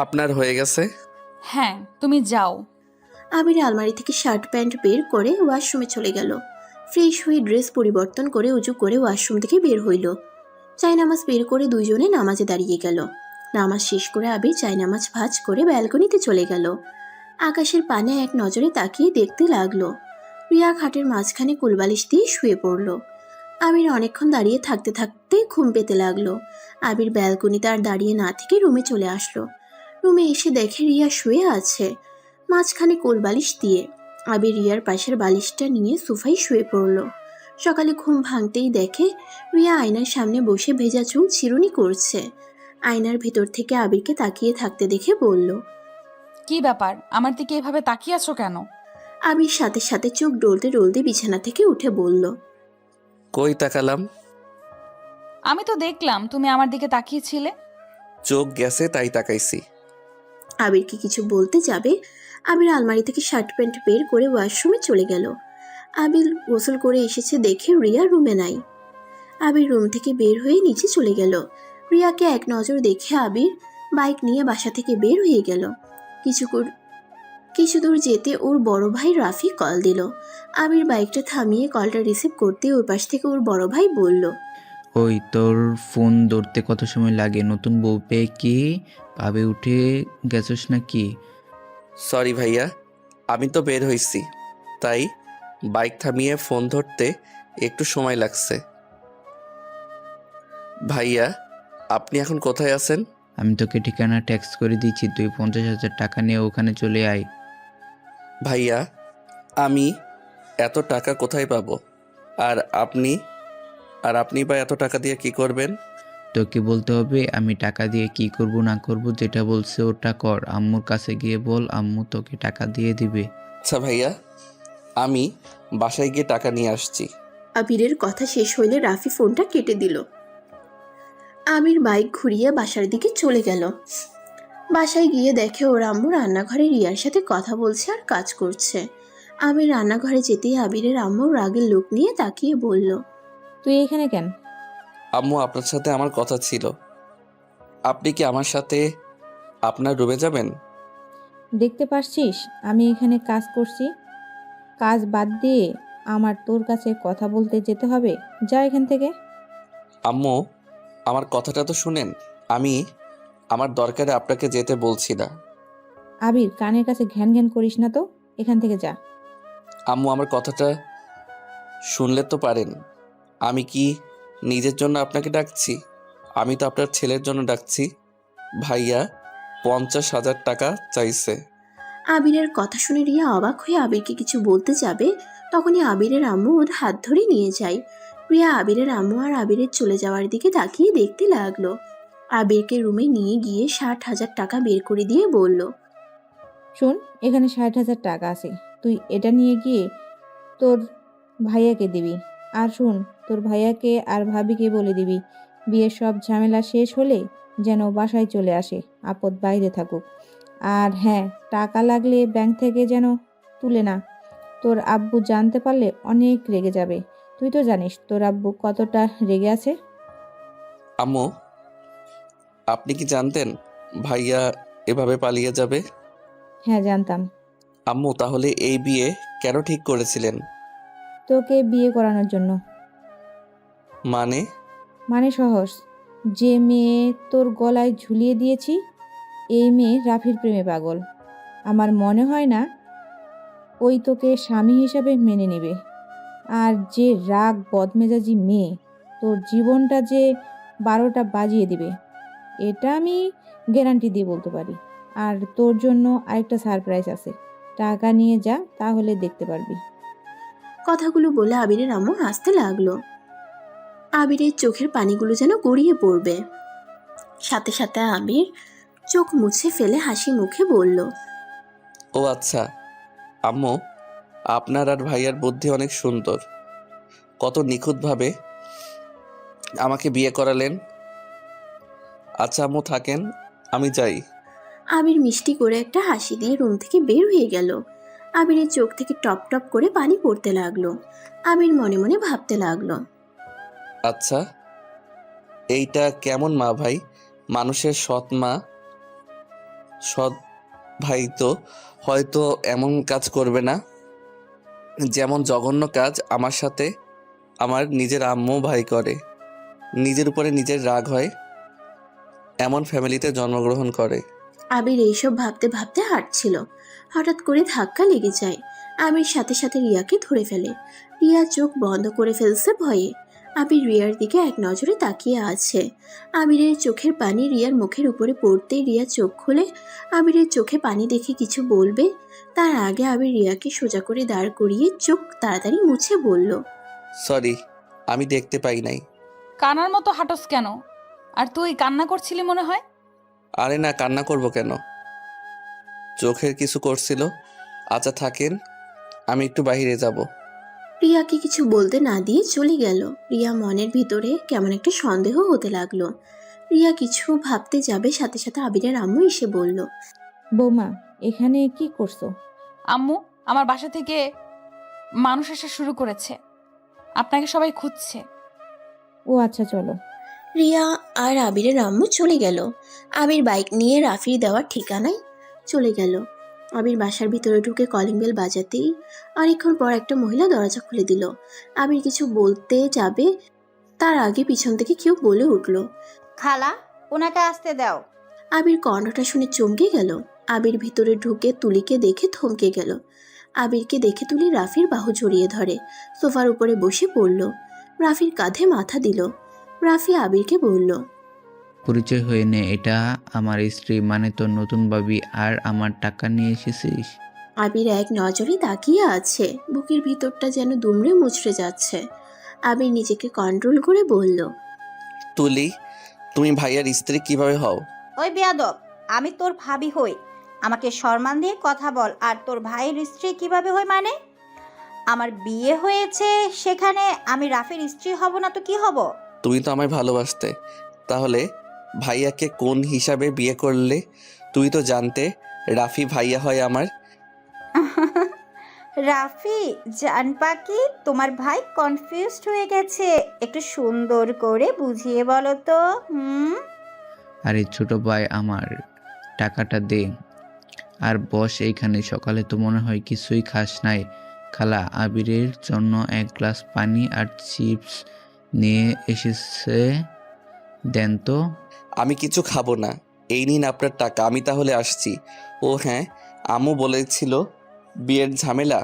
আপনার হয়ে গেছে? হ্যাঁ, তুমি যাও। আবির আলমারি থেকে শার্ট প্যান্ট বের করে ওয়াশরুমে চলে গেল। ফ্রেশ হয়ে ড্রেস পরিবর্তন করে উজু করে ওয়াশরুম থেকে বের হইল। চাইনামাজ বের করে দুইজনে নামাজে দাঁড়িয়ে গেল। নামাজ শেষ করে আবির চাইনামাজ ভাঁজ করে ব্যালকনিতে চলে গেল। আকাশের পানে এক নজরে তাকিয়ে দেখতে লাগলো। রিয়া খাটের মাঝখানে কুলবালিশ দিয়ে শুয়ে পড়ল। আবির অনেকক্ষণ দাঁড়িয়ে থাকতে থাকতে ঘুম পেতে লাগলো। আবির ব্যালকনিতে আর দাঁড়িয়ে না থেকে রুমে চলে আসলো। রুমে এসে দেখে রিয়া শুয়ে আছে মাঝখানে কোলবালিশ দিয়ে। আবির রিয়ার পাশের বালিশটা নিয়ে সোফায় শুয়ে পড়ল। সকালে ঘুম ভাঙতেই দেখে রিয়া আয়নার সামনে বসে ভেজা চুল চিরুনি করছে। আয়নার ভিতর থেকে আবিরকে তাকিয়ে থাকতে দেখে বলল। কি ব্যাপার, আমার দিকে এভাবে তাকিয়ে আছো কেন? আবির সাথে সাথে চোখ ডলতে ডলতে বিছানা থেকে উঠে বলল। কই তাকালাম? আমি তো দেখলাম তুমি আমার দিকে তাকিয়েছিলে। চোখ গেছে তাই তাকাইছি। আবিরকে কিছু বলতে যাবে, আবির আলমারি থেকে শার্ট প্যান্ট বের করে ওয়াশরুমে চলে গেল। আবির গোসল করে এসেছে দেখে রিয়া রুমে নাই। আবির রুম থেকে বের হয়ে নিচে চলে গেল। রিয়াকে এক নজর দেখে আবির বাইক নিয়ে বাসা থেকে বের হয়ে গেল। কিছু দূর যেতে ওর বড় ভাই রাফি কল দিল। আবির বাইকটা থামিয়ে কলটা রিসিভ করতে ওই পাশ থেকে ওর বড় ভাই বলল। ওই তোর ফোন ধরতে কত সময় লাগে? নতুন বউ পেয়ে কি ভাবে উঠে গেছস নাকি? সরি ভাইয়া, আমি তো বের হইছি, তাই বাইক থামিয়ে ফোন ধরতে একটু সময় লাগছে। ভাইয়া, আপনি এখন কোথায় আছেন? আমি তোকে ঠিকানা ট্যাক্স করে দিচ্ছি, তুই 50,000 টাকা নিয়ে ওখানে চলে আয়। ভাইয়া, আমি এত টাকা কোথায় পাবো? আর আপনি বা এত টাকা দিয়ে কি করবেন? তোকে বলতে হবে আমি টাকা দিয়ে কি করব না করব, যেটা বলছে ওটা কর। আম্মুর কাছে গিয়ে বল, আম্মু তোকে টাকা দিয়ে দিবে। আচ্ছা ভাইয়া, আমি বাসায় গিয়ে টাকা নিয়ে আসছি। আবিরের কথা শেষ হইলে রাফি ফোনটা কেটে দিল। আবির বাইক ঘুরিয়ে বাসার দিকে চলে গেল। বাসায় গিয়ে দেখে ওর আম্মু রান্নাঘরে রিয়ার সাথে কথা বলছে আর কাজ করছে। আবির রান্নাঘরে যেতেই আবিরের আম্মু রাগের লোক নিয়ে তাকিয়ে বলল। তুই এখানে কেন? আম্মু, আপনার সাথে আমার কথা ছিল। আপনি কি আমার সাথে আপনার রুমে যাবেন? দেখতে পারছিস আমি এখানে কাজ করছি? কাজ বাদ দিয়ে আমার তোর কাছে কথা বলতে যেতে হবে? যা এখান থেকে। আম্মু, আমার কথাটা তো শুনেন। আমি আমার দরকারে আপনাকে যেতে বলছি না। আবির, কানের কাছে ঘ্যান ঘ্যান করিস না তো, এখান থেকে যা। আম্মু, আমার কথাটা শুনলে তো পারেন। আমি কি নিজের জন্য আপনাকে ডাকছি? আমি তো আপনার ছেলের জন্য ডাকছি। ভাইয়া 50,000 টাকা চাইছে। আবিরের কথা শুনে রিয়া অবাক হয়ে আবিরকে কিছু বলতে যাবে, তখনই আবিরের আম্মু ওর হাত ধরে নিয়ে যায়। রিয়া আবিরের আম্মু আর আবিরের চলে যাওয়ার দিকে তাকিয়ে দেখতে লাগলো। আবিরকে রুমে নিয়ে গিয়ে 60,000 টাকা বের করে দিয়ে বলল। শোন, এখানে 60,000 টাকা আছে, তুই এটা নিয়ে গিয়ে তোর ভাইয়াকে দিবি। আর শোন, তোর ভাইয়াকে আর ভাবিকে বলে দিবি বিয়ের সব ঝামেলা শেষ হলে যেন বাসায় চলে আসে, আপদ বাইরে থাকুক। আর হ্যাঁ, টাকা লাগলে ব্যাংক থেকে যেন তুলে না। তোর আব্বু জানতে পারলে অনেক রেগে যাবে। তুই তো জানিস তোর আব্বু কতটা রেগে আছে। আম্মু, আপনি কি জানতেন ভাইয়া এভাবে পালিয়ে যাবে? হ্যাঁ, জানতাম। আম্মু, তাহলে এই বিয়ে কেন ঠিক করেছিলেন? তোকে বিয়ে করানোর জন্য। মানে? মানে সহজ, যে মেয়ে তোর গলায় ঝুলিয়ে দিয়েছি এই মেয়ে রাফির প্রেমে পাগল। আমার মনে হয় না ওই তোকে স্বামী হিসাবে মেনে নেবে। আর যে রাগ বদমেজাজি মেয়ে, তোর জীবনটা যে 12টা বাজিয়ে দিবে, এটা আমি গ্যারান্টি দিয়ে বলতে পারি। আর তোর জন্য আরেকটা সারপ্রাইজ আছে, টাকা নিয়ে যা, তাহলে দেখতে পারবি। কথাগুলো বলে আবিরের আম্মু হাসতে লাগলো। আবিরের চোখের পানিগুলো যেন গড়িয়ে পড়বে। সাথে সাথে আবির চোখ মুছে ফেলে হাসি মুখে বলল। ও আচ্ছা আম্মু, আপনার আর ভাইয়ার বুদ্ধি অনেক সুন্দর। কত নিখুঁতভাবে আমাকে বিয়ে করালেন। আচ্ছা আম্মু, থাকেন, আমি যাই। আবির মিষ্টি করে একটা হাসি দিয়ে রুম থেকে বের হয়ে গেল। আবিরের চোখ থেকে টপ টপ করে পানি পড়তে লাগলো। আবির মনে মনে ভাবতে লাগলো। আচ্ছা, এইটা কেমন মা ভাই? মানুষের সৎ মা সৎ ভাই তো হয়তো এমন কাজ করবে না, যেমন জঘন্য কাজ আমার সাথে আমার নিজের আম্মু ভাই করে। নিজের উপরে নিজের রাগ হয়, এমন ফ্যামিলিতে জন্মগ্রহণ করে। আবির এইসব ভাবতে ভাবতে হাঁটছিল। হঠাৎ করে ধাক্কা লেগে যায়। আবির সাথে সাথে রিয়াকে ধরে ফেলে। রিয়া চোখ বন্ধ করে ফেলছে ভয়ে। আবির রিয়ার দিকে এক নজরে তাকিয়ে আছে। আবিরের চোখের পানি রিয়ার মুখের উপরে পড়তেই রিয়া চোখ খুলে আবিরের চোখে পানি দেখে কিছু বলবে, তার আগে আবির রিয়াকে সোজা করে দাঁড় করিয়ে চোখ তাড়াতাড়ি মুছে বলল, সরি, আমি দেখতে পাই নাই। কানার মতো হাঁটস কেন? আর তুই কান্না করছিলি মনে হয়। আরে না, কান্না করব কেন? চোখের কিছু করছিল। আচ্ছা থাকেন, আমি একটু বাইরে যাব। রিয়াকে কিছু বলতে না দিয়ে চলে গেল। রিয়া মনের ভিতরে কেমন একটা সন্দেহ হতে লাগলো। রিয়া কিছু ভাবতে যাবে, সাথে সাথে আবিরের আম্মু এসে বলল, বৌমা, এখানে কি করছো? আম্মু, আমার বাসা থেকে মানুষ আসা শুরু করেছে। আপনাকে সবাই খুঁজছে। ও আচ্ছা, চলো। রিয়া আর আবিরের আম্মু চলে গেল। আবির বাইক নিয়ে রাফির দেওয়ার ঠিকানায় চলে গেল। আবির বাসার ভিতরে ঢুকে কলিং বেল বাজাতেই অনেকক্ষণ পর একটা মহিলা দরজা খুলে দিল। আবির কিছু বলতে যাবে, তার আগে পিছন থেকে কেউ বলে উঠল, খালা, ওনাকে আসতে দাও। আবির কণ্ঠটা শুনে চমকে গেল। আবির ভিতরে ঢুকে তুলিকে দেখে থমকে গেল। আবিরকে দেখে তুলি রাফির বাহু জড়িয়ে ধরে সোফার উপরে বসে পড়ল। রাফির কাঁধে মাথা দিল। রাফি আবিরকে বলল, পরিচয় হয়ে নে, এটা আমার স্ত্রী, মানে তোর নতুন ভাবি। আর আমার টাকা নিয়ে এসেছিস? আবির এক নজরে তাকিয়ে আছে। বুকের ভিতরটা যেন দুমড়ে মুচড়ে যাচ্ছে। আবির নিজেকে কন্ট্রোল করে বলল, তুলি, তুমি ভাইয়ার স্ত্রী কিভাবে হও? ওই বেয়াদব, আমি তোর ভাবি হই। আমাকে সম্মান দিয়ে কথা বল। আর তোর ভাইয়ের স্ত্রী কিভাবে হই মানে? আমার বিয়ে হয়েছে, সেখানে আমি রাফির স্ত্রী হব না তো কি হব? তুমি তো আমায় ভালোবাসতে, তাহলে ভাইয়াকে কোন হিসাবে বিয়ে করলে? তুই তো জানতে রাফি ভাইয়া হয় আমার। রাফি জান পাখি, তোমার ভাই কনফিউজড হয়ে গেছে। একটু সুন্দর করে বুঝিয়ে বলো তো। আরে ছোট ভাই আমার, টাকাটা দে আর বস এইখানে। সকালে তো মনে হয় কিছুই খাস নাই। খালা আবিরের জন্য এক গ্লাস পানি আর চিপস নিয়ে এসেছে, দেন তো। আমি কিছু খাবো না, এই নিন আপনার টাকা, আমি তাহলে আসছি। ও হ্যাঁ, আম্মু বলেছিল বিয়ের ঝামেলা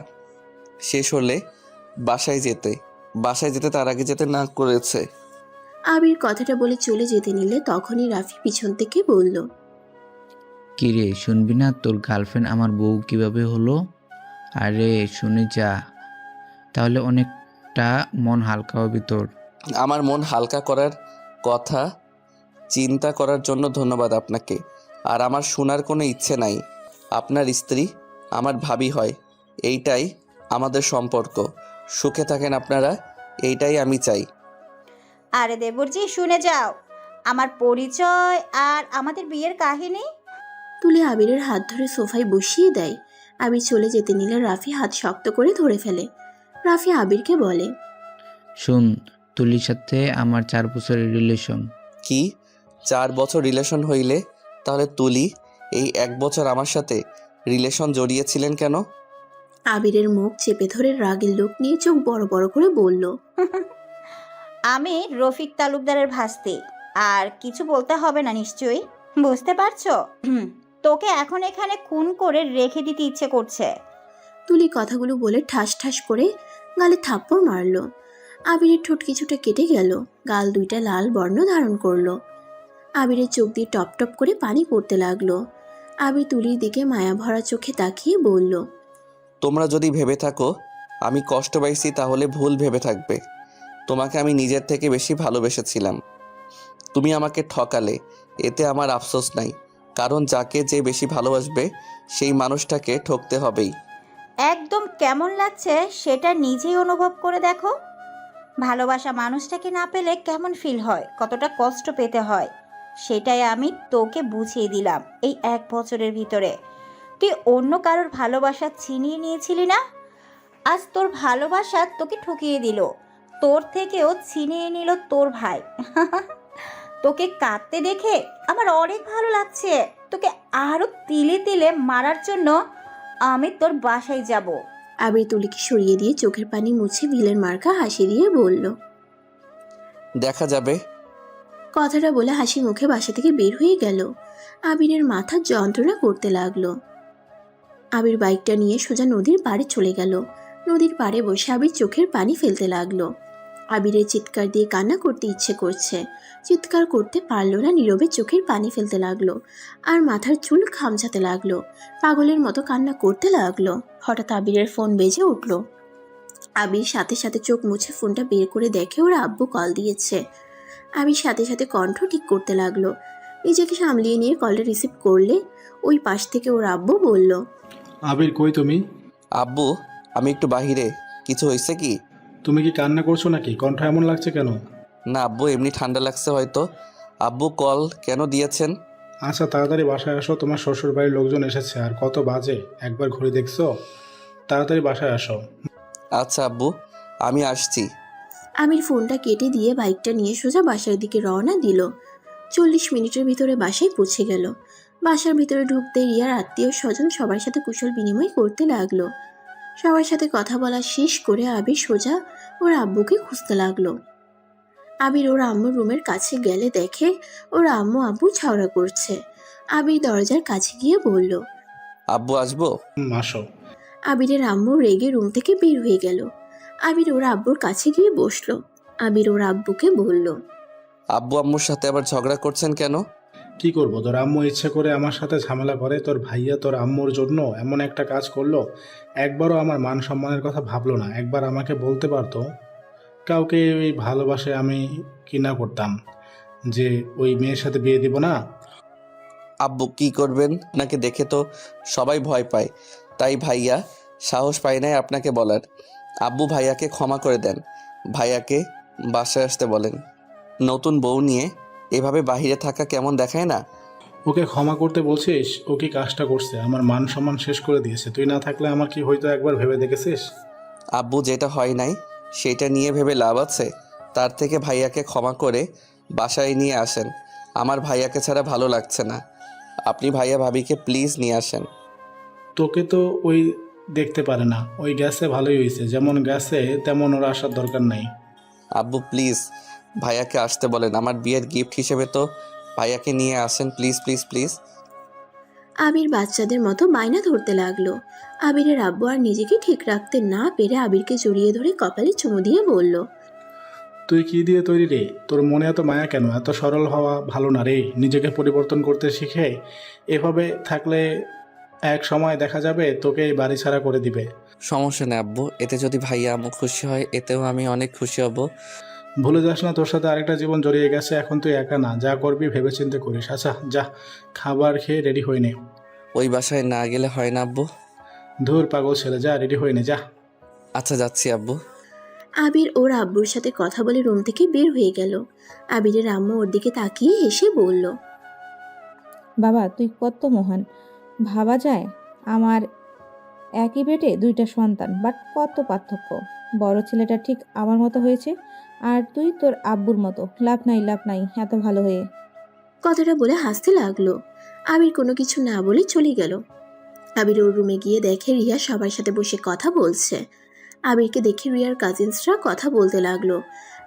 শেষ হলে বাসায় যেতে তার আগে যেতে না করেছে। আবির কথাটা বলে চলে যেতে নিলে তখনই রাফি পিছন থেকে বলল, কিরে শুনবি না, তোর গার্লফ্রেন্ড আমার বউ কিভাবে হলো? আরে শুনে যা, তাহলে অনেকটা মন হালকা হবে তোর। আমার মন হালকা করার কথা চিন্তা করার জন্য ধন্যবাদ আপনাকে। আর আমার শোনার কোনো ইচ্ছে নাই। আপনার স্ত্রী আমার ভাবি হয়, এইটাই আমাদের সম্পর্ক। সুখে থাকেন আপনারা, এইটাই আমি চাই। আরে দেবরজি, শুনে যাও আমার পরিচয় আর আমাদের বিয়ের কাহিনী। তুলে আবিরের হাত ধরে সোফায় বসিয়ে দেয়। আবির চলে যেতে নিলে রাফি হাত শক্ত করে ধরে ফেলে। রাফি আবিরকে বলে, শুন, তুলির সাথে আমার 4 বছরের রিলেশন। কি 4 বছর রিলেশন হইলে তাহলে তুলি এই 1 বছর আমার সাথে রিলেশন জড়িয়েছিলেন কেন? আবিরের মুখ চেপে ধরে রাগের লোক নিয়ে চোখ বড় বড় করে বলল, আমি রফিক তালুকদারের ভাস্তি। আর কিছু বলতে হবে না নিশ্চয়ই, বুঝতে পারছো? তোকে এখন এখানে খুন করে রেখে দিতে ইচ্ছে করছে। তুলি কথাগুলো বলে ঠাস ঠাস করে গালে থাপ্পড় মারল। আবিরের ঠোঁট কিছুটা কেটে গেল, গাল দুইটা লাল বর্ণ ধারণ করলো। আবিরের চোখ দিয়ে টপ টপ করে পানি পড়তে লাগলো। আবির তুলির দিকে মায়া ভরা চোখে তাকিয়ে বলল, তোমরা যদি ভেবে থাকো আমি কষ্ট পাইছি তাহলে ভুল ভেবে থাকবে। তোমাকে আমি নিজের থেকে বেশি ভালোবেসেছিলাম। তুমি আমাকে ঠকালে, এতে আমার আফসোস নাই, কারণ যাকে যে বেশি ভালোবাসবে সেই মানুষটাকে ঠকতে হবেই। একদম কেমন লাগছে সেটা নিজেই অনুভব করে দেখো। ভালোবাসা মানুষটাকে না পেলে কেমন ফিল হয়, কতটা কষ্ট পেতে হয়, সেটাই আমি তোকে বুঝিয়ে দিলাম এই 1 বছরের ভিতরে। তুই অন্য কারোর ভালোবাসা ছিনিয়ে নিয়েছিলি না, আজ তোর ভালোবাসা তোকে ঠকিয়ে দিল। তোর থেকেও ছিনিয়ে নিল তোর ভাই। তোকে কাঁদতে দেখে আমার অনেক ভালো লাগছে। তোকে আরো তিলে তিলে মারার জন্য আমি তোর বাসায় যাব। আবির তুলিকে সরিয়ে দিয়ে চোখের পানি মুছে ভিলেন মার্কা হাসি দিয়ে বলল। দেখা যাবে। কথাটা বলে হাসি মুখে বাসা থেকে বের হয়ে গেল। আবিরের মাথা যন্ত্রণা করতে লাগলো। আবির বাইকটা নিয়ে সোজা নদীর পাড়ে চলে গেল। নদীর পাড়ে বসে আবির চোখের পানি ফেলতে লাগলো। আবিরের চিৎকার দিয়ে কান্না করতে ইচ্ছে করছে, চিৎকার করতে পারলো না, নীরবে চোখের পানি ফেলতে লাগলো আর মাথার চুল খামচাতে লাগলো। পাগলের মতো কান্না করতে লাগলো। হঠাৎ আবিরের ফোন বেজে উঠলো। আবির সাথে সাথে চোখ মুছে ফোনটা বের করে দেখে ওর আব্বু কল দিয়েছে। আবির সাথে সাথে কণ্ঠ ঠিক করতে লাগলো। নিজেকে সামলিয়ে নিয়ে কলটা রিসিভ করলে ওই পাশ থেকে ওর আব্বু বলল। আবির, কই তুমি? আব্বু, আমি একটু বাহিরে। কিছু হয়েছে কি? তুমি কি কান্না করছো নাকি? কণ্ঠ এমন লাগছে কেন? না আব্বু, এমনি ঠান্ডা লাগছে হয়তো। আব্বু কল কেন দিয়েছেন? আচ্ছা, তাড়াতাড়ি বাসায় আসো, তোমার শ্বশুর বাড়ির লোকজন এসেছে। আর কত বাজে একবার ঘুরে দেখছো? তাড়াতাড়ি বাসায় আসো। আচ্ছা আব্বু, আমি আসছি। আমির ফোনটা কেটে দিয়ে বাইকটা নিয়ে সোজা বাসার দিকে রওনা দিল। 40 মিনিটের ভিতরে বাসায় পৌঁছে গেল। বাসার ভিতরে ঢুকতে রিয়ার আত্মীয় স্বজন সবার সাথে কুশল বিনিময় করতে লাগলো। সবার সাথে কথা বলা শেষ করে আবির সোজা ওর আব্বুকে খুঁজতে লাগলো। আবির ওর আম্মুর রুমের কাছে গেলে দেখে ওর আম্মু আব্বু ঝগড়া করছে। আবির দরজার কাছে গিয়ে বলল। আব্বু আসবো? আসো। আবিরের আম্মু রেগে রুম থেকে বের হয়ে গেল। আবির ওর আব্বুর কাছে গিয়ে বসলো। আবির ওর আব্বুকে বলল। আব্বু আম্মুর সাথে আবার ঝগড়া করছেন কেন? কি করবো, তোর আম্মু ইচ্ছে করে আমার সাথে ঝামেলা করে। তোর ভাইয়া তোর আম্মুর জন্য এমন একটা কাজ করলো, একবারও আমার মান সম্মানের কথা ভাবলো না। একবার আমাকে বলতে পারতো। কাউকে ওই ভালোবাসে আমি কি না করতাম যে ওই মেয়ের সাথে বিয়ে দিব না? আব্বু কি করবেন? আপনাকে দেখে তো সবাই ভয় পায়, তাই ভাইয়া সাহস পায় নাই আপনাকে বলার। আব্বু ভাইয়াকে ক্ষমা করে দেন, ভাইয়াকে বাসায় আসতে বলেন। নতুন বউ নিয়ে এভাবে বাইরে থাকা কেমন দেখায় না? ওকে ক্ষমা করতে বলছিস? ও কি কাজটা করছে? আমার মান সম্মান শেষ করে দিয়েছে। তুই না থাকলে আমার কি হয়তো একবার ভেবে দেখেছিস? আব্বু, যেটা হয় নাই সেটা নিয়ে ভেবে লাভ আছে? তার থেকে ভাইয়াকে ক্ষমা করে বাসায় নিয়ে আসেন। আমার ভাইয়াকে ছাড়া ভালো লাগছে না। আপনি ভাইয়া ভাবিকে প্লিজ নিয়ে আসেন। তোকে তো ওই দেখতে পারে না। ওই গেছে, ভালোই হয়েছে। যেমন গেছে তেমন ওরা আসার দরকার নাই। আব্বু প্লিজ ভাইয়াকে আসতে বলেন। আমার বিয়ের গিফট হিসেবে তো ভাইয়াকে নিয়ে আসেন, প্লিজ প্লিজ প্লিজ। আবির বাচ্চাদের মতো বায়না ধরতে লাগলো। আবিরের আব্বু আর নিজেকে ঠিক রাখতে না পেরে আবিরকে জড়িয়ে ধরে কপালে চুমু দিয়ে বলল। তুই কি দিয়ে তৈরি রে? তোর মনে এত মায়া কেন? এত সরল হওয়া ভালো না রে। নিজেকে পরিবর্তন করতে শিখে। এভাবে থাকলে এক সময় দেখা যাবে তোকে এই বাড়ি ছাড়া করে দিবে। সমস্যা নেই আব্বু, এতে যদি ভাইয়া আম্মু খুশি হয় এতেও আমি অনেক খুশি হব। ভুলে যাস না, তোর সাথে আরেকটা জীবন জড়িয়ে গেছে। এখন তুই একা না, যা করবি ভেবেচিন্তে করিস। আচ্ছা যা, খাবার খেয়ে রেডি হয়ে নে। ওই বাসায় না গেলে হয় না আব্বু? ধুর পাগল ছেলে, যা রেডি হয়ে নে যা। আচ্ছা যাচ্ছি আব্বু। আবির ওর আব্বুর সাথে কথা বলে রুম থেকে বের হয়ে গেল। আবিরের আম্মু ওর দিকে তাকিয়ে হেসে বলল। বাবা তুই কত মহান। ভাবা যায় আমার একই পেটে দুইটা সন্তান, বাট কত পার্থক্য। বড় ছেলেটা ঠিক আমার মতো হয়েছে আর তুই তোর আব্বুর মতো। লাভ নাই এত ভালো হয়ে। কথাটা বলে হাসতে লাগলো। আবির কোনো কিছু না বলে চলে গেল। আবির ওর রুমে গিয়ে দেখে রিয়া সবার সাথে বসে কথা বলছে। আবিরকে দেখে রিয়ার কাজিনসরা কথা বলতে লাগলো।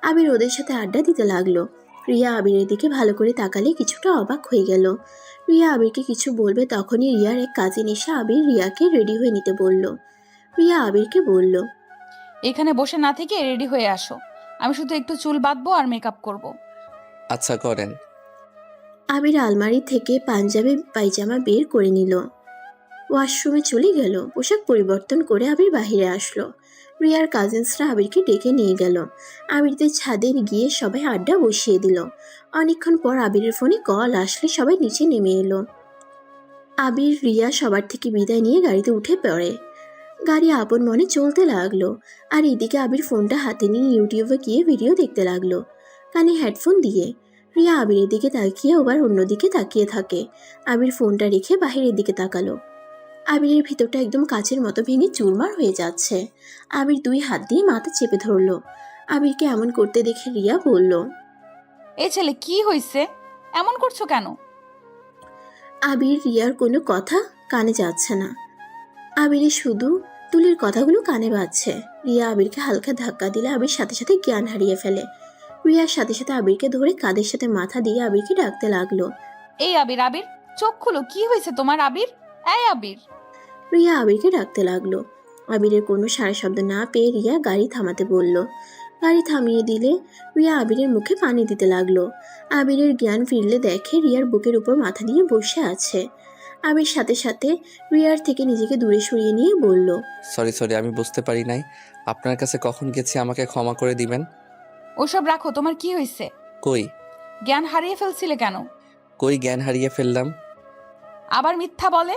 আবির ওদের সাথে আড্ডা দিতে লাগলো। রিয়া আবিরের দিকে ভালো করে তাকালে কিছুটা অবাক হয়ে গেল। রিয়া আবিরকে কিছু বলবে তখনই রিয়ার এক কাজিন এসে আবির রিয়াকে রেডি হয়ে নিতে বলল। রিয়া আবিরকে বলল। এখানে বসে না থেকে রেডি হয়ে আসো। আমি শুধু একটু চুল বাঁধবো আর মেকআপ করব। আচ্ছা করেন। আবির আলমারি থেকে পাঞ্জাবি পায়জামা বের করে নিল। ওয়াশরুমে চলে গেল। পোশাক পরিবর্তন করে আবির বাহিরে আসলো। রিয়ার কাজিনসরা আবিরকে ডেকে নিয়ে গেল। আবিরদের ছাদে গিয়ে সবাই আড্ডা বসিয়ে দিল। অনেকক্ষণ পর আবিরের ফোনে কল আসলে সবাই নিচে নেমে এলো। আবির রিয়া সবার থেকে বিদায় নিয়ে গাড়িতে উঠে পড়ে। গাড়ি আপন মনে চলতে লাগলো। আর এদিকে আবির ফোনটা হাতে নিয়ে ইউটিউবে গিয়ে ভিডিও দেখতে লাগলো, কানে হেডফোন দিয়ে। রিয়া আবিরের দিকে তাকিয়ে আবার অন্যদিকে তাকিয়ে থাকে। আবির ফোনটা রেখে বাহিরের দিকে তাকালো। আবিরের ভিতরটা একদম কাচের মতো ভেঙে চুরমার হয়ে যাচ্ছে। আবির 2 হাত দিয়ে মাথা চেপে ধরলো। আবিরকে এমন করতে দেখে রিয়া বলল। এই ছেলে কি হয়েছে? এমন করছো কেন? আবির রিয়ার কোনো কথা কানে যাচ্ছে না। আবিরের শুধু তুলির কথাগুলো কানে বাজছে। রিয়া আবিরকে হালকা ধাক্কা দিলে আবির সাথে সাথে জ্ঞান হারিয়ে ফেলে। রিয়ার সাথে সাথে আবিরকে ধরে কাঁধের সাথে মাথা দিয়ে আবিরকে ডাকতে লাগলো। এই আবির, আবির চোখ খুলো, কি হয়েছে তোমার আবির? এই আবির। রিয়া আবিরকে ডাকতে লাগলো। আবিরের কোনো সারা শব্দ না পেয়ে রিয়া গাড়ি থামাতে বলল। গাড়ি থামিয়ে দিলে রিয়া আবিরের মুখে পানি দিতে লাগলো। আবিরের জ্ঞান ফিরলে দেখে রিয়ার বুকের উপর মাথা দিয়ে বসে আছে। আবির সাথে সাথে রিয়ার থেকে নিজেকে দূরে সরিয়ে নিয়ে বলল, সরি সরি, আমি বুঝতে পারি নাই। আপনার কাছে কখন গেছি, আমাকে ক্ষমা করে দিবেন। ওসব রাখো, তোমার কি হয়েছে? কই জ্ঞান হারিয়ে ফেলছিলে কেন? কই জ্ঞান হারিয়ে ফেললাম? আবার মিথ্যা বলে।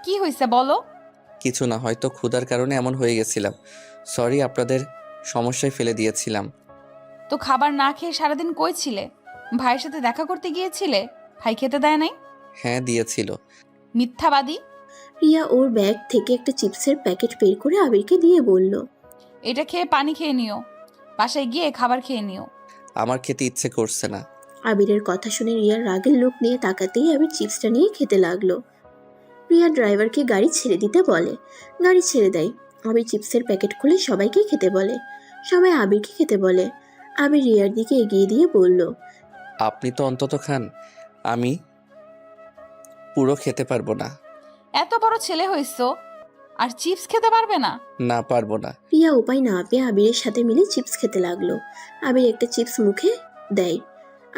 কি হয়েছে বলো? কিছু না, হয়তো ক্ষুধার কারণে এমন হয়ে গেছিলাম। সরি, আপনাদের সমস্যায় ফেলে দিয়েছিলাম। তো খাবার না খেয়ে সারাদিন কই ছিলে? ভাইয়ের সাথে দেখা করতে গিয়েছিলে? ভাই খেতে দেয় নাই? হ্যাঁ দিয়েছিল। মিথ্যাবাদী। রিয়া ওর ব্যাগ থেকে একটা চিপসের প্যাকেট বের করে আবিরকে দিয়ে বলল, এটা খেয়ে পানি খেয়ে নিও, বাসায় গিয়ে খাবার খেয়ে নিও। আমার খেতে ইচ্ছে করছে না। আবিরের কথা শুনে রিয়ার রাগের লোক নিয়ে তাকাতেই আবির চিপসটা নিয়ে খেতে লাগলো। রিয়া ড্রাইভারকে গাড়ি ছেড়ে দিতে বলে। গাড়ি ছেড়ে দেয়। আবির চিপসের প্যাকেট খুলে সবাইকে খেতে বলে। সবাই আবিরকে খেতে বলে। আবির রিয়ার দিকে এগিয়ে দিয়ে বলল, আপনি তো অন্তত খান, আমি পুরো খেতে পারবো না। এত বড় ছেলে হইছো আর চিপস খেতে পারবে না? না, পারবো না। রিয়া উপায় না পেয়ে আবিরের সাথে মিলে চিপস খেতে লাগলো। আবির একটা চিপস মুখে দেয়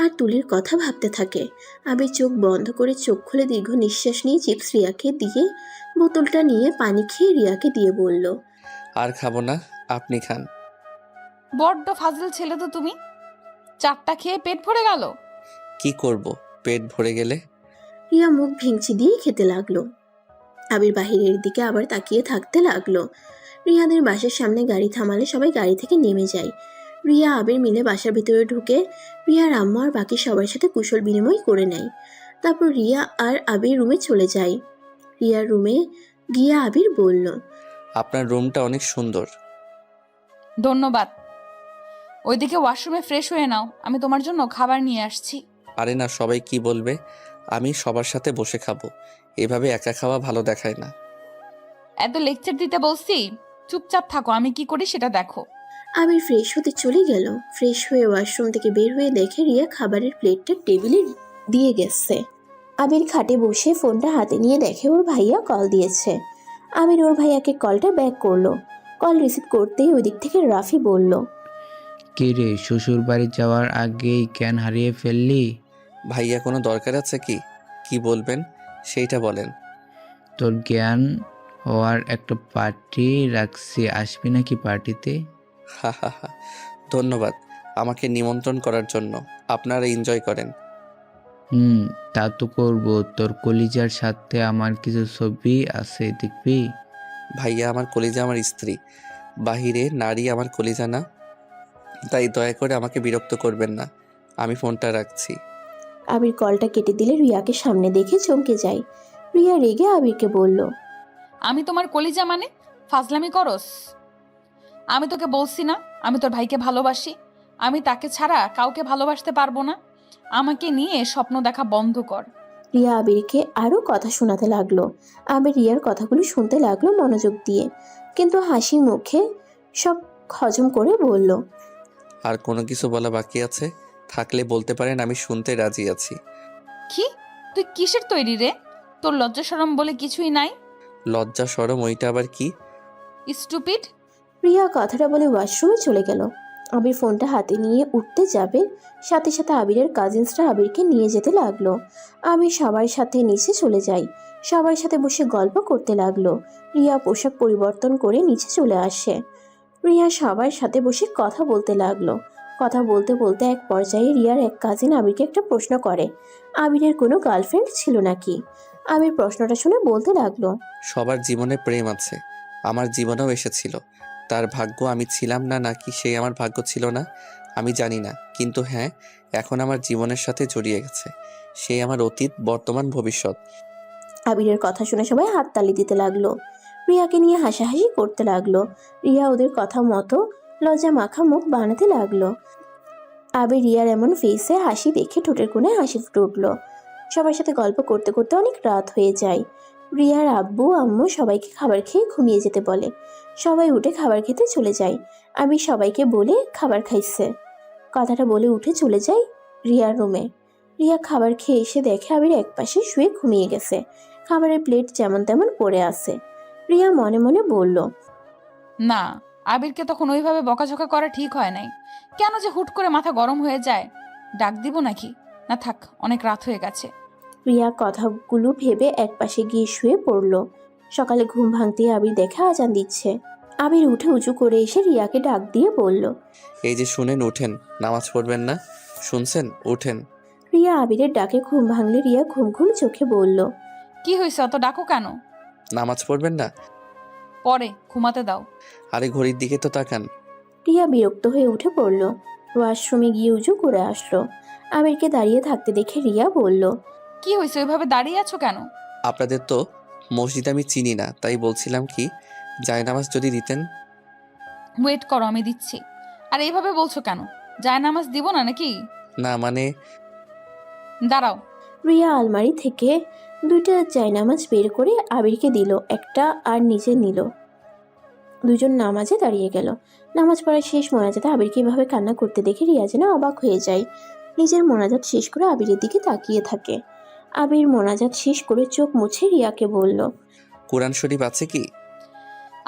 আর তুলির কথা ভাবতে থাকে। আবির চোখ বন্ধ করে চোখ খুলে দীর্ঘ নিঃশ্বাস নিয়ে চিপস রিয়াকে দিয়ে বোতলটা নিয়ে পানি খেয়ে রিয়াকে দিয়ে বলল, আর খাবো না, আপনি খান। বড্ড ফাজিল ছেলে তো তুমি। 4টা খেয়ে পেট ভরে গেল। কি করব পেট ভরে গেলে? রিয়া মুখ ভেঙচি দিয়ে খেতে লাগলো। আবির বাহিরের দিকে আবার তাকিয়ে থাকতে লাগলো। রিয়াদের বাসার সামনে গাড়ি থামালে সবাই গাড়ি থেকে নেমে যায়। রিয়া আবির মিলে বাসার ভিতরে ঢুকে রিয়ার আম্মু আর বাকি সবার সাথে কুশল বিনিময় করে নেয়। তারপর রিয়া আর আবির রুমে চলে যায়। রিয়ার রুমে গিয়ে আবির বলল, আপনার রুমটা অনেক সুন্দর। ধন্যবাদ। ওইদিকে ওয়াশরুমে ফ্রেশ হয়ে নাও, আমি তোমার জন্য খাবার নিয়ে আসছি। আরে না, সবাই কি বলবে? আমি সবার সাথে বসে খাবো, এভাবে একা খাওয়া ভালো দেখায় না। এত লেকচার দিতে বলছি, চুপচাপ থাকো, আমি কি করি সেটা দেখো। আবির ফ্রেশ হতে চলে গেল। ফ্রেশ হয়ে ওয়াশরুম থেকে বের হয়ে দেখে রিয়া খাবারের প্লেটটা টেবিলে দিয়ে গেছে। আবির খাটে বসে ফোনটা হাতে নিয়ে দেখে ওর ভাইয়া কল দিয়েছে। আবির ওর ভাইয়াকে কলটা ব্যাক করলো। কল রিসিভ করতেই ওই দিক থেকে রাফি বলল, কে রে, শ্বশুর বাড়ি যাওয়ার আগেই জ্ঞান হারিয়ে ফেললি? ভাইয়া কোনো দরকার আছে কি? কি বলবেন সেইটা বলেন। তোর জ্ঞান হওয়ার একটা পার্টি রাখছি, আসবি নাকি পার্টিতে? হা হা হা, ধন্যবাদ আমাকে নিমন্ত্রণ করার জন্য। আপনারা এনজয় করেন। তা তো করবো। তোর কলিজার সাথে আমার কিছু ছবি আছে, দেখবি? ভাইয়া আমার কলিজা আমার স্ত্রী, বাহিরে নারী আমার কলিজা না। তাই দয়া করে আমাকে বিরক্ত করবেন না। আমি ফোনটা রাখছি। আবির কলটা কেটে দিলে রিয়াকে সামনে দেখে চমকে যায়। রিয়া রেগে আবিরকে বলল, আমি তোমার কলিজা মানে? ফাজলামি করস? আমি তোকে বলছি না আমি তোর ভাইকে ভালোবাসি? আমি তাকে ছাড়া কাউকে ভালোবাসতে পারবো না। আমাকে নিয়ে স্বপ্ন দেখা বন্ধ কর। রিয়া আবিরকে আরও কথা শোনাতে লাগলো। আবির রিয়ার কথাগুলো শুনতে লাগলো মনোযোগ দিয়ে, কিন্তু হাসি মুখে সব হজম করে বলল, আর কোনো কিছু বলা বাকি আছে? থাকলে বলতে পারেন, আমি শুনতে রাজি আছি। কি? তুই কিসের তৈরি রে? তোর লজ্জা শরম বলে কিছুই নাই? লজ্জা শরম ওইটা আবার কি? স্টুপিড। রিয়া কথাটা বলে ওয়াশরুমে চলে গেল। আবির ফোনটা হাতে নিয়ে উঠতে যাবে, সাথে সাথে আবিরের কাজিনসরা আবিরকে নিয়ে যেতে লাগলো। আবির সবার সাথে নিচে চলে যায়। সবার সাথে বসে গল্প করতে লাগলো। রিয়া পোশাক পরিবর্তন করে নিচে চলে আসে। রিয়া সবার সাথে বসে কথা বলতে লাগলো। কথা বলতে বলতে এক পর্যায়ে রিয়ার এক কাজিন আবিরকে একটা প্রশ্ন করে, আবিরের কোনো গার্লফ্রেন্ড ছিল নাকি। আবির প্রশ্নটা শুনে বলতে লাগলো, সবার জীবনে প্রেম আছে, আমার জীবনেও এসেছিল। তার ভাগ্য আমি ছিলাম না, নাকি সেই আমার ভাগ্য ছিল না আমি জানি না, কিন্তু হ্যাঁ, এখন আমার জীবনের সাথে জড়িয়ে গেছে। সে আমার অতীত, বর্তমান, ভবিষ্যৎ। আবিরের কথা শুনে সবাই হাততালি দিতে লাগলো। রিয়াকে নিয়ে হাসাহাসি করতে লাগলো। রিয়া ওদের কথা মতো লজ্জা মাখা মুখ বানাতে লাগলো। আবির রিয়ার এমন ফেসে হাসি দেখে ঠোঁটের কোণে হাসি ফুটে উঠল। সবার সাথে গল্প করতে করতে অনেক রাত হয়ে যায়। রিয়ার আব্বু আম্মু সবাইকে খাবার খেয়ে ঘুমিয়ে যেতে বলে। সবাই উঠে খাবার খেতে চলে যায়। আবির সবাইকে বলে খাবার খাইছে কথাটা বলে উঠে চলে যায় রিয়ার রুমে। রিয়া খাবার খেয়ে এসে দেখে আবির একপাশে শুয়ে ঘুমিয়ে গেছে। খাবারের প্লেট যেমন তেমন পড়ে আছে। রিয়া মনে মনে বলল, না, আবিরকে তখন ওইভাবে বকাঝকা করা ঠিক হয় নাই। কেন যে হুট করে মাথা গরম হয়ে যায়? ডাক দিব নাকি? না থাক, অনেক রাত হয়ে গেছে। রিয়া কথাগুলো ভেবে একপাশে গিয়ে শুয়ে পড়ল। সকালে ঘুম ভাঙতে আবির দেখে আজান দিচ্ছে। আবির উঠে উঁচু করে এসে রিয়াকে ডাক দিয়ে বলল, এই যে শুনেন, উঠেন, নামাজ পড়বেন না? শুনছেন? উঠেন। রিয়া আবিরের ডাকে ঘুম ভাঙলে রিয়া ঘুম ঘুম চোখে বলল, কি হয়েছে, অত ডাকো কেন? নামাজ পড়বেন না? পরে ঘুমাতে দাও। আরে ঘড়ির দিকে তো তাকান। রিয়া বিরক্ত হয়ে উঠে পড়ল। ওয়াশরুমে গিয়ে উঁচু করে আসলো। আবিরকে দাঁড়িয়ে থাকতে দেখে রিয়া বলল, কি হয়েছে, ওইভাবে দাঁড়িয়ে আছো কেন? আপনাদের তো মসজিদ আমি চিনি না, তাই বলছিলাম কি জায়নামাজ যদি দিতেন। ওয়েট করো, আমি দিচ্ছি। আর এইভাবে বলছো কেন? জায়নামাজ দিব না নাকি? না মানে দাঁড়াও। রিয়া আলমারি থেকে 2টা জায়নামাজ বের করে আবিরকে দিল, একটা আর নিজে নিল। দুজন নামাজে দাঁড়িয়ে গেল। নামাজ পড়া শেষ মোনাজাতে আবিরকে এভাবে কান্না করতে দেখে রিয়া যেন অবাক হয়ে যায়। নিজের মোনাজাত শেষ করে আবিরের দিকে তাকিয়ে থাকে। আবির মোনাজাত শেষ করে চোখ মুছে রিয়াকে বলল, কোরআন শরীফ আছে কি?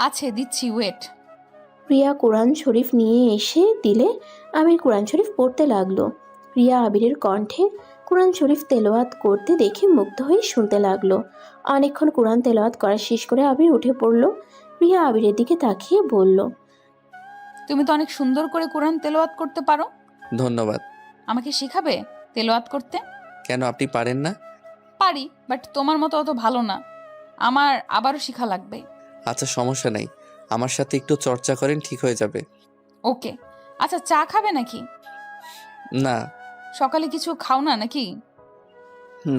আছে, দিচ্ছি, ওয়েট। রিয়া কোরআন শরীফ নিয়ে এসে দিলে আবির কোরআন শরীফ পড়তে লাগলো। রিয়া আবিরের কণ্ঠে কোরআন শরীফ তেলাওয়াত করতে দেখে মুগ্ধ হয়ে শুনতে লাগলো। অনেকক্ষণ কোরআন তেলাওয়াত করা শেষ করে আবির উঠে পড়ল। রিয়া আবিরের দিকে তাকিয়ে বলল, তুমি তো অনেক সুন্দর করে কোরআন তেলাওয়াত করতে পারো। ধন্যবাদ। আমাকে শিখাবে তেলাওয়াত করতে? কেন, আপনি পারেন না? পারি, বাট তোমার মতো অত ভালো না। আমার আবারও শিখা লাগবে। আচ্ছা, সমস্যা নাই, আমার সাথে একটু চর্চা করেন, ঠিক হয়ে যাবে। ওকে। আচ্ছা, চা খাবে নাকি? না। সকালে কিছু খাও না নাকি?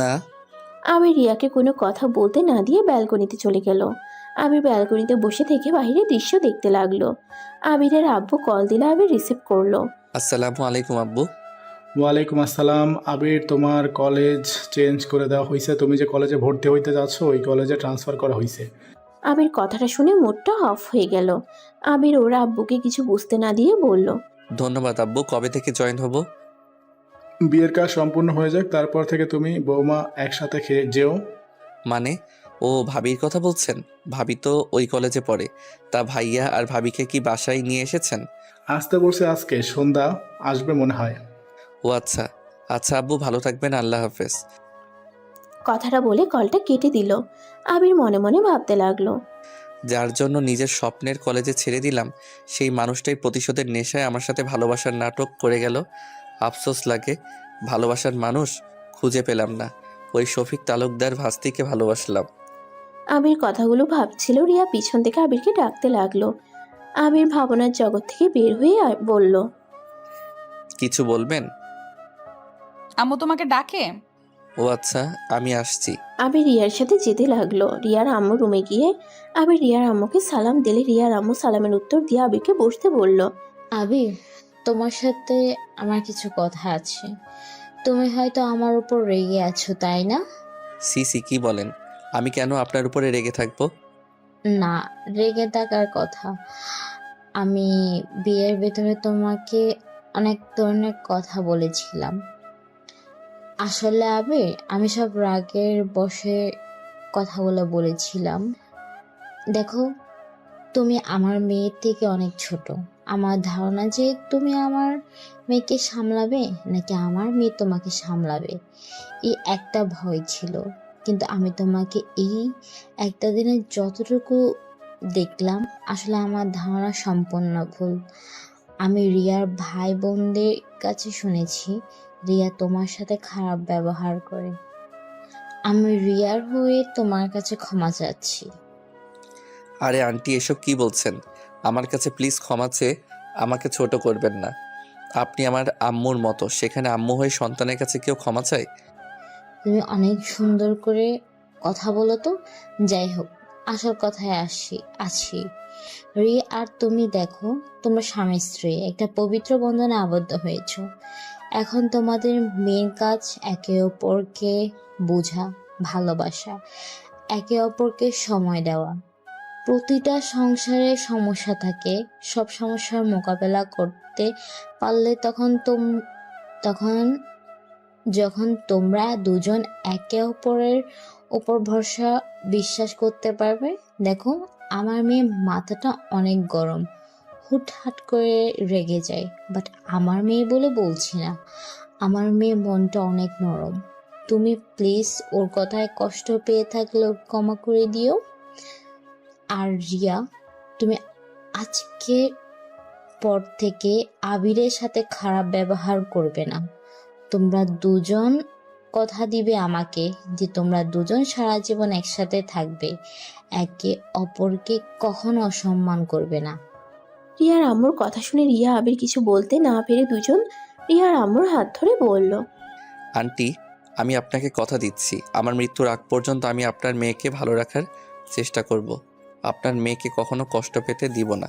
না। আবির রিয়াকে কোনো কথা বলতে না দিয়ে ব্যালকনিতে চলে গেল। আবির ব্যালকনিতে বসে থেকে বাইরের দৃশ্য দেখতে লাগলো। আবিরের আব্বু কল দিলে আবির রিসিভ করলো। আসসালামু আলাইকুম আব্বু। ওয়ালাইকুম আসসালাম। আবির, তোমার কলেজ চেঞ্জ করে দেওয়া হয়েছে। তুমি যে কলেজে ভর্তি হইতে যাচ্ছ ওই কলেজে ট্রান্সফার করা হয়েছে। আবির কথাটা শুনে মুডটা অফ হয়ে গেল। আবির ওর আব্বুকে কিছু বুঝতে না দিয়ে বলল, ধন্যবাদ আব্বু, কবে থেকে জয়েন হব? বিয়ের কাজ সম্পূর্ণ হয়ে যাক, তারপর থেকে তুমি বৌমা একসাথে খেয়ে যেও। মানে ও ভাবির কথা বলছেন? ভাবি তো ওই কলেজে পড়ে। তা ভাইয়া আর ভাবিকে কি বাসায় নিয়ে এসেছেন? আসতে বলছে, আজকে সন্ধ্যা আসবে মনে হয়। ও আচ্ছা। আচ্ছা আব্বু, ভালো থাকবেন, আল্লাহ হাফেজ। কথাটা বলে কলটা কেটে দিল। আবির মনে মনে ভাবতে লাগলো, যার জন্য নিজের স্বপ্নের কলেজে ছেড়ে দিলাম, সেই মানুষটাই প্রতিশোধের নেশায় আমার সাথে ভালোবাসার নাটক করে গেল। আফসোস লাগে, ভালোবাসার মানুষ খুঁজে পেলাম না। ওই শফিক তালুকদার ভাস্তিকে ভালোবাসলাম। আবির কথাগুলো ভাবছিল। রিয়া পিছন থেকে আবিরকে ডাকতে লাগলো। আবির ভাবনার জগৎ থেকে বের হয়ে বলল, কিছু বলবেন? আম্মু তোমাকে ডাকে। ও আচ্ছা, আমি আসছি। আবির রিয়ার সাথে যেতে লাগলো। রিয়ার আম্মু রুমে গিয়ে আবির রিয়ার আম্মুকে সালাম দিলে রিয়ার আম্মু সালামের উত্তর দিয়ে আবিরকে বসতে বলল। আবির, তোমার সাথে আমার কিছু কথা আছে। তুমি হয়তো আমার উপর রেগে আছো, তাই না? সি কি বলেন? আমি কেন আপনার উপরে রেগে থাকবো? না, রেগে থাকার কথা। আমি বিয়ের ভেতরে তোমাকে অনেক ধরনের কথা বলেছিলাম। আসলে আবির, আমি সব রাগের বশে কথাগুলো বলেছিলাম। দেখো, তুমি আমার মেয়ের থেকে অনেক ছোট। আমার ধারণা যে তুমি আমার মেয়েকে সামলাবে নাকি আমার মেয়ে তোমাকে সামলাবে, এই একটা ভয় ছিল। কিন্তু আমি তোমাকে এই একটা দিনে যতটুকু দেখলাম, আসলে আমার ধারণা সম্পূর্ণ ভুল। আমি রিয়ার ভাই বোনদের কাছে শুনেছি রিয়া তোমার সাথে খারাপ ব্যবহার করে। আমি রিয়ার হয়ে তোমার কাছে ক্ষমা চাচ্ছি। আরে আন্টি, এসব কি বলছেন? আমার কাছে প্লিজ ক্ষমা চেয়ে আমাকে ছোট করবেন না। আপনি আমার আম্মুর মতো, সেখানে আম্মু হয়ে সন্তানের কাছে কেউ ক্ষমা চায়? তুমি অনেক সুন্দর করে কথা বলো তো। যাই হোক, আসল কথায় আছি রিয়া আর তুমি দেখো, তোমরা স্বামী স্ত্রী একটা পবিত্র বন্ধনে আবদ্ধ হয়েছো। এখন তোমাদের মেন কাজ একে অপরকে বোঝা, ভালোবাসা, একে অপরকে সময় দেওয়া। প্রতিটা সংসারে সমস্যা থাকে, সব সমস্যার মোকাবেলা করতে পারলে তখন যখন তোমরা দুজন একে অপরের উপর ভরসা বিশ্বাস করতে পারবে। দেখো, আমার মেয়ে মাথাটা অনেক গরম, হুটহাট করে রেগে যায়, বাট আমার মেয়ে বলে বলছি না, আমার মেয়ে মনটা অনেক নরম। তুমি প্লিজ ওর কথায় কষ্ট পেয়ে থাকলে ওকে ক্ষমা করে দিও। আর রিয়া, তুমি আজকে পর থেকে আবিরের সাথে খারাপ ব্যবহার করবে না। তোমরা দুজন কথা দিবে আমাকে যে তোমরা দুজন সারা জীবন একসাথে থাকবে, একে অপরকে কখনো অসম্মান করবে না। রিয়ার আম্মুর কথা শুনে রিয়া আবির কিছু বলতে না পেরে দুজন রিয়ার আম্মুর হাত ধরে বলল, আন্টি, আমি আপনাকে কথা দিচ্ছি, আমার মৃত্যুর আগ পর্যন্ত আমি আপনার মেয়েকে ভালো রাখার চেষ্টা করব। আপনার মেয়েকে কখনো কষ্ট পেতে দিব না,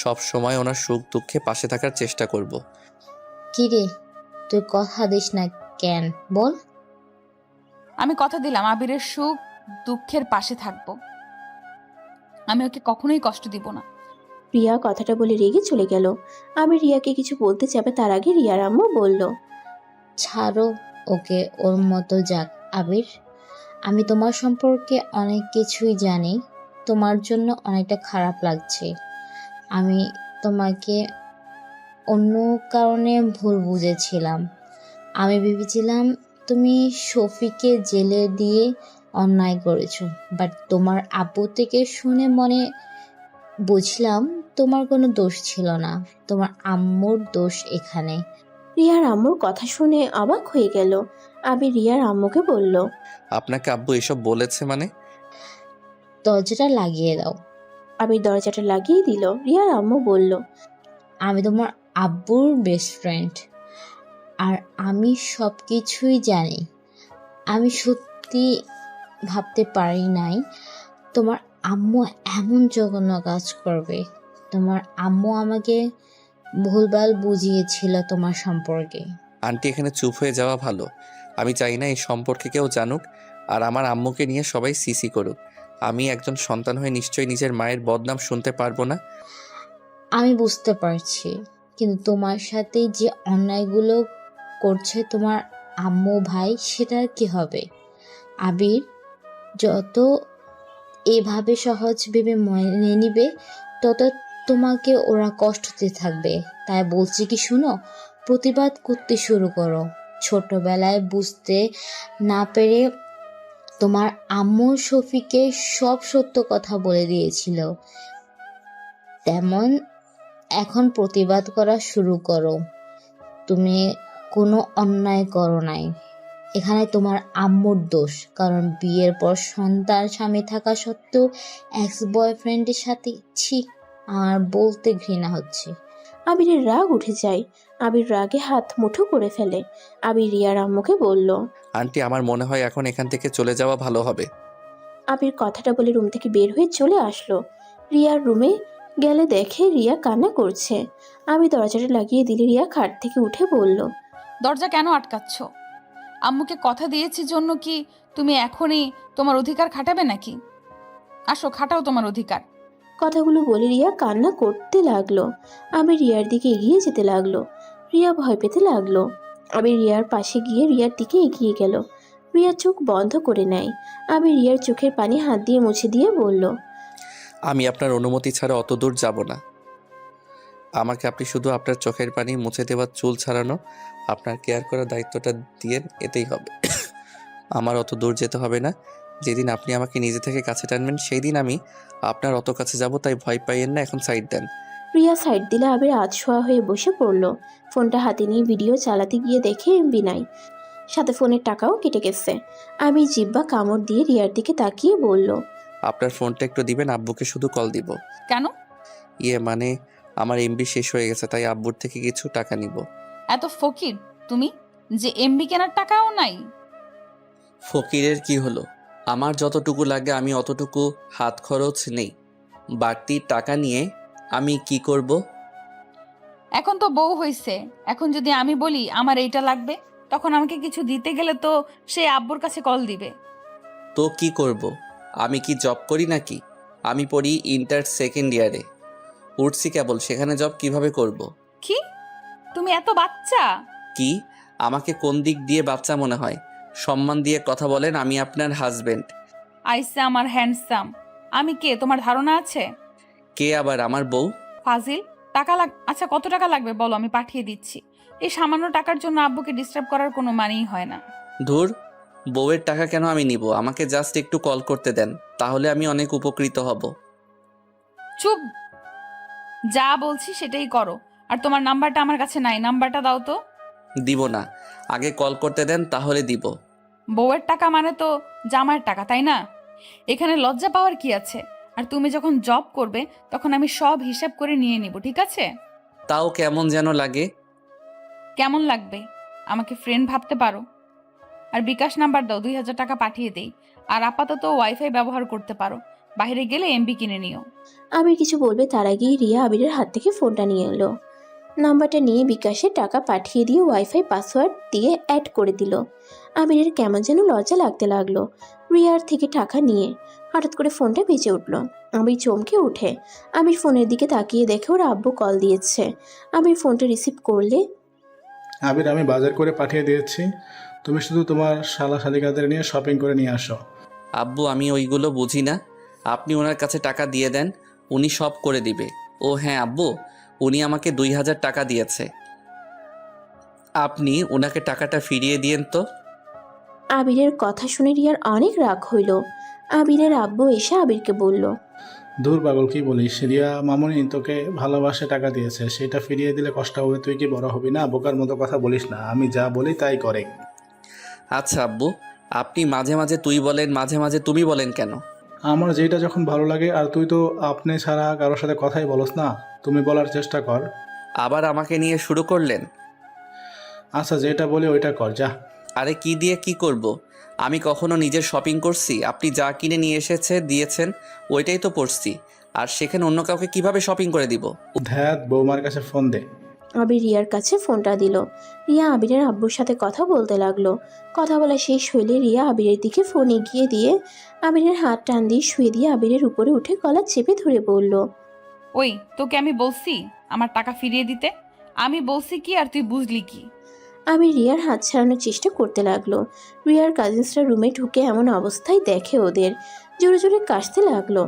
সব সময় ওনার সুখ দুঃখে পাশে থাকার চেষ্টা করব। কিরে, তুই কথা দিস না কেন বল? আমি কথা দিলাম আবিরের সুখ দুঃখের পাশে থাকবো। আমি ওকে কখনোই কষ্ট দিব না। রিয়া কথাটা বলে রেগে চলে গেল। আবির রিয়াকে কিছু বলতে যাবে তার আগে রিয়ার আম্মু বলল, ছাড়ো ওকে, ওর মতো যাক। আবির, আমি তোমার সম্পর্কে অনেক কিছুই জানি, তোমার জন্য অনেকটা খারাপ লাগছে। আমি তোমাকে অন্য কারণে ভুল বুঝেছিলাম। আমি ভেবেছিলাম তুমি শফিকে জেলে দিয়ে অন্যায় করেছো, বাট তোমার আব্বু থেকে শুনে মনে বুঝলাম তোমার কোনো দোষ ছিল না, তোমার আম্মুর দোষ এখানে। রিয়ার আম্মুর কথা শুনে অবাক হয়ে গেল। আবির রিয়ার আম্মুকে বলল, আপনাকে আব্বু এসব বলেছে মানে? দরজাটা লাগিয়ে দাও। আবির দরজাটা লাগিয়ে দিল। রিয়ার আম্মু বলল, আমি তোমার আব্বুর বেস্ট ফ্রেন্ড, আর আমি সব কিছুই জানি। আমি সত্যি ভাবতে পারি নাই তোমার আম্মু এমন জঘন্য কাজ করবে। তোমার আম্মু আমাকে ভুলভাল বুঝিয়েছিল তোমার সম্পর্কে। আন্টি, এখানে চুপ হয়ে যাওয়া ভালো। আমি চাই না এই সম্পর্কে কেউ জানুক, আর আমার আম্মুকে নিয়ে সবাই সিসি করুক। আমি একজন সন্তান হয়ে নিশ্চয়ই নিজের মায়ের বদনাম শুনতে পারবো না। আমি বুঝতে পারছি, কিন্তু তোমার সাথে যে অন্যায়গুলো করছে তোমার আম্মু ভাই, সেটার কি হবে? আবির, যত এভাবে সহজ ভেবে মেনে নিবে, তত তোমাকে ওরা কষ্ট দিতে থাকবে। তাই বলছি কি, শুনো, প্রতিবাদ করতে শুরু করো। ছোটবেলায় বুঝতে না পেরে তোমার আম্মু শফিকে সব সত্য কথা বলে দিয়েছিল, তেমন এখন প্রতিবাদ করা শুরু করো। তুমি কোনো অন্যায় করো নাই, এখানে তোমার আম্মুর দোষ। কারণ বিয়ের পর সন্তান স্বামী থাকা সত্ত্বেও এক্স বয়ফ্রেন্ডের সাথে, ছি, আর বলতে ঘৃণা হচ্ছে। আবিরের রাগ উঠে যায়। আবির রাগে হাত মুঠো করে ফেলে। আবির রিয়ার আম্মুকে বলল, আন্টি, আমার মনে হয় এখন এখান থেকে চলে যাওয়া ভালো হবে। আবির কথাটা বলে রুম থেকে বের হয়ে চলে আসলো। রিয়ার রুমে গেলে দেখে রিয়া কান্না করছে। আমি দরজাটা লাগিয়ে দিলে রিয়া খাট থেকে উঠে বলল, দরজা কেন আটকাচ্ছ? আম্মুকে কথা দিয়েছি জন্য কি তুমি এখনই তোমার অধিকার খাটাবে নাকি? আসো, খাটাও তোমার অধিকার। কথাগুলো বলে রিয়া কান্না করতে লাগলো। আমি রিয়ার দিকে এগিয়ে যেতে লাগলো। রিয়া ভয় পেতে লাগলো। আমি রিয়ার পাশে গিয়ে রিয়ার দিকে এগিয়ে গেল। রিয়া চোখ বন্ধ করে নেয়। আমি রিয়ার চোখের পানি হাত দিয়ে মুছে দিয়ে বলল, আমি আপনার অনুমতি ছাড়া অত দূর যাব না। আমাকে আপনি শুধু আপনার চোখের পানি মুছে দেওয়া, চুল ছাড়ানো, আপনার কেয়ার করার দায়িত্বটা দিয়ে এতেই হবে। আমার অত দূর যেতে হবে না। যেদিন আপনি আমাকে নিজে থেকে কাছে টানবেন সেই দিন আমি আপনার অত কাছে যাব, তাই ভয় পাইয়েন না। এখন সাইড দেন। রিয়া সাইড দিলে আবির আধশোয়া হয়ে বসে পড়ল। ফোনটা হাতে নিয়ে ভিডিও চালাতে গিয়ে দেখে এমবি নাই, সাথে ফোনের টাকাও কেটে গেছে। আমি জিব্বা কামড় দিয়ে রিয়ার দিকে তাকিয়ে বলল, আপনার ফোনটা একটু দিবেন, আব্বুকে শুধু কল দিব। কেন? মানে আমার এমবি শেষ হয়ে গেছে, তাই আব্বুর থেকে কিছু টাকা নিব। এত ফকির তুমি যে এমবি কেনার টাকাও নাই? ফকিরের কি হলো? আমার যতটুকু লাগে আমি অতটুকু হাত খরচ নেই। বাড়তি টাকা নিয়ে আমি কি করব? এখন তো বউ হইছে, এখন যদি আমি বলি আমার এইটা লাগবে, তখন আমাকে কিছু দিতে গেলে তো সে আব্বুর কাছে কল দিবে। তো কি করব? আমি কি জব করি নাকি? আমি পড়ি ইন্টার সেকেন্ড ইয়ারে, উঠছি কেবল, সেখানে জব কিভাবে করব? কি, তুমি এত বাচ্চা? কি, আমাকে কোন দিক দিয়ে বাচ্চা মনে হয়? সম্মান দিয়ে কথা বলেন, আমি আপনার হাজবেন্ড। আইসে আমার হ্যান্ডসাম, আমি কে তোমার ধারণা আছে? কে আবার আমার বউ? ফাজিল, আচ্ছা কত টাকা লাগবে বলো, আমি পাঠিয়ে দিচ্ছি। এই সামান্য টাকার জন্য আব্বুকে ডিস্টার্ব করার কোনো মানেই হয় না। ধুর, বউয়ের টাকা কেন আমি নিব? আমাকে জাস্ট একটু কল করতে দেন, তাহলে আমি অনেক উপকৃত হব। চুপ, যা বলছি সেটাই করো। আর তোমার নাম্বারটা আমার কাছে নাই, নাম্বারটা দাও তো। দিব না, আগে কল করতে দেন তাহলে দিব। বউয়ের টাকা মানে তো জামাইয়ের টাকা, তাই না? এখানে লজ্জা পাওয়ার কি আছে? আর তুমি যখন জব করবে তখন আমি সব হিসাব করে নিয়ে নিব, ঠিক আছে? তাও কেমন যেন লাগে। কেমন লাগবে? আমাকে ফ্রেন্ড ভাবতে পারো। আর বিকাশ নাম্বার দাও, 2000 টাকা পাঠিয়ে দেই। আর আপাতত ওয়াইফাই ব্যবহার করতে পারো, বাইরে গেলে এমবি কিনে নিও। আবির কিছু বলবে তার আগেই রিয়া আবিরের হাত থেকে ফোনটা নিয়ে এলো। নাম্বারটা নিয়ে বিকাশে টাকা পাঠিয়ে দিয়ে ওয়াইফাই পাসওয়ার্ড দিয়ে অ্যাড করে দিল। আবিরের কেমন যেন লজ্জা লাগতে লাগলো রিয়ার থেকে টাকা নিয়ে। হঠাৎ করে ফোনটা বেজে উঠল। আবির চমকে উঠে আবির ফোনের দিকে তাকিয়ে দেখে ওর আব্বু কল দিয়েছে। আবির ফোনটা রিসিভ করলে, আবির, আমি বাজার করে পাঠিয়ে দিয়েছি, তুমি শুধু তোমার শালা শালিকাদের নিয়ে শপিং করে নিয়ে আসো। আব্বু, আমি ওইগুলো বুঝি না, আপনি ওনার কাছে টাকা দিয়ে দেন, উনি সব করে দিবে। ও হ্যাঁ আব্বু, উনি আমাকে 2000 টাকা দিয়েছে, আপনি ওনাকে টাকাটা ফিরিয়ে দিয়েন তো। আবিরের কথা শুনে রিয়ার অনেক রাগ হইল। আবিরের আব্বু এসে আবিরকে বলল, দূর পাগল, কি বলিস? রিয়া মামনি তোকে ভালোবাসে টাকা দিয়েছে, সেটা ফিরিয়ে দিলে কষ্ট হবে, তুই কি বড় হবি না? বোকার মতো কথা বলিস না, আমি যা বলি তাই করে। আচ্ছা আব্বু, আপনি মাঝে মাঝে তুই বলেন, মাঝে মাঝে তুমি বলেন কেন? আমার যেটা যখন ভালো লাগে, আর তুই তো আপনি ছাড়া কারোর সাথে কথাই বলস না, তুমি বলার চেষ্টা কর। আবার আমাকে নিয়ে শুরু করলেন? আচ্ছা, যেটা বলি ওইটা কর, যা। আরে কি দিয়ে কি করব? আমি কখনো নিজের শপিং করছি? আপনি যা কিনে নিয়ে দিয়েছেন ওইটাই তো পড়ছি, আর সেখানে অন্য কাউকে কিভাবে শপিং করে দিব? ধ্যাত, বৌমার কাছে ফোন দে। আবির রিয়ার কাছে ফোনটা দিল। রিয়া আবিরের আব্বুর সাথে কথা বলতে লাগলো। কথা বলা শেষ হইলে রিয়া আবিরের দিকে ফোন এগিয়ে দিয়ে আবিরের হাত টান দিয়ে শুয়ে দিয়ে আবিরের উপরে উঠে গলা চেপে ধরে বলল, ওই, তোকে আমি বলছি আমার টাকা ফিরিয়ে দিতে? আমি বলছি কি আর তুই বুঝলি কি? আবির রিয়ার হাত ছাড়ানোর চেষ্টা করতে লাগলো। রিয়ার কাজিনসরা রুমে ঢুকে এমন অবস্থায় দেখে ওদের, জোরে জোরে কাশতে লাগলো।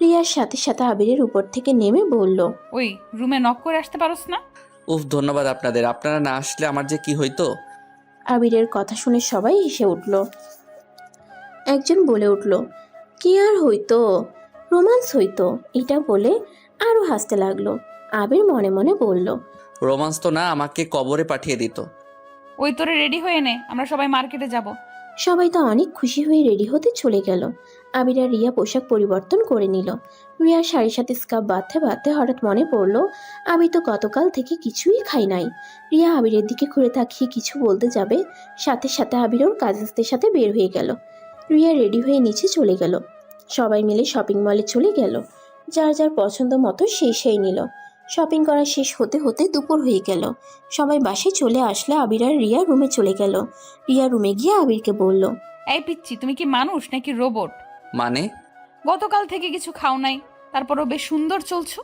রিয়ার সাথে সাথে আবিরের উপর থেকে নেমে বলল, ওই, রুমে নক করে আসতে পারোস না? উফ, ধন্যবাদ আপনাদের, আপনারা না আসলে আমার যে কি হইতো। আবিরের কথা শুনে সবাই হেসে উঠল। একজন বলে উঠল, কি আর হইতো, রোমান্স হইতো, এটা বলে আরো হাসতে লাগলো। আবির মনে মনে বলল, রোমান্স তো না, আমাকে কবরে পাঠিয়ে দিত। ওই, তোরে রেডি হয়ে নে, আমরা সবাই মার্কেটে যাব। সবাই তো অনেক খুশি হয়ে রেডি হতে চলে গেল। আবির আর রিয়া পোশাক পরিবর্তন করে নিল। রিয়ার শাড়ির সাথে স্কার্ফ বাঁধতে বাঁধতে হঠাৎ মনে পড়লো আবির তো গতকাল থেকে কিছুই খাই নাই। রিয়া আবিরের দিকে ঘুরে তাকিয়ে কিছু বলতে যাবে, সাথে সাথে আবির ওর কাজিনসদের সাথে বের হয়ে গেল। রিয়া রেডি হয়ে নিচে চলে গেল। সবাই মিলে শপিং মলে চলে গেল। যার যার পছন্দ মতো সেই নিল। শপিং করা শেষ হতে হতে দুপুর হয়ে গেল। সবাই বাসায় চলে আসলে আবির আর রিয়া রুমে চলে গেল। রিয়া রুমে গিয়ে আবিরকে বলল, এই পিচ্ছি, তুমি কি মানুষ নাকি রোবট? মানে? গতকাল থেকে কিছু খাও নাই, তারপরও বেশ সুন্দর চলছো।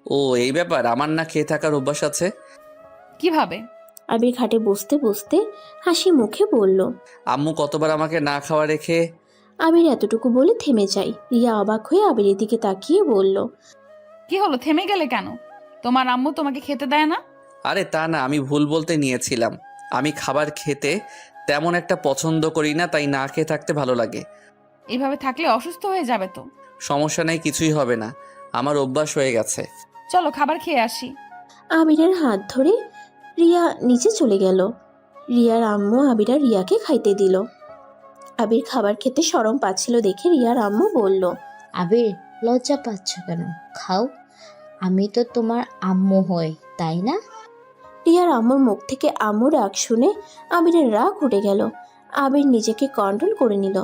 ও এই ব্যাপার, আমার না খেয়ে থাকার অভ্যাস আছে। কিভাবে? আবির খাটে বসতে বসতে হাসি মুখে বলল। আম্মু কতবার আমাকে না খাওয়া রেখে। আবির এতটুকু বলে থেমে যায়। রিয়া অবাক হয়ে আবিরের দিকে তাকিয়ে বলল, কি হলো, থেমে গেলে কেন? তোমার আম্মু তোমাকে খেতে দেয় না? আরে তা না, আমি ভুল বলতে নিয়েছিলাম। আমি খাবার খেতে তেমন একটা পছন্দ করি না, তাই না খেয়ে থাকতে ভালো লাগে। এইভাবে থাকলে অসুস্থ হয়ে যাবে তো। সমস্যা নেই, কিছুই হবে না, আমার অভ্যাস হয়ে গেছে। চলো খাবার খেয়ে আসি। আবিরের হাত ধরে রিয়া নিচে চলে গেল। রিয়ার আম্মু আবির আর রিয়াকে খাইতে দিল। আবির খাবার খেতে শরম পাচ্ছিল দেখে রিয়ার আম্মু বলল, আবির, লজ্জা পাচ্ছ কেন? খাও, আমি তো তোমার আম্মু হই, তাই না? রিয়ার আম্মুর মুখ থেকে আম্মুর রাগ শুনে আবিরের রাগ উঠে গেল। আবির নিজেকে কন্ট্রোল করে নিল।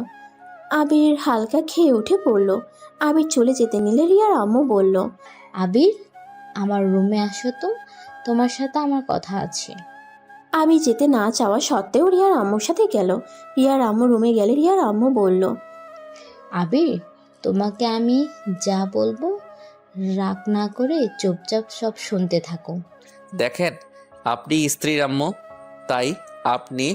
আবির হালকা খেয়ে উঠে পড়ল। আবির চলে যেতে নিলে রিয়ার আম্মু বলল, আবির, আমার রুমে আসো তো, তোমার সাথে আমার কথা আছে। আবির যেতে না চাওয়া সত্ত্বেও রিয়ার আম্মুর সাথে গেল। রিয়ার আম্মু রুমে গেলে রিয়ার আম্মু বলল, আবির, তোমাকে আমি যা বলবো রাগ না করে চুপচাপ সব শুনতে থাকো। দেখেন, আপনি স্ত্রীর আম্মু, তাই আপনি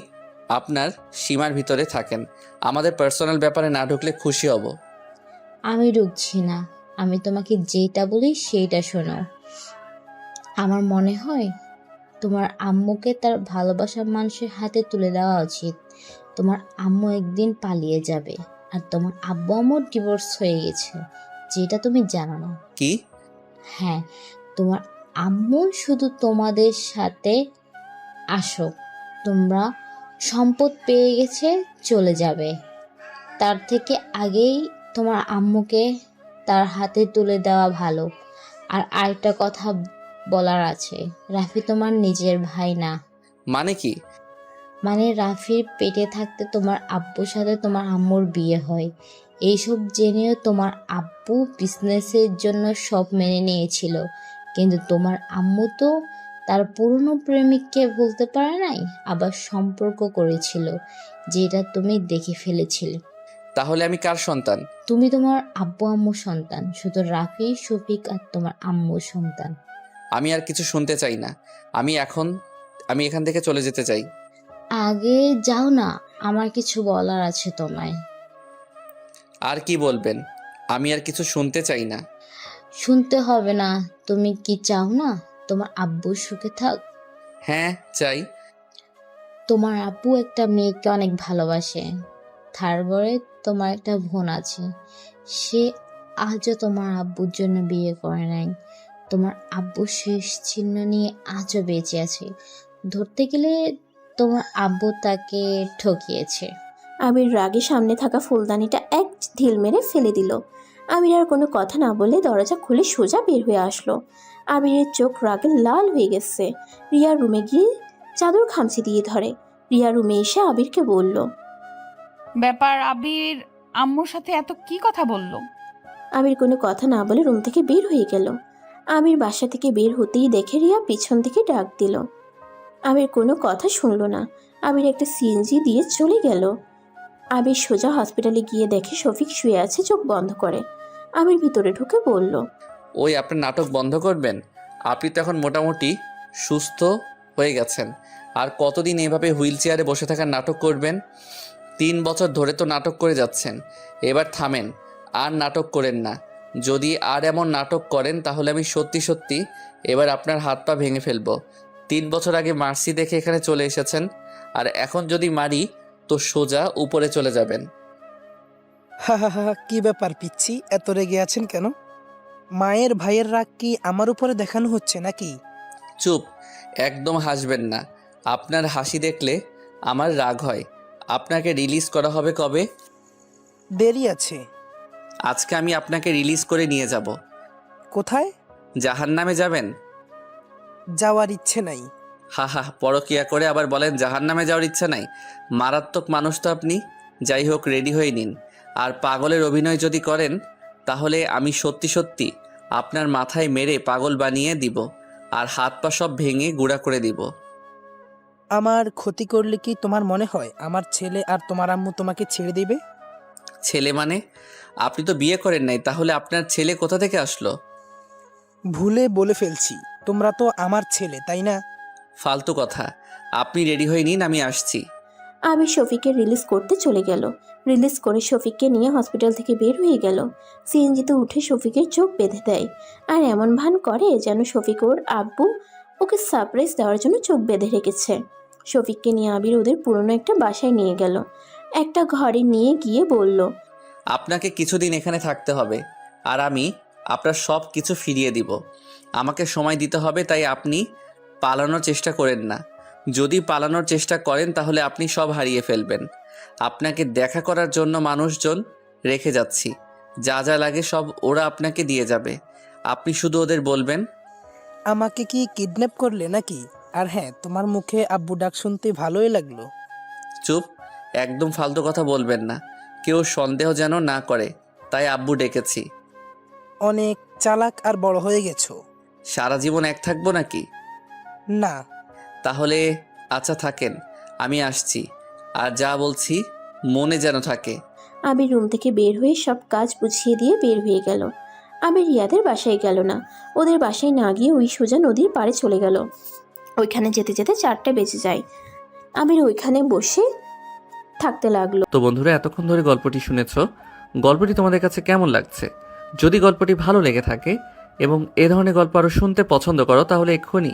আপনার সীমার ভিতরে থাকেন। আমাদের পার্সোনাল ব্যাপারে না ঢুকলে খুশি হব। আমি ঢুকছি না, আমি তোমাকে যেটা বলি সেইটা শোনো। আমার মনে হয় তোমার আম্মুকে তার ভালোবাসার মানুষের হাতে তুলে দেওয়া উচিত। তোমার আম্মু একদিন পালিয়ে যাবে, আর তোমার আব্বু আম্মুর ডিভোর্স হয়ে গেছে, যেটা তুমি জানো না। কি? হ্যাঁ, তোমার আম্মু শুধু তোমাদের সাথে আসো, তোমরা সম্পদ পেয়ে গেছে, চলে যাবে। তার থেকে আগেই তোমার আম্মুকে তার হাতে তুলে দেওয়া ভালো। আর আরেকটা কথা বলার আছে, রাফি তোমার নিজের ভাই না। মানে কি? মানে রাফির পেটে থাকতে তোমার আব্বুর সাথে তোমার আম্মুর বিয়ে হয়। এইসব জেনেও তোমার আব্বু বিজনেসের জন্য সব মেনে নিয়েছিল, কিন্তু তোমার আম্মু তো তার পুরনো প্রেমিককে বলতে পারে নাই, আবার সম্পর্ক করেছিল, যেটা তুমি দেখে ফেলেছিলে। তাহলে আমি কার সন্তান? তুমি তোমার আব্বু আম্মুর সন্তান, শুধু রাফি, শফিক আর তোমার আম্মুর সন্তান। আমি আর কিছু শুনতে চাই না। আমি এখান থেকে চলে যেতে চাই। আগে যাও না, আমার কিছু বলার আছে তোমায়। আর কি বলবেন? আমি আর কিছু শুনতে চাই না। শুনতে হবে না। তুমি কি চাও না তোমার আব্বু সুখে থাক? হ্যাঁ, চাই। তোমার আব্বু একটা মেয়েকে অনেক ভালোবাসে, তারপরে তোমার একটা বোন আছে, সে আজও তোমার আব্বুর জন্য বিয়ে করে নাই। তোমার আব্বু শেষ চিহ্ন নিয়ে আজও বেঁচে আছে। ধরতে গেলে তোমার আব্বু তাকে ঠকিয়েছে। আবির রাগে সামনে থাকা ফুলদানিটা এক ঢিল মেরে ফেলে দিল। আবির আর কোনো কথা না বলে দরজা খুলে সোজা বের হয়ে আসলো। আবিরের চোখ রাগে লাল হয়ে গেছে। রিয়ার রুমে গিয়ে চাদর খামচি দিয়ে ধরে। রিয়া রুমে এসে আবিরকে বলল, ব্যাপার, আবির আম্মুর সাথে এত কি কথা বললো? আবির কোনো কথা না বলে রুম থেকে বের হয়ে গেল। আবির বাসা থেকে বের হতেই দেখে রিয়া পিছন থেকে ডাক দিল। আবির কোনো কথা শুনল না। আবির একটা সিএনজি দিয়ে চলে গেল। আবির সোজা হসপিটালে গিয়ে দেখে শফিক শুয়ে আছে চোখ বন্ধ করে। আবির ভিতরে ঢুকে বলল, ওই আপনার নাটক বন্ধ করবেন। আপনি তো এখন মোটামুটি সুস্থ হয়ে গেছেন। আর কতদিন এভাবে হুইল চেয়ারে বসে থাকার নাটক করবেন? 3 বছর ধরে তো নাটক করে যাচ্ছেন। এবার থামেন, আর নাটক করেন না। যদি আর এমন নাটক করেন তাহলে আমি সত্যি সত্যি এবার আপনার হাত পা ভেঙে ফেলবো। 3 বছর আগে মার্সি দেখে এখানে চলে এসেছেন, আর এখন যদি মারি তো সোজা উপরে চলে যাবেন। হা হা হা, কি ব্যাপার পিচ্ছি, এত রেগে আছেন কেন? মায়ের ভাইয়ের রাগ কি আমার উপরে দেখানো হচ্ছে নাকি? চুপ, একদম হাসবেন না। আপনার হাসি দেখলে আমার রাগ হয়। আপনাকে রিলিজ করা হবে কবে? দেরি আছে। আজকে আমি আপনাকে রিলিজ করে নিয়ে যাব। কোথায়? জাহান্নামে যাবেন? যাওয়ার ইচ্ছে নাই। হা হা, পরকিয়া করে আবার বলেন জাহান্নামে যাওয়ার ইচ্ছা নাই। মারাত্মক মানুষ তো আপনি। যাই হোক, রেডি হয়ে নিন। আর পাগলের অভিনয় যদি করেন তাহলে আমি সত্যি সত্যি আপনার মাথায় মেরে পাগল বানিয়ে দিব, আর হাত পা সব ভেঙে গুঁড়া করে দিব। আমার ক্ষতি করলে কি তোমার মনে হয় আমার ছেলে আর তোমার আম্মু তোমাকে ছেড়ে দিবে? ছেলে মানে? আপনি তো বিয়ে করেন নাই, তাহলে আপনার ছেলে কোথা থেকে আসলো? ভুলে বলে ফেলছি, তোমরা তো আমার ছেলে, তাই না? ফালতু কথা। আপনি রেডি হয়ে নিন, আমি আসছি। আবির শফিককে রিলিজ করতে চলে গেল। রিলিজ করে শফিককে নিয়ে হসপিটাল থেকে বের হয়ে গেল। সিএনজিতে উঠে শফিকের চোখ বেঁধে দেয়, আর এমন ভান করে যেন শফিক ওর আব্বু ওকে সারপ্রাইজ দেওয়ার জন্য চোখ বেঁধে রেখেছে। শফিককে নিয়ে আবির ওদের পুরনো একটা বাসায় নিয়ে গেল। একটা ঘরে নিয়ে গিয়ে বলল, আপনাকে কিছুদিন এখানে থাকতে হবে, আর আমি আপনার সব কিছু ফিরিয়ে দিব। আমাকে সময় দিতে হবে, তাই আপনি পালানোর চেষ্টা করেন না। যদি পালানোর চেষ্টা করেন তাহলে আপনি সব হারিয়ে ফেলবেন। আপনাকে দেখা করার জন্য মানুষজন রেখে যাচ্ছি, যা যা লাগে সব ওরা আপনাকে দিয়ে যাবে। আপনি শুধু ওদের বলবেন। আমাকে কি কিডন্যাপ করলে নাকি? আর হ্যাঁ, তোমার মুখে আব্বু ডাক শুনতে ভালোই লাগলো। চুপ, একদম ফালতু কথা বলবেন না। কেউ সন্দেহ যেন না করে, তাই আব্বু ডেকেছি। অনেক চালাক আর বড় হয়ে গেছো। সারা জীবন এক থাকবো নাকি? না, তাহলে আচ্ছা থাকেন, আমি আসছি। আর যা বলছি মনে যেন থাকে। আবির রুম থেকে বের হয়ে সব কাজ বুঝিয়ে দিয়ে বের হয়ে গেল। আবির রিয়াদের বাসায় গেল না। ওদের বাসায় না গিয়ে ওই সোজা নদীর পাড়ে চলে গেল। ওইখানে যেতে যেতে 4টা বেজে যায়। আবির ওইখানে বসে থাকতে লাগলো। তো বন্ধুরা, এতক্ষণ ধরে গল্পটি শুনেছো। গল্পটি তোমাদের কাছে কেমন লাগছে? যদি গল্পটি ভালো লেগে থাকে এবং এ ধরনের গল্প আরও শুনতে পছন্দ করো, তাহলে এক্ষুনি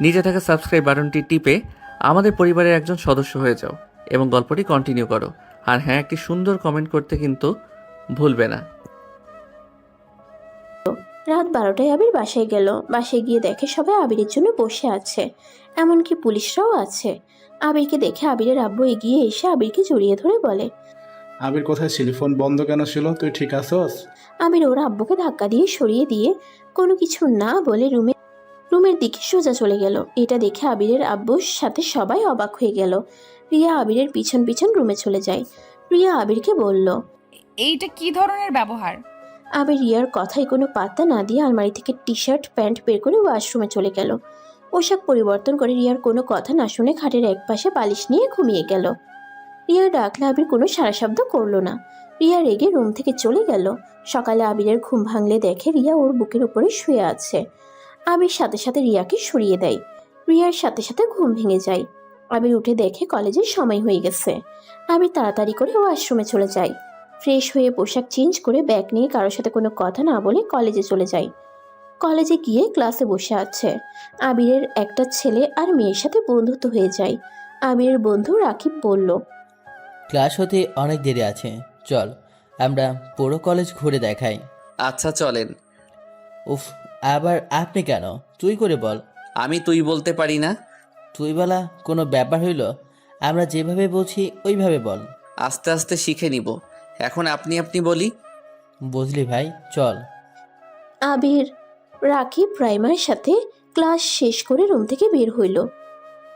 নিচে থাকা সাবস্ক্রাইব বাটনটি টিপে আমাদের পরিবারের একজন সদস্য হয়ে যাও এবং গল্পটি কন্টিনিউ করো। আর হ্যাঁ, একটি সুন্দর কমেন্ট করতে কিন্তু ভুলবে না। রাত 12টায় আবির বাসায় গেল। বাসায় গিয়ে দেখে সবাই আবিরের জন্য বসে আছে, এমনকি পুলিশরাও আছে। আবিরকে দেখে আবিরের আব্বু এগিয়ে এসে আবিরকে জড়িয়ে ধরে বলে, আবির কোথায় ছিলি? ফোন বন্ধ কেন ছিল? তুই ঠিক আছস? আবির ওর আব্বুকে ধাক্কা দিয়ে সরিয়ে দিয়ে কোনো কিছু না বলে রুমের দিকে সোজা চলে গেল। এটা দেখে আবিরের আব্বুর সাথে সবাই অবাক হয়ে গেল। রিয়া আবিরের পিছন পিছন রুমে চলে যায়। রিয়া আবিরকে বলল, এইটা কি ধরনের ব্যবহার? আবির রিয়ার কথায় কোনো পাত্তা না দিয়ে আলমারি থেকে টি শার্ট প্যান্ট বের করে ওয়াশরুমে চলে গেল। পোশাক পরিবর্তন করে রিয়ার কোনো কথা না শুনে খাটের একপাশে বালিশ নিয়ে ঘুমিয়ে গেল। রিয়া ডাকলে আবির কোনো সাড়া শব্দ করলো না। রিয়া রেগে রুম থেকে চলে গেল। সকালে আবিরের ঘুম ভাঙলে দেখে রিয়া ওর বুকের উপরে শুয়ে আছে। আবির সাথে সাথে রিয়াকে সরিয়ে দেয়। রিয়ার সাথে সাথে ঘুম ভেঙে যায়। আবির উঠে দেখে কলেজের সময় হয়ে গেছে। আবির তাড়াতাড়ি করে ওয়াশরুমে চলে যায়। ফ্রেশ হয়ে পোশাক চেঞ্জ করে ব্যাগ নিয়ে কারোর সাথে কোনো কথা না বলে কলেজে চলে যায়। কলেজে গিয়ে ক্লাসে বসে আছে। আবিরের একটা ছেলে আর মেয়ের সাথে বন্ধুত্ব হয়ে যায়। আবিরের বন্ধু রাকিব বলল, ক্লাস হতে অনেক দেরি আছে, চল আমরা পুরো কলেজ ঘুরে দেখাই। আচ্ছা চলেন। উফ, আবার আপনি কেন? তুই করে বল। আমি তুই বলতে পারি না। তুই বলা কোনো ব্যাপার হইল? আমরা যেভাবে বলছি ওইভাবে বল। আস্তে আস্তে শিখে নিব। এখন আপনি আপনি বলি। বুঝলি ভাই, চল। আবির রাকিব রাইমার সাথে ক্লাস শেষ করে রুম থেকে বের হইল।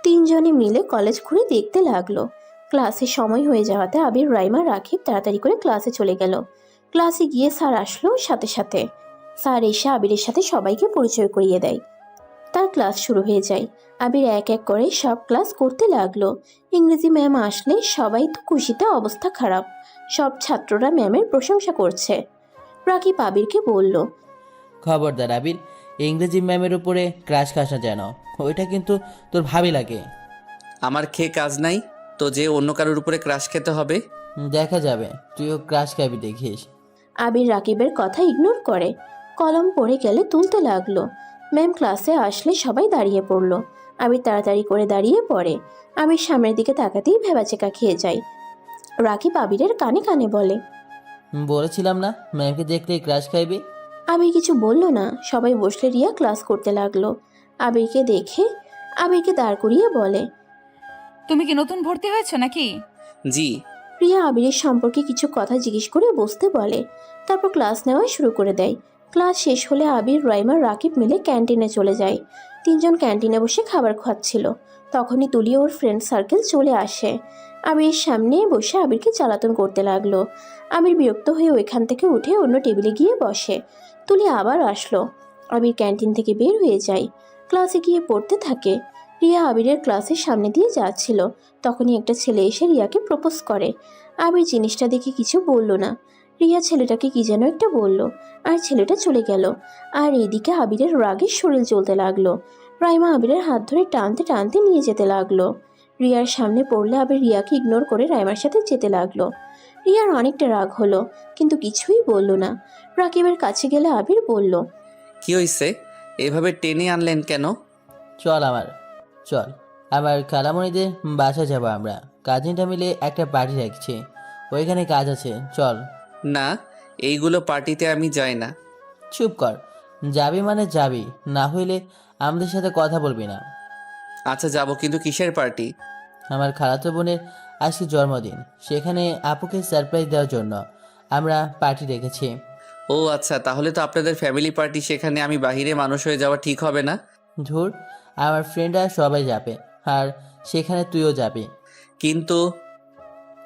তিনজনে মিলে কলেজ ঘুরে দেখতে লাগলো। ক্লাসে সময় হয়ে যাওয়াতে আবির রাইমা রাকিব তাড়াতাড়ি করে ক্লাসে চলে গেল। ক্লাসে গিয়ে স্যার আসলো সাথে সাথে। স্যার এসে আবিরের সাথে সবাইকে পরিচয় করিয়ে দেয়। তার ক্লাস শুরু হয়ে যায়। আবির এক এক করে সব ক্লাস করতে লাগলো। ইংরেজি ম্যাম আসলে সবাই তো খুশিতে অবস্থা খারাপ। সব ছাত্ররা ম্যামের প্রশংসা করছে। রাকিব আবিরকে বলল, খবরদার আবির, ইংরেজি ম্যামের উপরে ক্রাশ খাস না যেন, ওইটা কিন্তু তোর ভাবি লাগে। আমার খেয়ে কাজ নাই তো যে অন্য কারোর উপরে ক্রাশ খেতে হবে? দেখা যাবে, তুইও ক্রাশ খাবি দেখিস। আবির রাকিবের কথা ইগনোর করে কলম পড়ে গেলে তুলতে লাগলো। ম্যাম ক্লাসে আসলে সবাই দাঁড়িয়ে পড়ল। আবির তাড়াতাড়ি করে দাঁড়িয়ে পড়ে। আবির সামনের দিকে তাকাতেই ভেবাচেকা খেয়ে যায়। রাকিব আবিরের কানে কানে বলে, বলেছিলাম না ম্যামকে দেখলেই ক্রাশ খাইবি। আবির কিছু বলল না। সবাই বসলে রিয়া ক্লাস করতে লাগলো। আবিরকে দেখে আবিরকে দাঁড় করিয়ে বলে, তুমি কি নতুন ভর্তি হয়েছো নাকি? জি। রিয়া আবিরের সম্পর্কে কিছু কথা জিজ্ঞেস করে বসতে বলে। তারপর ক্লাস নেওয়া শুরু করে দেয়। ক্লাস শেষ হলে আবির রাইমা রাকিব মিলে ক্যান্টিনে চলে যায়। তিনজন ক্যান্টিনে বসে খাবার খাচ্ছিল। তখনই তুলি ওর ফ্রেন্ড সার্কেল চলে আসে। আবিরের সামনে বসে আবিরকে জ্বালাতন করতে লাগলো। আবির বিরক্ত হয়ে ওইখান থেকে উঠে অন্য টেবিলে গিয়ে বসে। তুলি আবার আসলো। আবির ক্যান্টিন থেকে বের হয়ে যায়। ক্লাসে গিয়ে পড়তে থাকে। রিয়া আবিরের ক্লাসের সামনে দিয়ে যাচ্ছিল। তখনই একটা ছেলে এসে রিয়াকে প্রপোজ করে। আবির জিনিসটা দেখে কিছু বলল না। রিয়া ছেলেটাকে কি যেন একটা বলল, আর ছেলেটা চলে গেল। আর এইদিকে আবিরের রাগে শরীর চলতে লাগলো। রাইমা আবিরের হাত ধরে টানতে টানতে নিয়ে যেতে লাগলো। রিয়ার সামনে পড়লে আবির রিয়াকে ইগনোর করে রাইমার সাথে যেতে লাগলো। রিয়ার অনেকটা রাগ হলো, কিন্তু কিছুই বলল না। রাকিবের কাছে গেলে আবির বলল, কি হইছে? এভাবে টেনে আনলেন কেন? চল আমার খালামণিদের বাসায় যাবো আমরা। কাজিনটা মিলে একটা পার্টি রাখছি, ওইখানে কাজ আছে, চল। না, এইগুলো পার্টিতে আমি যাই না। চুপ কর, যাবি মানে যাবি, না হইলে আমাদের সাথে কথা বলবি না। আচ্ছা যাব, কিন্তু কিসের পার্টি? আমার খালাতো বোনের আজকে জন্মদিন, সেখানে আপুকে সারপ্রাইজ দেওয়ার জন্য আমরা পার্টি রেখেছি। ও আচ্ছা, তাহলে তো আপনাদের ফ্যামিলি পার্টি, সেখানে আমি বাহিরে মানুষ হয়ে যাওয়া ঠিক হবে না। ধুর, আমার ফ্রেন্ডরা সবাই যাবে, আর সেখানে তুইও যাবি। কিন্তু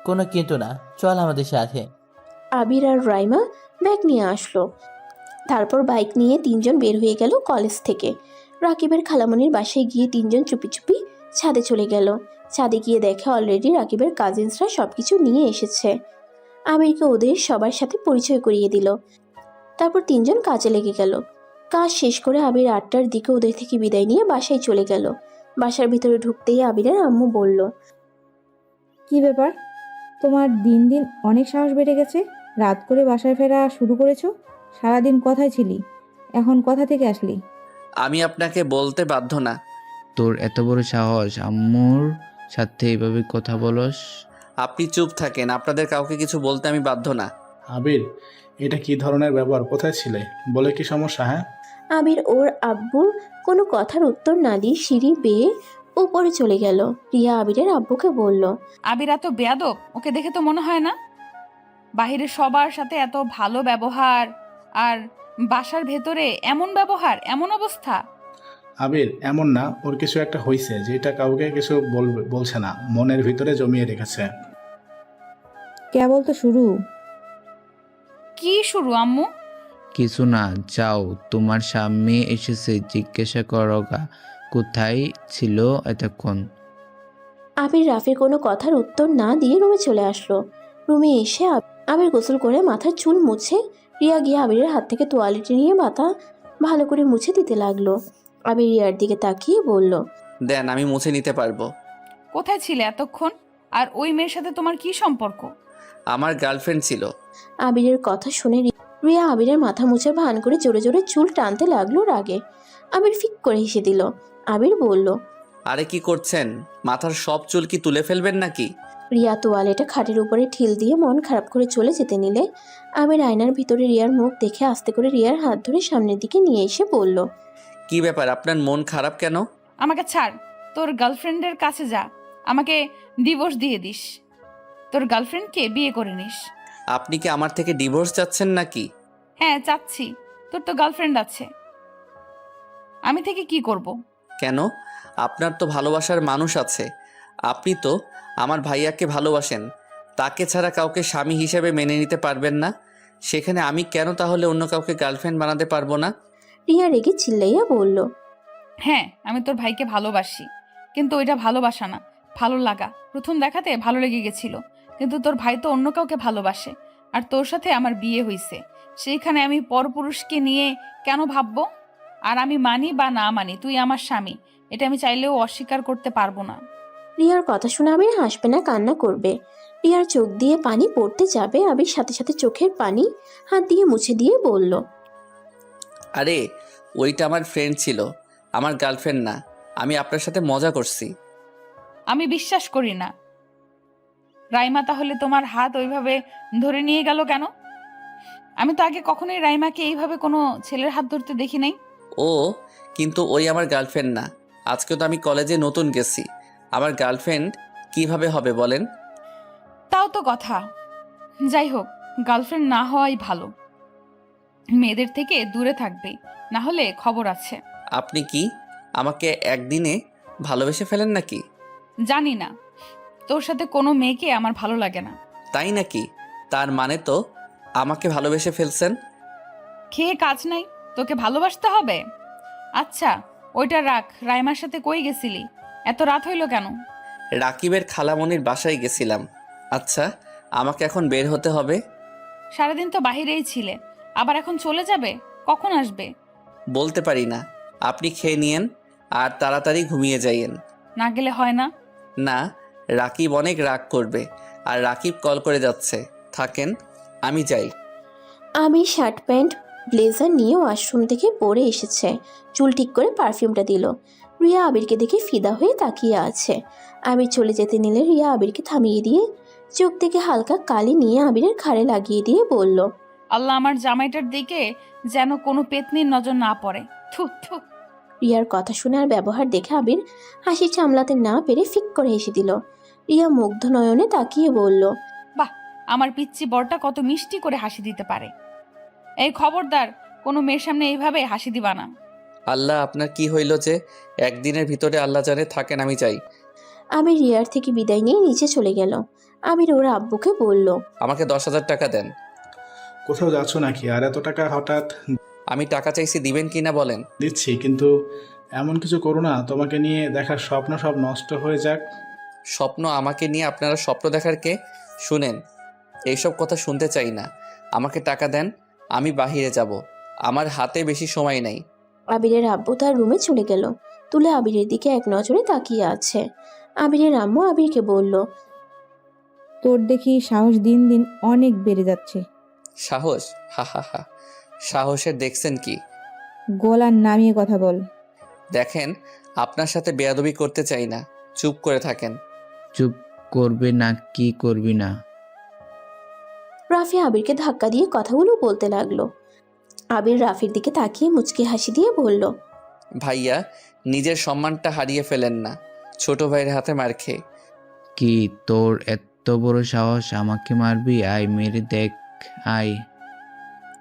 কোনো কিন্তু না, চল আমাদের সাথে। আবির আর রাইমা ব্যাগ নিয়ে আসলো। তারপর বাইক নিয়ে তিনজন বের হয়ে গেল কলেজ থেকে। রাকিবের খালামণির বাসায় গিয়ে তিনজন চুপি চুপি ছাদে চলে গেল। ছাদে গিয়ে দেখে অলরেডি রাকিবের কাজিনসরা সবকিছু নিয়ে এসেছে। আবিরকে ওদের সবার সাথে পরিচয় করিয়ে দিল। তারপর তিনজন কাজে লেগে গেল। কাজ শেষ করে আবির 8টার দিকে ওদের থেকে বিদায় নিয়ে বাসায় চলে গেল। বাসার ভিতরে ঢুকতেই আবিরের আম্মু বলল, কি ব্যাপার, তোমার দিন দিন অনেক সাহস বেড়ে গেছে। রাত করে বাসায় ফেরা শুরু করেছো। সারাদিন কোথায় ছিলি, এখন কোথা থেকে আসলি? আমি আপনাকে বলতে বাধ্য না। তোর এত বড় সাহস আম্মুর সাথে এইভাবে কথা বলস? আপনি চুপ থাকেন, আপনাদের কাউকে কিছু বলতে আমি বাধ্য না। আবির, এটা কি ধরনের ব্যবহার? কোথায় ছিলে? বলে কি সমস্যা? হ্যাঁ, আবির ওর আব্বুর কোনো কথার উত্তর না দিয়ে সিঁড়ি বেয়ে উপরে চলে গেল। রিয়া আবিরের আব্বুকে বলল, আবির এত বেয়াদব, ওকে দেখে তো মনে হয় না। বাহিরে সবার সাথে এত ভালো ব্যবহার, আর বাসার ভেতরে এমন ব্যবহার, এমন অবস্থা। আবির এমন না, ওর কিছু একটা হয়েছে যেটা কাউকে কিছু বলছে না, মনের ভিতরে জমিয়ে রেখেছে। কেবল তো শুরু। কি শুরু আম্মু? কিছু না, যাও, তোমার স্বামী এসেছে, জিজ্ঞাসা করো গা কোথায় ছিল এতক্ষণ। আবির রাফির কোনো কথার উত্তর না দিয়ে রুমে চলে আসলো। রুমে এসে আবির গোসল করে মাথার চুল মুছে রিয়া গিয়ে আবিরের হাত থেকে তোয়ালেটি নিয়ে মাথা ভালো করে মুছে দিতে লাগলো। আবির রিয়ার দিকে তাকিয়ে বলল, দেন, আমি মুছে নিতে পারবো। কোথায় ছিলে এতক্ষণ? আর ওই মেয়ের সাথে তোমার কি সম্পর্ক? আমার গার্লফ্রেন্ড ছিল। আবিরের কথা শুনে রিয়া আবিরের মাথা মুছে ভান করে জোরে জোরে চুল টানতে লাগলো রাগে। আবির ফিক করে হেসে দিল। আবির বলল, আরে কি করছেন? মাথার সব চুল কি তুলে ফেলবেন নাকি? রিয়া তোয়ালেটা খাটের উপরে ঠিল দিয়ে মন খারাপ করে চলে যেতে নিলে আবির আয়নার ভিতরে রিয়ার মুখ দেখে আস্তে করে রিয়ার হাত ধরে সামনের দিকে নিয়ে এসে বলল, কি ব্যাপার, আপনার মন খারাপ কেন? আমাকে ছাড়, তোর গার্লফ্রেন্ডের কাছে যা, আমাকে ডিভোর্স দিয়ে দিস, তোর গার্লফ্রেন্ডকে বিয়ে করে নিস। আপনি কি আমার থেকে ডিভোর্স চাচ্ছেন নাকি? হ্যাঁ চাচ্ছি, তোর তো গার্লফ্রেন্ড আছে, আমি থেকে কি করব? কেন? আপনার তো ভালোবাসার মানুষ আছে। আপনি তো আমার ভাইয়াকে ভালোবাসেন, তাকে ছাড়া কাউকে স্বামী হিসেবে মেনে নিতে পারবেন না। সেখানে আমি কেন তাহলে অন্য কাউকে গার্লফ্রেন্ড বানাতে পারবো না? রিয়া রেগে চিল্লাইয়া বলল, হ্যাঁ আমি তোর ভাইকে ভালোবাসি, কিন্তু ওইটা ভালোবাসা না, ভালো লাগা। প্রথম দেখাতে ভালো লেগে গেছিল, কিন্তু তোর ভাই তো অন্য কাউকে ভালোবাসে, আর তোর সাথে আমার বিয়ে হয়েছে, সেইখানে আমি পরপুরুষকে নিয়ে কেন ভাববো? আর আমি মানি বা না মানি, তুই আমার স্বামী, এটা আমি চাইলেও অস্বীকার করতে পারবো না। রিয়ার কথা শুনে আবির হাসবে না কান্না করবে। রিয়ার চোখ দিয়ে পানি পড়তে যাবে, আবির সাথে সাথে চোখের পানি হাত দিয়ে মুছে দিয়ে বলল, আরে ওইটা আমার ফ্রেন্ড ছিল, আমার গার্লফ্রেন্ড না। আমি আপনার সাথে মজা করছি। আমি বিশ্বাস করি না। রাইমা তাহলে তোমার হাত ওইভাবে ধরে নিয়ে গেল কেন? আমি তো আগে কখনোই রাইমাকে এইভাবে কোনো ছেলের হাত ধরতে দেখি নাই। ও, কিন্তু ওই আমার গার্লফ্রেন্ড না। আজকে তো আমি কলেজে নতুন গেছি, আমার গার্লফ্রেন্ড কিভাবে হবে বলেন? তাও তো কথা। যাই হোক, গার্লফ্রেন্ড না হওয়াই ভালো, মেয়েদের থেকে দূরে থাকবে, না হলে খবর আছে। আপনি কি আমাকে একদিনে ভালোবেসে ফেলেন নাকি? জানি না, তোর সাথে কোনো মেয়েকে আমার ভালো লাগে না। তাই নাকি? তার মানে তো আমাকে ভালোবেসে ফেলছেন। খেয়ে কাজ নাই, তোকে ভালোবাসতে হবে? আচ্ছা ওইটা রাখ, রাইমার সাথে কই গেছিলি? এত রাত হইল কেন? রাকিবের খালামণির বাসায় গেছিলাম। আচ্ছা, আমাকে এখন বের হতে হবে। সারাদিন তো বাহিরেই ছিলে, আবার এখন চলে যাবে? কখন আসবে? বলতে পারি না। আপনি খেয়ে নিয়েন আর তাড়াতাড়ি ঘুমিয়ে যাইয়েন। না গেলে হয় না? না, রাকিব অনেক রাগ করবে, আর রাকিব কল করে যাচ্ছে। থাকেন, আমি যাই। আমি শার্ট প্যান্ট ব্লেজার নিয়ে ওয়াশরুম থেকে পরে এসেছে। চুল ঠিক করে পারফিউমটা দিল। রিয়া আবিরকে দেখে ফিদা হয়ে তাকিয়ে আছে। আবির চলে যেতে নিলে রিয়া আবিরকে থামিয়ে দিয়ে চোখ থেকে হালকা কালি নিয়ে আবিরের ঘাড়ে লাগিয়ে দিয়ে বলল, আল্লাহ আমার জামাইটার দিকে যেন কোনো পেতনির নজর না পড়ে। থু থু। রিয়ার কথা শুনে আর ব্যবহার দেখে আবির হাসি সামলাতে না পেরে ফিক করে হেসে দিল। রিয়া মুগ্ধ নয়নে তাকিয়ে বলল, বাহ, আমার পিচ্চি বরটা কত মিষ্টি করে হাসি দিতে পারে। এই খবরদার, কোনো মেয়ের সামনে এইভাবে হাসি দিবা না। আল্লাহ, আপনার কি হইল যে একদিনের ভিতরে? আল্লাহ জানে, থাকেন, আমি যাই। আবির রিয়ার থেকে বিদায় নিয়ে নিচে চলে গেল। আবির ওর আব্বুকে বলল, আমাকে 10,000 টাকা দেন। কোথাও যাচ্ছ নাকি? আর এত টাকা হঠাৎ? আমি টাকা চাইছি, দিবেন কি না বলেন? দিচ্ছি, কিন্তু এমন কিছু করো না তোমাকে নিয়ে দেখার স্বপ্ন সব নষ্ট হয়ে যাক। স্বপ্ন? আমাকে নিয়ে আপনারা স্বপ্ন দেখার কে? শুনেন, এইসব কথা শুনতে চাই না। আমাকে টাকা দেন, আমি বাহিরে যাব। আমার হাতে বেশি সময় নেই। আবিরের আব্বু তার রুমে চলে গেল। তুলে আবিরের দিকে এক নজরে তাকিয়ে আছে। আবিরের আম্মু আবিরকে বলল, তোর দেখি সাহস দিন দিন অনেক বেড়ে যাচ্ছে। সাহস? হা হা হা। সাহসের দেখছেন কি? গলা নামিয়ে কথা বল। দেখেন, আপনার সাথে বেয়াদবি করতে চাই না, চুপ করে থাকেন। চুপ করবে না কি করবি না? রাফি আবিরকে ধাক্কা দিয়ে কথাগুলো বলতে লাগলো। আবির রাফির দিকে তাকিয়ে মুচকি হাসি দিয়ে বলল, ভাইয়া, নিজের সম্মানটা হারিয়ে ফেলেন না ছোট ভাইয়ের হাতে মার খেয়ে। কি তোর এত বড় সাহস আমাকে মারবি? আয় মেরে দেখ, আয়।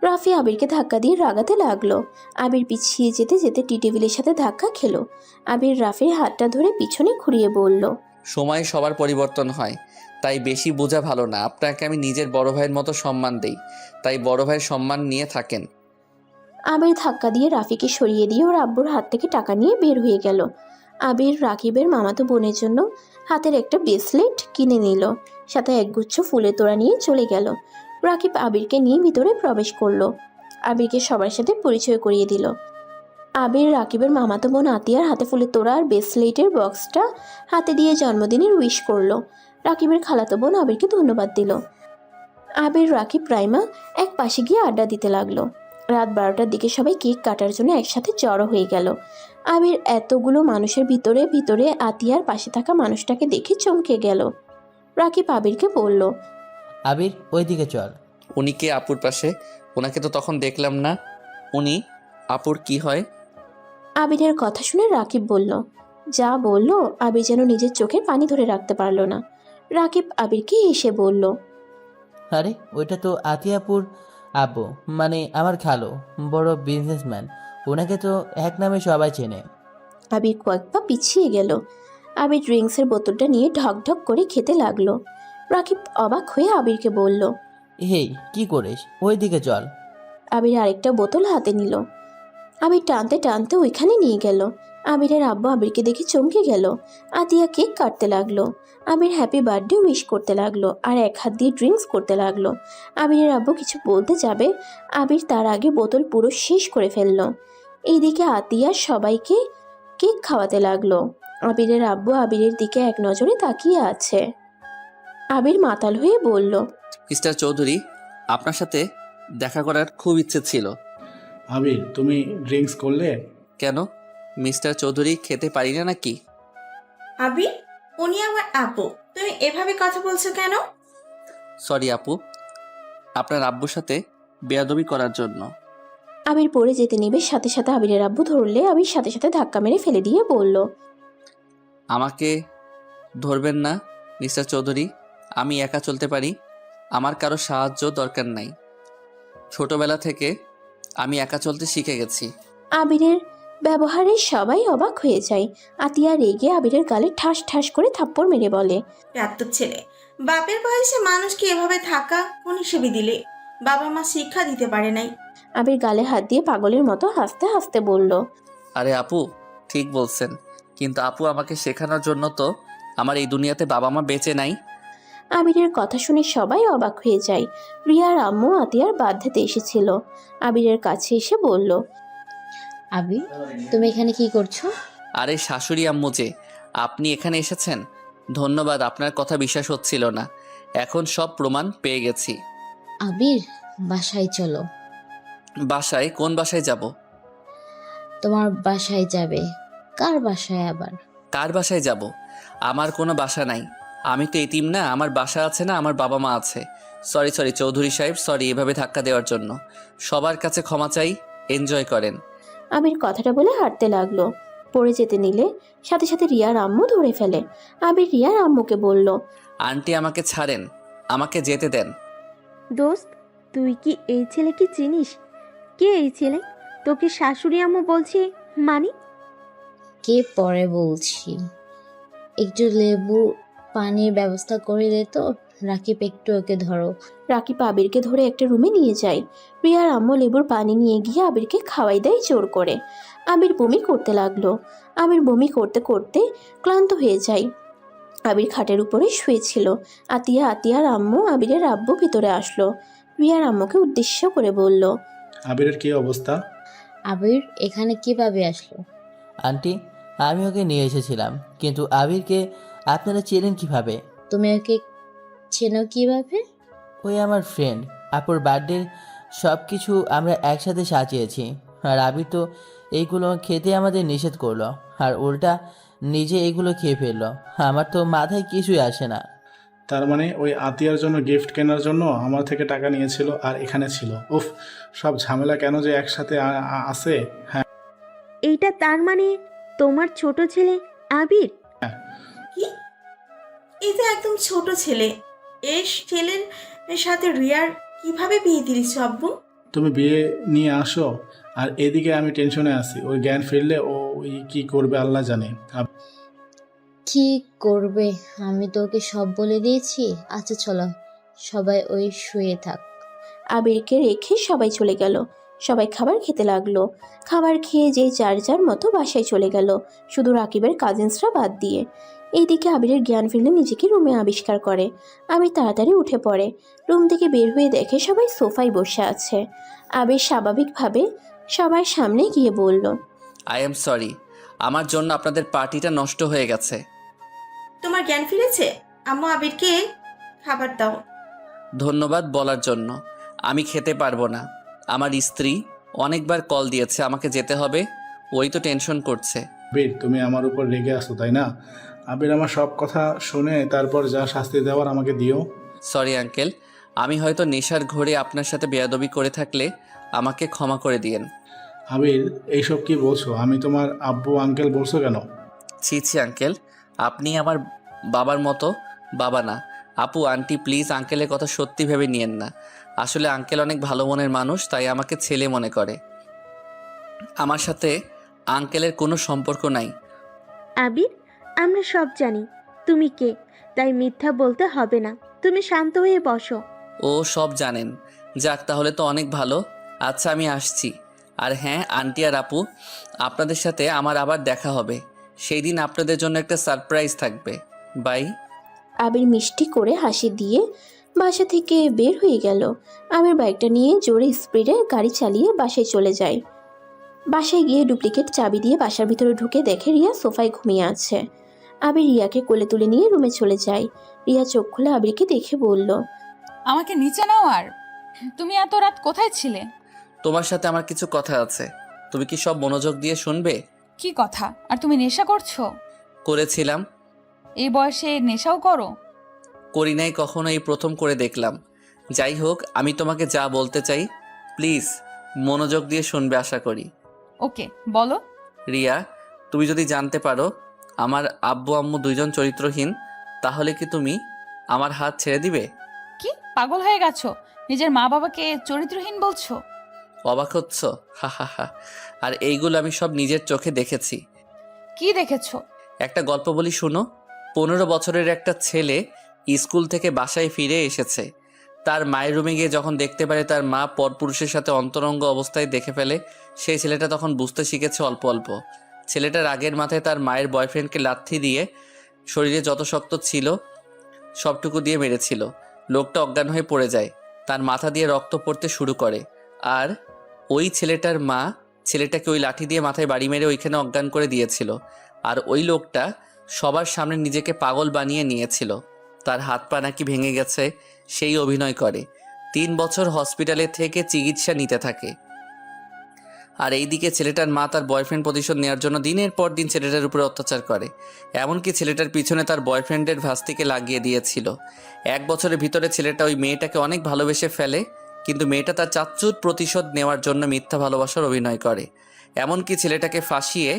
রাফি আবিরকে ধাক্কা দিয়ে রাগাতে লাগলো। আবির পিছিয়ে যেতে যেতে টি টেবিলের সাথে ধাক্কা খেলো। আবির রাফির হাতটা ধরে পিছনে ঘুরিয়ে বলল, সময় সবার পরিবর্তন হয়, তাই বেশি বোঝা ভালো না। আপনাকে আমি নিজের বড় ভাইয়ের মতো সম্মান দেই, তাই বড় ভাইয়ের সম্মান নিয়ে থাকেন। আবির ধাক্কা দিয়ে রাফিকে সরিয়ে দিয়ে ওর আব্বুর হাত থেকে টাকা নিয়ে বের হয়ে গেল। আবির রাকিবের মামাতো বোনের জন্য হাতের একটা ব্রেসলেট কিনে নিল, সাথে একগুচ্ছ ফুলের তোড়া নিয়ে চলে গেল। রাকিব আবিরকে নিয়ে ভিতরে প্রবেশ করলো। আবিরকে সবার সাথে পরিচয় করিয়ে দিল। আবির রাকিবের মামাতো বোন আতিয়ার হাতে ফুলের তোড়া আর ব্রেসলেটের বক্সটা হাতে দিয়ে জন্মদিনের উইশ করলো। রাকিবের খালাতো বোন আবিরকে ধন্যবাদ দিল। আবির, রাকিব, রাইমা এক পাশে গিয়ে আড্ডা দিতে লাগলো। রাত 12টার দিকে সবাই কেক কাটার জন্য একসাথে জড়ো হয়ে গেল। আবির এতগুলো মানুষের ভিতরে ভিতরে আতিয়ার পাশে থাকা মানুষটাকে দেখে চমকে গেল। রাকিব আবিরকে বলল, আবির, ওইদিকে চল। উনি কে আপুর পাশে? ওনাকে তো তখন দেখলাম না। উনি আপুর কি হয়? আবিরের কথা শুনে রাকিব বলল, যা বলল আবির যেন নিজের চোখে পানি ধরে রাখতে পারল না। রাকিব আবিরকে এসে বলল, আরে, ওইটা তো আতিয়াপুর আব্বু, মানে আমার খালো, বড় বিজনেসম্যান। ওনাকে তো এক নামে সবাই চেনে। আবির কয়েক পা পিছিয়ে গেল। আবির ড্রিঙ্কসের বোতলটা নিয়ে ঢক ঢক করে খেতে লাগলো। রাকিব অবাক হয়ে আবিরকে বলল, হেই, কি করিস? ওইদিকে চল। আবির আরেকটা বোতল হাতে নিল। আবির টানতে টানতে ওইখানে নিয়ে গেল। আবিরের আব্বু আবিরকে দেখে চমকে গেল। আতিয়া কেক কাটতে লাগলো। আবির হ্যাপি বার্থডে উইশ করতে লাগলো আর এক হাত দিয়ে ড্রিঙ্কস করতে লাগলো। আবিরের আব্বু কিছু বলতে যাবে, আবির তার আগে বোতল পুরো শেষ করে ফেললো। এইদিকে আতিয়া সবাইকে কেক খাওয়াতে লাগলো। আবিরের আব্বু আবিরের দিকে এক নজরে তাকিয়ে আছে। আবির মাতাল হয়ে বলল, মিস্টার চৌধুরী, আপনার সাথে দেখা করার খুব ইচ্ছে ছিল। আবির, তুমি ড্রিঙ্কস করলে? কেন মিস্টার চৌধুরী, খেতে পারি না নাকি? আবির, উনি আমার আপু, তুমি এভাবে কথা বলছো কেন? সরি আপু, আপনার আব্বুর সাথে বেয়াদবি করার জন্য। আবির পড়ে যেতে নেবে, সাথে সাথে আবিরের আব্বু ধরলে আবির সাথে সাথে ধাক্কা মেরে ফেলে দিয়ে বলল, আমাকে ধরবেন না মিস্টার চৌধুরী, আমি একা চলতে পারি, আমার কারো সাহায্য দরকার নাই। ছোটবেলা থেকে আমি একা চলতে শিখে গেছি। আবিরের ব্যবহারে সবাই অবাক হয়ে যায়। আতিয়া রেগে আবিরের গালে ঠাস ঠাস করে থাপ্পড় মেরে বলে, প্রাপ্ত ছেলে, বাপের বয়সে মানুষকে এভাবে থাকা কোন হিসেবে দিলে? বাবা মা শিক্ষা দিতে পারে নাই। আবির গালে হাত দিয়ে পাগলের মতো হাসতে হাসতে বলল, আরে আপু, ঠিক বলছেন, কিন্তু আপু আমাকে শেখানোর জন্য তো আমার এই দুনিয়াতে বাবা মা বেঁচে নাই। আবিরের কথা শুনে সবাই অবাক হয়ে যায়। রিয়ার আম্মু আতিয়ার বাধ্যতে এসেছিল। আবিরের কাছে এসে বলল, আবির, তুমি এখানে কি করছো? আরে শাশুড়ি আম্মু যে, আপনি এখানে এসেছেন, ধন্যবাদ। আপনার কথা বিশ্বাস হচ্ছিল না, এখন সব প্রমাণ পেয়ে গেছি। আবির, বাসায় চলো। বাসায়? কোন বাসায় যাব? তোমার বাসায় যাবে। কার বাসায় আবার? কার বাসায় যাব? আমার কোনো বাসা নাই, আমি তো এতিম না, আমার বাসা আছে না, আমার বাবা মা আছে। সরি সরি চৌধুরী সাহেব, সরি এভাবে ধাক্কা দেওয়ার জন্য। সবার কাছে ক্ষমা চাই, এনজয় করেন। আবির কথাটা বলে হাঁটতে লাগলো। পড়ে যেতে নিলে সাথে সাথে রিয়ার আম্মু ধরে ফেলে। আবির রিয়ার আম্মুকে বলল, আন্টি আমাকে ছাড়েন, আমাকে যেতে দেন। দোস্ত, তুই কি এই ছেলেকে চিনিস? কে এই ছেলে? তোকে শাশুড়ি আম্মু বলছি মানি? কে পরে বলছি। একটু লেবু পানির ব্যবস্থা করে দে তো, রাকিব একটু ওকে ধরো। রাকিব আবিরকে ধরে একটা রুমে নিয়ে যায়। রিয়ার আম্মু লেবুর পানি নিয়ে গিয়ে আবিরকে খাওয়াই দেয় জোর করে। আবির বমি করতে লাগলো। আবির বমি করতে করতে ক্লান্ত হয়ে যায়। আবির খাটের উপরে শুয়েছিল। আতিয়ার আম্মু আবিরের আব্বু ভিতরে আসলো। রিয়ার আম্মুকে উদ্দেশ্য করে বলল, আবিরের কি অবস্থা? আবির এখানে কিভাবে আসলো? আন্টি, আমি ওকে নিয়ে এসেছিলাম, কিন্তু আবিরকে আপনারা চেনেন কিভাবে? তুমি ওকে চেনো কিভাবে? ওই আমার ফ্রেন্ড। আপুর বার্থডে সব কিছু আমরা একসাথে সাজিয়েছি। আর আবির তো এইগুলো খেতে আমাদের নিষেধ করলো, আর উল্টা নিজে এগুলো খেয়ে ফেললো। আমার তো মাথায় কিছুই আসে না। তার মানে ওই আতিয়ার জন্য গিফট কেনার জন্য আমার থেকে টাকা নিয়েছিল আর এখানে ছিল। উফ, সব ঝামেলা কেন যে একসাথে আছে। হ্যাঁ, এইটা তার মানে তোমার ছোট ছেলে আবির? কি? এই যে একদম ছোট ছেলে, এই ছেলের সাথে রিয়ার কিভাবে বিয়ে দিলিস আব্বু? তুমি বিয়ে নিয়ে আসো আর এদিকে আমি টেনশনে আছি। ওই জ্ঞান ফিরলে ও কি করবে আল্লাহ জানে। কি করবে? আমি তো ওকে সব বলে দিয়েছি। আচ্ছা চলো, সবাই ওই শুয়ে থাক। আবিরকে রেখে সবাই চলে গেল। সবাই খাবার খেতে লাগলো। খাবার খেয়ে যে যার যার মতো বাসায় চলে গেল, শুধু রাকিবের কাজিনসরা বাদ দিয়ে। এইদিকে আবিরের জ্ঞান ফিরলে নিজেকে রুমে আবিষ্কার করে। আবির তাড়াতাড়ি উঠে পড়ে। রুম থেকে বের হয়ে দেখে সবাই সোফায় বসে আছে। আবির স্বাভাবিকভাবে সবার সামনে গিয়ে বলল, আই এম সরি, আমার জন্য আপনাদের পার্টিটা নষ্ট হয়ে গেছে। তোমার জ্ঞান ফিরেছে? আম্মু আবিরকে খাবার দাও। ধন্যবাদ বলার জন্য। আমি খেতে পারবো না। আমার স্ত্রী অনেকবার কল দিয়েছে, আমাকে যেতে হবে। ওই তো টেনশন করছে। আবির, তুমি আমার উপর রেগে আসো তাই না? আবির আমার সব কথা শুনে তারপর যা শাস্তি দেওয়ার আমাকে দিও। সরি আঙ্কেল, আমি হয়তো নেশার ঘোরে আপনার সাথে বেয়াদবি করে থাকলে আমাকে ক্ষমা করে দিয়েন। আবির, এইসব কি বলছো? আমি তোমার আব্বু আঙ্কেল বলছো কেন? ছি ছি আঙ্কেল, আপনি আমার বাবার মতো বাবা না। আপু আন্টি প্লিজ আঙ্কেলের কথা সত্যি ভেবে নিয়েন না। আসলে আঙ্কেল অনেক ভালো মনের মানুষ, তাই আমাকে ছেলে মনে করে। আমার সাথে আঙ্কেলের কোনো সম্পর্ক নাই। আবির, আমরা সব জানি তুমি কে, তাই মিথ্যা বলতে হবে না। তুমি শান্ত হয়ে বসো। ও সব জানেন? যাক, তাহলে তো অনেক ভালো। আচ্ছা আমি আসছি। আর হ্যাঁ আন্টি আর আপু, আপনাদের সাথে আমার আবার দেখা হবে। সেই দিন আপনাদের জন্য একটা সারপ্রাইজ থাকবে। বাই। আবির মিষ্টি করে হাসি দিয়ে বাসা থেকে বের হয়ে গেল। আবির বাইকটা নিয়ে জোরে স্পিডে গাড়ি চালিয়ে বাসায় চলে যায়। বাসায় গিয়ে ডুপ্লিকেট চাবি দিয়ে বাসার ভিতরে ঢুকে দেখে রিয়া সোফায় ঘুমিয়ে আছে। আবির রিয়াকে কোলে তুলে নিয়ে রুমে চলে যায়। রিয়া চোখ খুলে আবিরকে দেখে বলল, আমাকে নিচে নাও। আর তুমি এত রাত কোথায় ছিলে? তোমার সাথে আমার কিছু কথা আছে, তুমি কি সব মনোযোগ দিয়ে শুনবে? কি কথা? আর তুমি নেশা করছো? করেছিলাম। এই বয়সে নেশাও করো? করি নাই কখনো, এই প্রথম করে দেখলাম। যাই হোক, আমি তোমাকে যা বলতে চাই প্লিজ মনোযোগ দিয়ে শুনবে আশা করি। ওকে, বলো। রিয়া, তুমি যদি জানতে পারো আমার আব্বু আম্মু দুইজন চরিত্রহীন, তাহলে কি তুমি আমার হাত ছেড়ে দিবে? কি পাগল হয়ে গেছো? নিজের মা বাবাকে চরিত্রহীন বলছো? অবাক হচ্ছ? হা হা হা। আর এইগুলো আমি সব নিজের চোখে দেখেছি। কি দেখেছো? একটা গল্প বলি শুনো। 15 বছরের একটা ছেলে স্কুল থেকে বাসায় ফিরে এসেছে। তার মায়ের রুমে গিয়ে যখন দেখতে পারে তার মা পরপুরুষের সাথে অন্তরঙ্গ অবস্থায় দেখে ফেলে, সেই ছেলেটা তখন বুঝতে শিখেছে অল্প অল্প। ছেলেটার আগের মাথায় তার মায়ের বয়ফ্রেন্ডকে লাথি দিয়ে শরীরে যত শক্ত ছিল সবটুকু দিয়ে মেরেছিল। লোকটা অজ্ঞান হয়ে পড়ে যায়, তার মাথা দিয়ে রক্ত পড়তে শুরু করে। আর ওই ছেলেটার মা ছেলেটাকে ওই লাঠি দিয়ে মাথায় বাড়ি মেরে ওইখানে অজ্ঞান করে দিয়েছিল। আর ওই লোকটা সবার সামনে নিজেকে পাগল বানিয়ে নিয়েছিল। তার হাত পা নাকি ভেঙে গেছে, সেই অভিনয় করে। 3 বছর হসপিটালে থেকে চিকিৎসা নিতে থাকে। আর এইদিকে ছেলেটার মা তার বয়ফ্রেন্ড প্রতিশোধ নেওয়ার জন্য দিনের পর দিন ছেলেটার উপরে অত্যাচার করে। এমনকি ছেলেটার পিছনে তার বয়ফ্রেন্ডের ভাস্তিকে লাগিয়ে দিয়েছিল। 1 বছরের ভিতরে ছেলেটা ওই মেয়েটাকে অনেক ভালোবেসে ফেলে, কিন্তু মেয়েটা তার চাচ্চুর প্রতিশোধ নেওয়ার জন্য মিথ্যা ভালোবাসার অভিনয় করে। এমনকি ছেলেটাকে ফাঁসিয়ে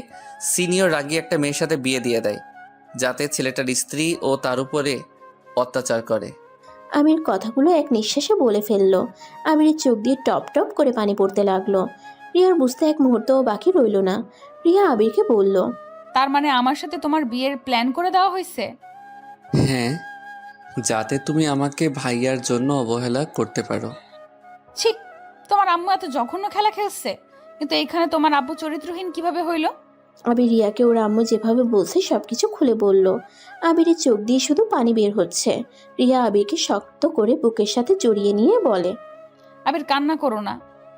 সিনিয়র রাগী একটা মেয়ের সাথে বিয়ে দিয়ে দেয়, যাতে ছেলেটার স্ত্রী ও তার উপরে অত্যাচার করে। আমির কথাগুলো এক নিঃশ্বাসে বলে ফেলল। আমিরের চোখ দিয়ে টপ টপ করে পানি পড়তে লাগলো। রিয়ার বুঝতে এক মুহূর্তও বাকি রইল না। রিয়া আবিরকে বলল, তার মানে আমার সাথে তোমার বিয়ের প্ল্যান করে দেওয়া হয়েছে? হ্যাঁ, যাতে তুমি আমাকে ভাইয়ার জন্য অবহেলা করতে পারো। ছি, তোমার আম্মু এত জঘন্য খেলা খেলছে, কিন্তু এইখানে তোমার আব্বু চরিত্রহীন কিভাবে হইল? আবির রিয়াকে ওর আম্মু যেভাবে বলছে সবকিছু খুলে বলল। আবিরের চোখ দিয়ে শুধু পানি বের হচ্ছে। রিয়া আবিরকে শক্ত করে বুকের সাথে জড়িয়ে নিয়ে বলে, আবির কান্না করো না,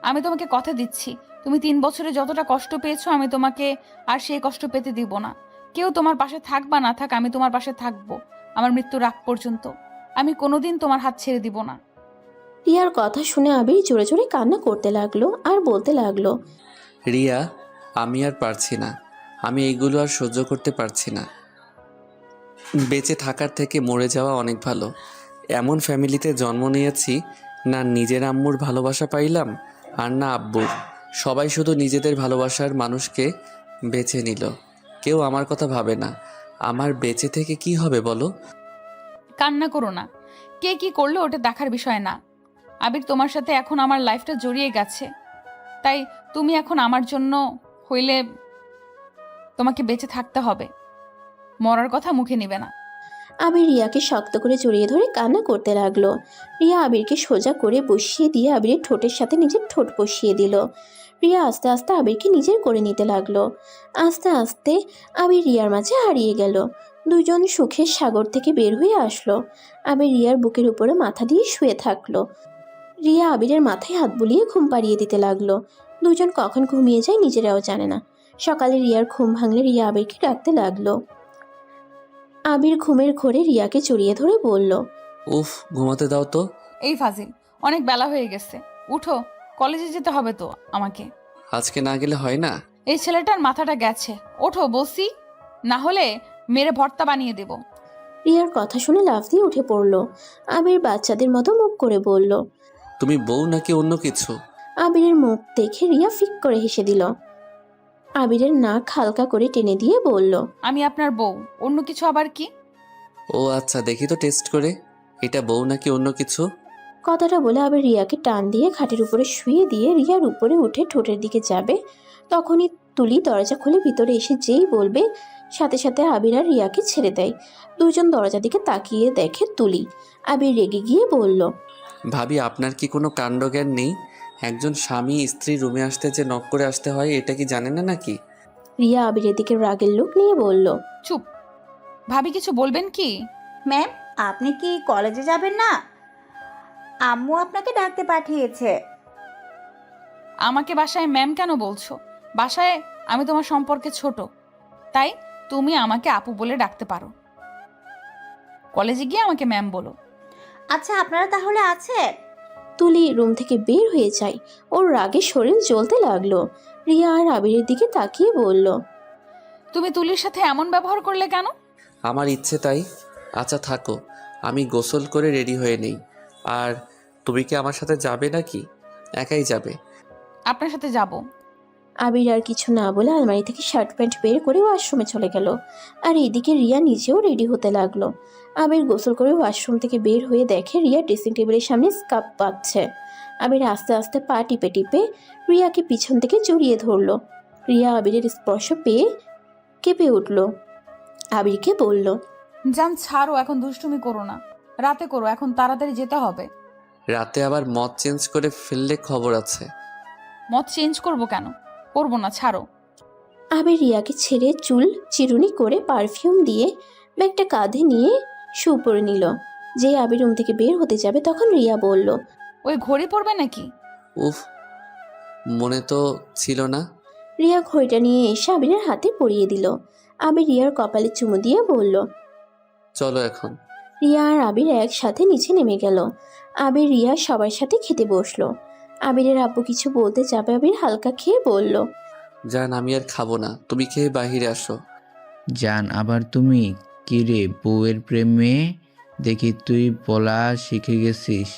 আমি তোমাকে কথা দিচ্ছি, তুমি 3 বছরে যতটা কষ্ট পেয়েছো আমি তোমাকে আর সেই কষ্ট পেতে দিব না। কেউ তোমার পাশে থাক বা না থাক, আমি তোমার পাশে থাকবো আমার মৃত্যুর আগ পর্যন্ত। আমি কোনোদিন তোমার হাত ছেড়ে দিব না। রিয়ার কথা শুনে আবির জোরে জোরে কান্না করতে লাগলো আর বলতে লাগলো, রিয়া, আমি আর পারছি না, আমি এইগুলো আর সহ্য করতে পারছি না। বেঁচে থাকার থেকে মরে যাওয়া অনেক ভালো। এমন ফ্যামিলিতে জন্ম নিয়েছি, না নিজের আম্মুর ভালোবাসা পাইলাম আর না আব্বুর। সবাই শুধু নিজেদের ভালোবাসার মানুষকে বেছে নিল, কেউ আমার কথা ভাবে না। আমার বেঁচে থেকে কি হবে বলো? কান্না করো না, কে কি করলো ওটা দেখার বিষয় না। আবির, তোমার সাথে এখন আমার লাইফটা জড়িয়ে গেছে, তাই তুমি এখন আমার জন্য হইলে তোমাকে বেঁচে থাকতে হবে, মরার কথা মুখে নিবে না। আবির রিয়াকে শক্ত করে জড়িয়ে ধরে কান্না করতে লাগলো। রিয়া আবিরকে সোজা করে বসিয়ে দিয়ে আবিরের ঠোঁটের সাথে নিজের ঠোঁট বসিয়ে দিল। রিয়া আস্তে আস্তে আবিরকে নিজের করে নিতে লাগলো। আস্তে আস্তে আবির রিয়ার মাঝে হারিয়ে গেল। দুজন সুখের সাগর থেকে বের হয়ে আসলো। আবির রিয়ার বুকের উপরে মাথা দিয়ে শুয়ে থাকলো। রিয়া আবিরের মাথায় হাত বুলিয়ে ঘুম পাড়িয়ে দিতে লাগলো। দুজন কখন ঘুমিয়ে যায় নিজেরাও জানে না। সকালে রিয়ার ঘুম ভাঙলে রিয়া আবিরকে ডাকতে লাগলো। আবির ঘুমের ঘোরে রিয়াকে জড়িয়ে ধরে বলল, উফ, ঘুমাতে দাও তো। এই ফাজিল, অনেক বেলা হয়ে গেছে, উঠো, কলেজে যেতে হবে তো আমাকে। আজকে না গেলে হয় না? এই ছেলেটার মাথাটা গেছে, ওঠো বলছি, না হলে মেরে ভর্তা বানিয়ে দেব। রিয়ার কথা শুনে লাফ দিয়ে উঠে পড়ল। আবির বাচ্চাদের মতো মুখ করে বলল। তুমি বউ নাকি অন্য কিছু? আবিরের মুখ দেখে রিয়া ফিক করে হেসে দিল। আবিরের নাক হালকা করে টেনে দিয়ে বলল, আমি আপনার বউ, অন্য কিছু আবার কি? ও আচ্ছা, দেখি তো টেস্ট করে, এটা বউ নাকি অন্য কিছু। কথাটা বলে আবির রিয়াকে টান দিয়ে খাটের উপরে শুয়ে দিয়ে রিয়ার উপরে উঠে ঠোঁটের দিকে যাবে। তখনই তুলি দরজা খুলে ভিতরে এসে যেই বলবে, সাথে সাথে আবির আর রিয়াকে ছেড়ে দেয়। দুজন দরজা দিকে তাকিয়ে দেখে তুলি। আবির রেগে গিয়ে বলল, ভাবি, আপনার কি কোনো কাণ্ডজ্ঞান নেই? একজন স্বামী স্ত্রী রুমে আসতে যে নক করে আসতে হয়, এটা কি জানেন না নাকি? রিয়া আবিরের দিকে রাগের লোক নিয়ে বলল, চুপ, ভাবি কিছু বলবেন কি? ম্যাম, আপনি কি কলেজে যাবেন না? আম্মু আপনাকে ডাকতে পাঠিয়েছে। আমাকে বাসায় ম্যাম কেন বলছো? বাসায় আমি তোমার সম্পর্কে ছোট, তাই তুমি আমাকে আপু বলে ডাকতে পারো, কলেজে গিয়ে আমাকে ম্যাম বলো। আচ্ছা, আপনারা তাহলে আছেন? তুলি রুম থেকে বের হয়ে যায়। ওর রাগে শরীর জ্বলতে লাগলো। রিয়া আর আবিরের দিকে তাকিয়ে বলল, তুমি তুলির সাথে এমন ব্যবহার করলে কেন? আমার ইচ্ছে তাই। আচ্ছা থাকো, আমি গোসল করে রেডি হয়ে নেই। আর তুমি কি আমার সাথে যাবে নাকি একাই যাবে? আপনার সাথে যাব। আবির আর কিছু না বলে আলমারি থেকে শার্ট প্যান্ট বের করে ওয়াশরুমে চলে গেল। আর এদিকে রিয়া নিজেও রেডি হতে লাগলো। আবির গোসল করে ওয়াশরুম থেকে বের হয়ে দেখে রিয়া ড্রেসিং টেবিলের সামনে স্কার্ফ পাচ্ছে। আবির আস্তে আস্তে পা টিপে টিপে রিয়াকে পিছন থেকে জড়িয়ে ধরলো। রিয়া আবিরের স্পর্শ পেয়ে কেঁপে উঠল। আবিরকে বলল, জান ছাড়ো, এখন দুষ্টুমি করো না, রাতে করো, এখন তাড়াতাড়ি যেতে হবে। রাতে আবার মদ চেঞ্জ করে ফেললে খবর আছে। মত চেঞ্জ করবো কেন? করবো না, ছাড়ো। আবির রিয়াকে ছেড়ে চুল চিরুনি করে পারফিউম দিয়ে ব্যাগটা কাঁধে নিয়ে শু পরে নিল। যে আবির রুম থেকে বের হতে যাবে তখন রিয়া বলল, ওই ঘড়ি পড়বে নাকি? উফ, মনে তো ছিল না। রিয়া ঘড়িটা নিয়ে এসে আবিরের হাতে পরিয়ে দিল। আবির রিয়ার কপালে চুমু দিয়ে বলল, চলো এখন। রিয়া আর আবির একসাথে নিচে নেমে গেল। আবির রিয়া সবার সাথে খেতে বসলো। আবিরের আব্বু কিছু বলতে যাবে, আবির হালকা খেয়ে বলল, জান, আমি আর খাবো না, তুমি খেয়ে বাহিরে আসো। জান, আবার তুমি? কি রে, বউয়ের প্রেমে দেখি তুই বলা শিখে গেছিস।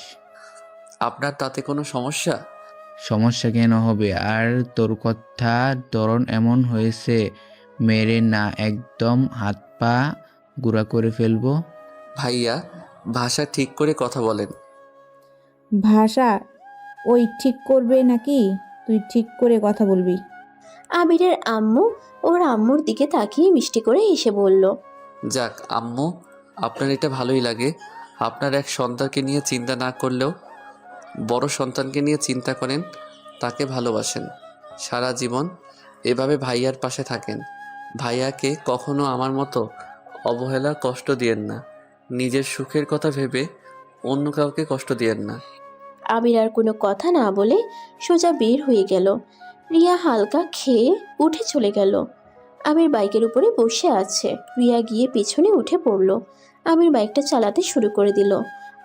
আপনার তাতে কোনো সমস্যা? সমস্যা কেন হবে? আর তোর কথা ধরন এমন হয়েছে, মেরে না একদম হাত পা গুঁড়া করে ফেলবো। ভাইয়া, ভাষা ঠিক করে কথা বলেন। ভাষা ওই ঠিক করবে নাকি তুই ঠিক করে কথা বলবি? আবিরের আম্মু ওর আম্মুর দিকে তাকিয়ে মিষ্টি করে হেসে বলল, যাক আম্মু, আপনার এটা ভালোই লাগে। আপনার এক সন্তানকে নিয়ে চিন্তা না করলেও বড় সন্তানকে নিয়ে চিন্তা করেন, তাকে ভালোবাসেন, সারা জীবন এভাবে ভাইয়ার পাশে থাকেন। ভাইয়াকে কখনো আমার মতো অবহেলা কষ্ট দিয়েন না। নিজের সুখের কথা ভেবে অন্য কাউকে কষ্ট দিয়েন না। আবির আর কোনো কথা না বলে সোজা বের হয়ে গেল। রিয়া হালকা খেয়ে উঠে চলে গেল। আবির বাইকের উপরে বসে আছে। রিয়া গিয়ে পিছনে উঠে পড়ল। আবির বাইকটা চালাতে শুরু করে দিল।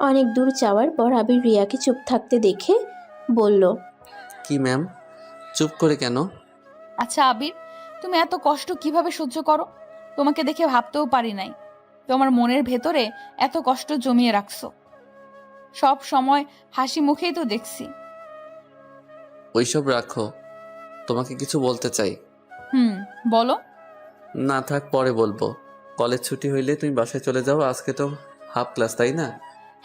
অনেক দূর যাওয়ার পর আবির রিয়াকে চুপ থাকতে দেখে বলল, কি ম্যাম, চুপ করে কেন? আচ্ছা আবির, তুমি এত কষ্ট কিভাবে সহ্য করো? তোমাকে দেখে ভাবতেও পারি নাই তোমার মনের ভেতরে এত কষ্ট জমিয়ে রাখছো। সব সময় হাসি মুখেই তো দেখছি। ওইসব রাখো, তোমাকে কিছু বলতে চাই। বলো। না থাক, পরে বলবো। কলেজ ছুটি হইলে তুমি বাসায় চলে যাও। আজকে তো হাফ ক্লাস, তাই না?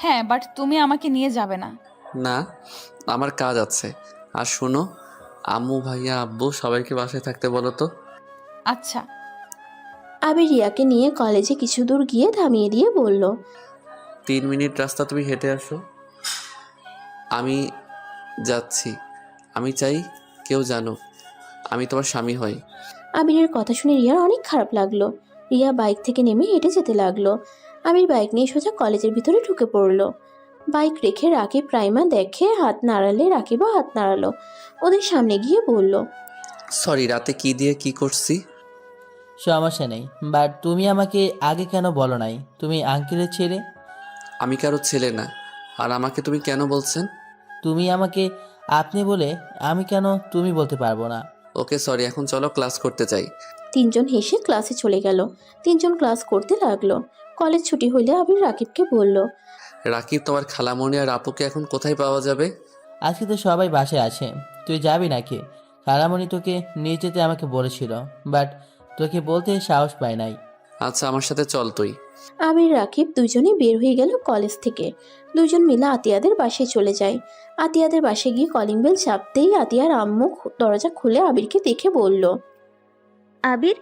হ্যাঁ, বাট তুমি আমাকে নিয়ে যাবে না। না, আমার কাজ আছে। আর শোনো, আম্মু ভাইয়া আব্বু সবাইকে বাসায় থাকতে বলো তো। আচ্ছা। আবির রিয়াকে নিয়ে কলেজে কিছু দূর গিয়ে থামিয়ে দিয়ে বলল, 3 মিনিট রাস্তা তুমি হেঁটে আসো, আমি যাচ্ছি। আমি চাই কেউ জানুক আমি তোমার স্বামী হই। আবিরের কথা শুনে রিয়ার অনেক খারাপ লাগলো। রিয়া বাইক থেকে নেমে হেঁটে যেতে লাগলো। আবির বাইক নিয়ে সোজা কলেজের ভিতরে ঢুকে পড়লো। বাইক রেখে রাকিব প্রাইমা দেখে হাত নাড়ালে রাকিবও হাত নাড়ালো। ওদের সামনে গিয়ে বলল, সরি, রাতে কি দিয়ে কি করছি। সমস্যা নেই, বাট তুমি আমাকে আগে কেন বলো নাই তুমি আঙ্কেলের ছেলে? আমি কারো ছেলে না। আর আমাকে তুমি কেন বলছেন? তুমি আমাকে আপনি বলে আমি কেন তুমি বলতে পারবো না? ওকে সরি, এখন চলো ক্লাস করতে যাই। তিনজন হেসে ক্লাসে চলে গেল। তিনজন ক্লাস করতে লাগলো। কলেজ ছুটি হইলে আবির রাকিবকে বলল, রাকিব, তোমার খালামণি আর আপুকে এখন কোথায় পাওয়া যাবে? আজকে তো সবাই বাসায় আছে, তুই যাবি নাকি? খালামণি তোকে নিয়ে যেতে আমাকে বলেছিল, বাট তোকে বলতে সাহস পায় নাই। আচ্ছা, আমার সাথে চল তুই। আবির রাকিব দুজনে বের হয়ে গেল কলেজ থেকে। দুজন মিলে আতিয়াদের বাসায় চলে যায়। আতিয়াদের বাসায় গিয়ে কলিং বেল চাপতেই আতিয়ার আম্মু দরজা খুলে আবিরকে দেখে বলল, আবির,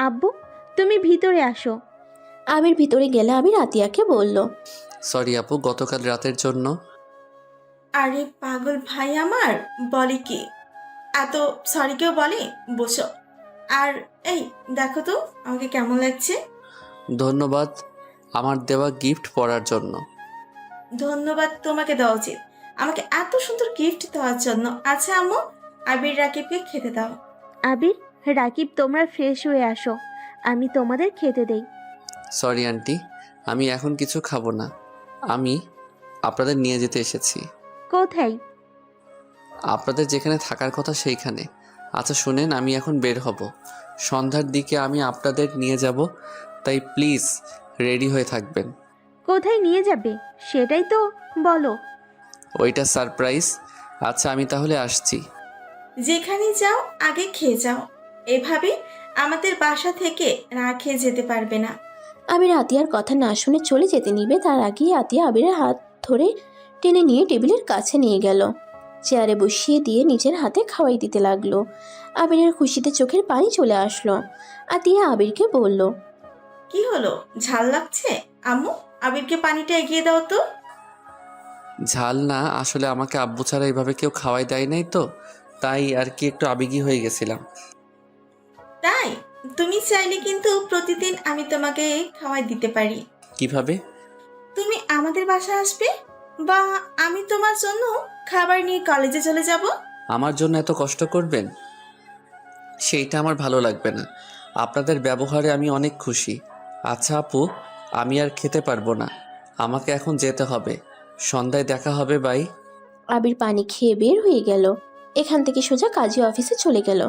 আব্বু, তুমি ভিতরে আসো। আবির ভিতরে গেলে আবির আতিয়াকে বলল, সরি আপু, গতকাল রাতের জন্য। আরে পাগল ভাই আমার, বলে কি এত সরি কেউ বলে? বসো। আর এই দেখো তো আমাকে কেমন লাগছে। ধন্যবাদ আমার দেওয়া গিফট পড়ার জন্য। ধন্যবাদ তোমাকে দেওয়া উচিত, আমাকে এত সুন্দর গিফট দেওয়ার জন্য। আচ্ছা আম্মু, আবির রাকিবকে খেতে দাও। আবির, রাকিব, তোমরা ফ্রেশ হয়ে আসো, আমি তোমাদের খেতে দেই। সরি আন্টি, আমি এখন কিছু খাবো না। আমি আপনাদের নিয়ে যেতে এসেছি। কোথায়? আপনাদের যেখানে থাকার কথা সেইখানে। আচ্ছা শুনেন, আমি এখন বের হব। সন্ধ্যার দিকে আমি আপনাদের নিয়ে যাব, তাই প্লিজ রেডি হয়ে থাকবেন। কোথায় নিয়ে যাবে সেটাই তো বলো। ওইটা সারপ্রাইজ। আচ্ছা, আমি তাহলে আসছি। যেখানে যাও আগে খেয়ে যাও, এভাবে আমাদের বাসা থেকে না খেয়ে যেতে পারবে না। আবির আতিয়ার কথা না শুনে চলে যেতে নিবে তার আগেই আতিয়া আবিরের হাত ধরে টেনে নিয়ে টেবিলের কাছে নিয়ে গেল। চেয়ারে বসিয়ে দিয়ে নিজের হাতে খাওয়াই দিতে লাগলো। আবিরের খুশিতে চোখের পানি চলে আসলো। আতিয়া আবিরকে বলল, কি হলো, ঝাল লাগছে? আম্মু, আবিরকে পানিটা এগিয়ে দাও তো। ঝাল না, আসলে আমাকে আব্বু ছাড়া এইভাবে কেউ খাওয়াই দেয় নাই তো, তাই আর কি একটু আবেগী হয়ে গেছিলাম। তাই তুমি চাইলে কিন্তু প্রতিদিন আমি তোমাকে খাওয়াই দিতে পারি। কিভাবে? তুমি আমাদের বাসায় আসবে, বা আমি তোমার জন্য খাবার নিয়ে কলেজে চলে যাব। আমার জন্য এত কষ্ট করবেন সেইটা আমার ভালো লাগবে না। আপনাদের ব্যবহারে আমি অনেক খুশি। আচ্ছা আপু, আমি আর খেতে পারবো না, আমাকে এখন যেতে হবে। সন্ধ্যায় দেখা হবে, বাই। আবির পানি খেয়ে বের হয়ে গেল। এখান থেকে সোজা কাজী অফিসে চলে গেল।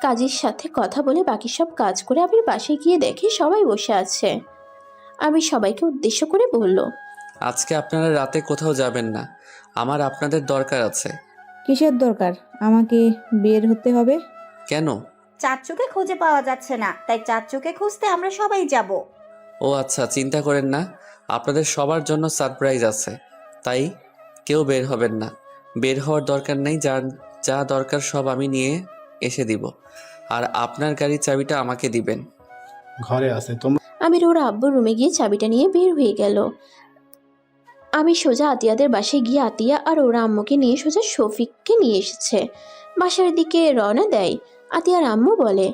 কাজীর সাথে কথা বলে বাকি সব কাজ করে আবির বাসায় গিয়ে দেখে সবাই বসে আছে। আবির সবাইকে উদ্দেশ্য করে বলল, আজকে আপনারা রাতে কোথাও যাবেন না, আমার আপনাদের দরকার আছে। কিসের দরকার? আমাকে বের হতে হবে? কেন? চাচ্চুকে খুঁজে পাওয়া যাচ্ছে না, তাই চাচ্চুকে খুঁজতে আমরা সবাই যাব। ও আচ্ছা, চিন্তা করেন না, আপনাদের সবার জন্য সারপ্রাইজ আছে, তাই কেউ বের হবেন না। বের হওয়ার দরকার নেই, যা দরকার সব আমি নিয়ে এসে দিব। আর আপনার গাড়ির চাবিটা আমাকে দিবেন। ঘরে আছে তোমরা। আবির ওর আব্বুর রুমে গিয়ে চাবিটা নিয়ে বের হয়ে গেল। আমি সোজা আতিয়াদের বাসায় গিয়ে আতিয়া আর ওরা আম্মুকে নিয়ে সোজা শফিককে নিয়ে এসেছে। বাসার দিকে রওনা দেয়। আতিয়ার আম্মু বলে,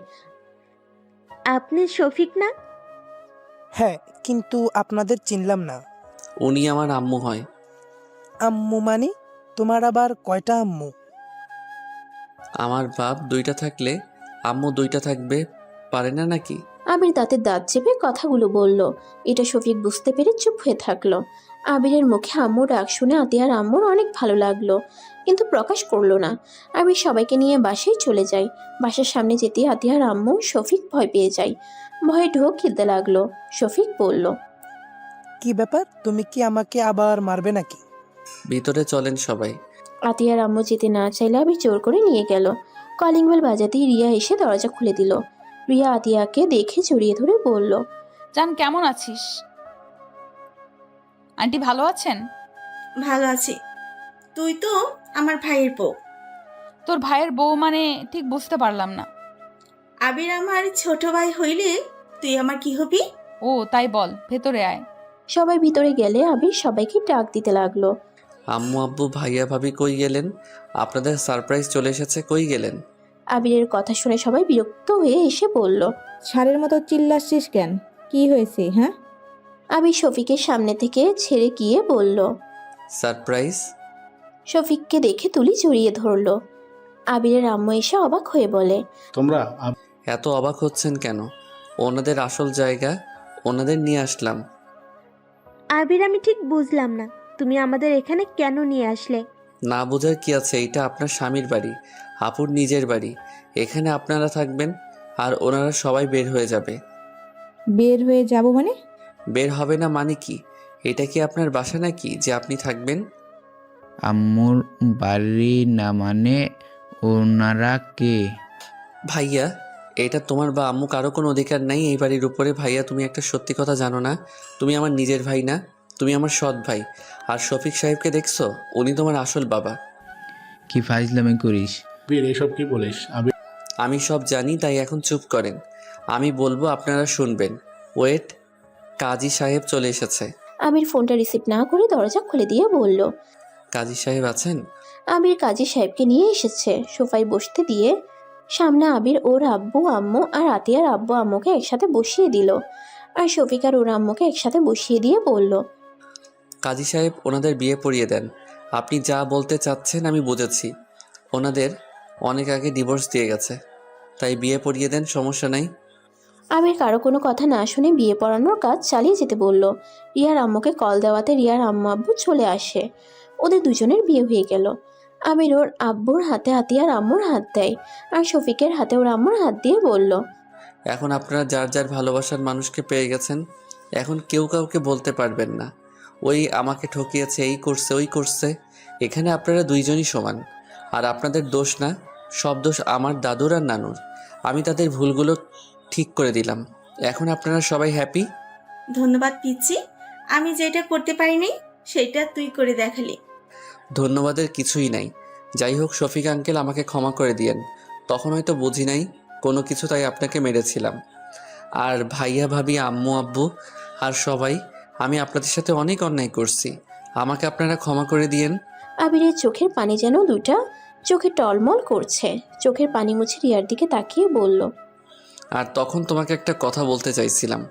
আপনি শফিক না? হ্যাঁ, কিন্তু আপনাদের চিনলাম না। উনি আমার আম্মু হয়। আম্মু মানে? তোমার আবার কয়টা আম্মু? আমার বাপ দুইটা থাকলে আম্মু দুইটা থাকবে পারে না নাকি? আবির দাঁতের দাঁত চেপে কথাগুলো বলল। এটা শফিক বুঝতে পেরে চুপ হয়ে থাকলো। আবিরের মুখে আম্মু ডাক শুনে আতিয়ার আম্মুর অনেক ভালো লাগলো, কিন্তু প্রকাশ করলো না। আবির সবাইকে নিয়ে বাসায় চলে যায়। বাসার সামনে যেতে আতিয়ার আম্মু শফিক ভয় পেয়ে যায়। ভয়ে ঢোক গিলতে লাগলো। শফিক বলল, কি ব্যাপার, তুমি কি আমাকে আবার মারবে নাকি? ভিতরে চলেন সবাই। আতিয়ার আম্মু যেতে না চাইলে আবির জোর করে নিয়ে গেল। কলিং বেল বাজাতেই রিয়া এসে দরজা খুলে দিল। রিয়া আতিয়াকে দেখে জড়িয়ে ধরে বলল, জান কেমন আছিস? আন্টি ভালো আছেন? ভালো আছি। তুই তো আমার ভাইয়ের বউ। তোর ভাইয়ের বউ মানে ঠিক বুঝতে পারলাম না। আবির আমার ছোট ভাই হইলে তুই আমার কি হবি? ও তাই, বল, ভেতরে আয়। সবাই ভিতরে গেলে আবির সবাইকে ডাক দিতে লাগলো। আম্মু আব্বু ভাইয়া ভাবি কই গেলেন? আপনাদের সারপ্রাইজ চলে এসেছে, কই গেলেন? আবিরের কথা শুনে সবাই বিরক্ত হয়ে এসে বলল, ছাড়ের মতো চিল্লাচ্ছিস কেন? কি হয়েছে হ্যাঁ? আবির শফিকের সামনে থেকে ছেড়ে গিয়ে বলল। সারপ্রাইজ? শফিককে দেখে তুলি জড়িয়ে ধরল। আবিরের আম্মু এসে অবাক হয়ে বলে, তোমরা এত অবাক হচ্ছেন কেন? ওনাদের আসল জায়গা ওনাদের নিয়ে আসলাম। আবির, আমি ঠিক বুঝলাম না, তুমি আমাদের এখানে কেন নিয়ে আসলে? না বোঝার কি আছে, এটা আপনার স্বামীর বাড়ি, আপুর নিজের বাড়ি। এখানে আপনারা থাকবেন আর ওনারা সবাই বের হয়ে যাবে। বের হয়ে যাব মানে? বের হবে না মানে কি? এটা কি আপনার বাসা নাকি যে আপনি থাকবেন? আম্মুর বাড়ি না মানে ওনারা কে? ভাইয়া, এটা তোমার বা আম্মু কারো কোনো অধিকার নাই এই বাড়ির উপরে। ভাইয়া, তুমি একটা সত্যি কথা জানো না? তুমি আমার নিজের ভাই না, তুমি আমার সৎ ভাই। আর শফিক সাহেবকে দেখছো? উনি তোমার আসল বাবা। কি ফাইজলামি করিস? আবির এসব কি বলিস? আবির আমি সব জানি, তাই এখন চুপ করেন। আমি বলবো আপনারা শুনবেন। ওয়েট, কাজী সাহেব চলে এসেছে। আবির ফোনটা রিসিভ না করে দরজা খুলে দিয়ে বলল, কাজী সাহেব আছেন? আবির কাজী সাহেবকে নিয়ে এসেছে। সোফায় বসতে দিয়ে সামনে আবির ওর আব্বু আম্মু আর আতিয়ার আব্বু আম্মুকে একসাথে বসিয়ে দিল। আর শফিক আর ওর আম্মুকে একসাথে বসিয়ে দিয়ে বলল, কাজী সাহেব, ওনাদের বিয়ে পড়িয়ে দেন। আপনি যা বলতে চাচ্ছেন আমি বুঝেছি। ওনাদের অনেক আগে ডিভোর্স দিয়ে গেছে, তাই বিয়ে পড়িয়ে দেন, সমস্যা নাই। আবির কারো কোনো কথা না শুনে বিয়ে পড়ানোর কাজ চালিয়ে যেতে বলল। রিয়ার আম্মুকে কল দেওয়াতে রিয়ার আম্মু আব্বু চলে আসে। ওদের দুজনের বিয়ে হয়ে গেল। আবির ওর আব্বুর হাতে আতিয়ার আম্মুর হাত দেয় আর শফিকের হাতে ওর আম্মুর হাত দিয়ে বলল, এখন আপনারা যার যার ভালোবাসার মানুষকে পেয়ে গেছেন। এখন কেউ কাউকে বলতে পারবেন না ওই আমাকে ঠকিয়েছে, এই করছে, ওই করছে। এখানে আপনারা দুইজনই সমান। আর আপনাদের দোষ না, সব দোষ আমার দাদুর আর নানুর। আমি তাদের ভুলগুলো ঠিক করে দিলাম। এখন আপনারা সবাই হ্যাপি। ধন্যবাদ পিচ্ছি। আমি যেটা করতে পারিনি সেটা তুই করে দেখালি। ধন্যবাদের কিছুই নাই। যাই হোক, শফিক আঙ্কেল, আমাকে ক্ষমা করে দিয়েন। তখন হয়তো বুঝি নাই কোনো কিছু, তাই আপনাকে মেরেছিলাম। আর ভাইয়া ভাবি আম্মু আব্বু আর সবাই, আমি আপনাদের সাথে অনেক অন্যায় করছি, আমাকে আপনারা ক্ষমা করে দিয়েন। আবিরের চোখের পানি যেন দুইটা চোখে টলমল করছে। চোখের পানি মুছে রিয়ার দিকে তাকিয়ে বলল, আর তখন তোমাকে একটা কথা বলতে চাইছিলাম,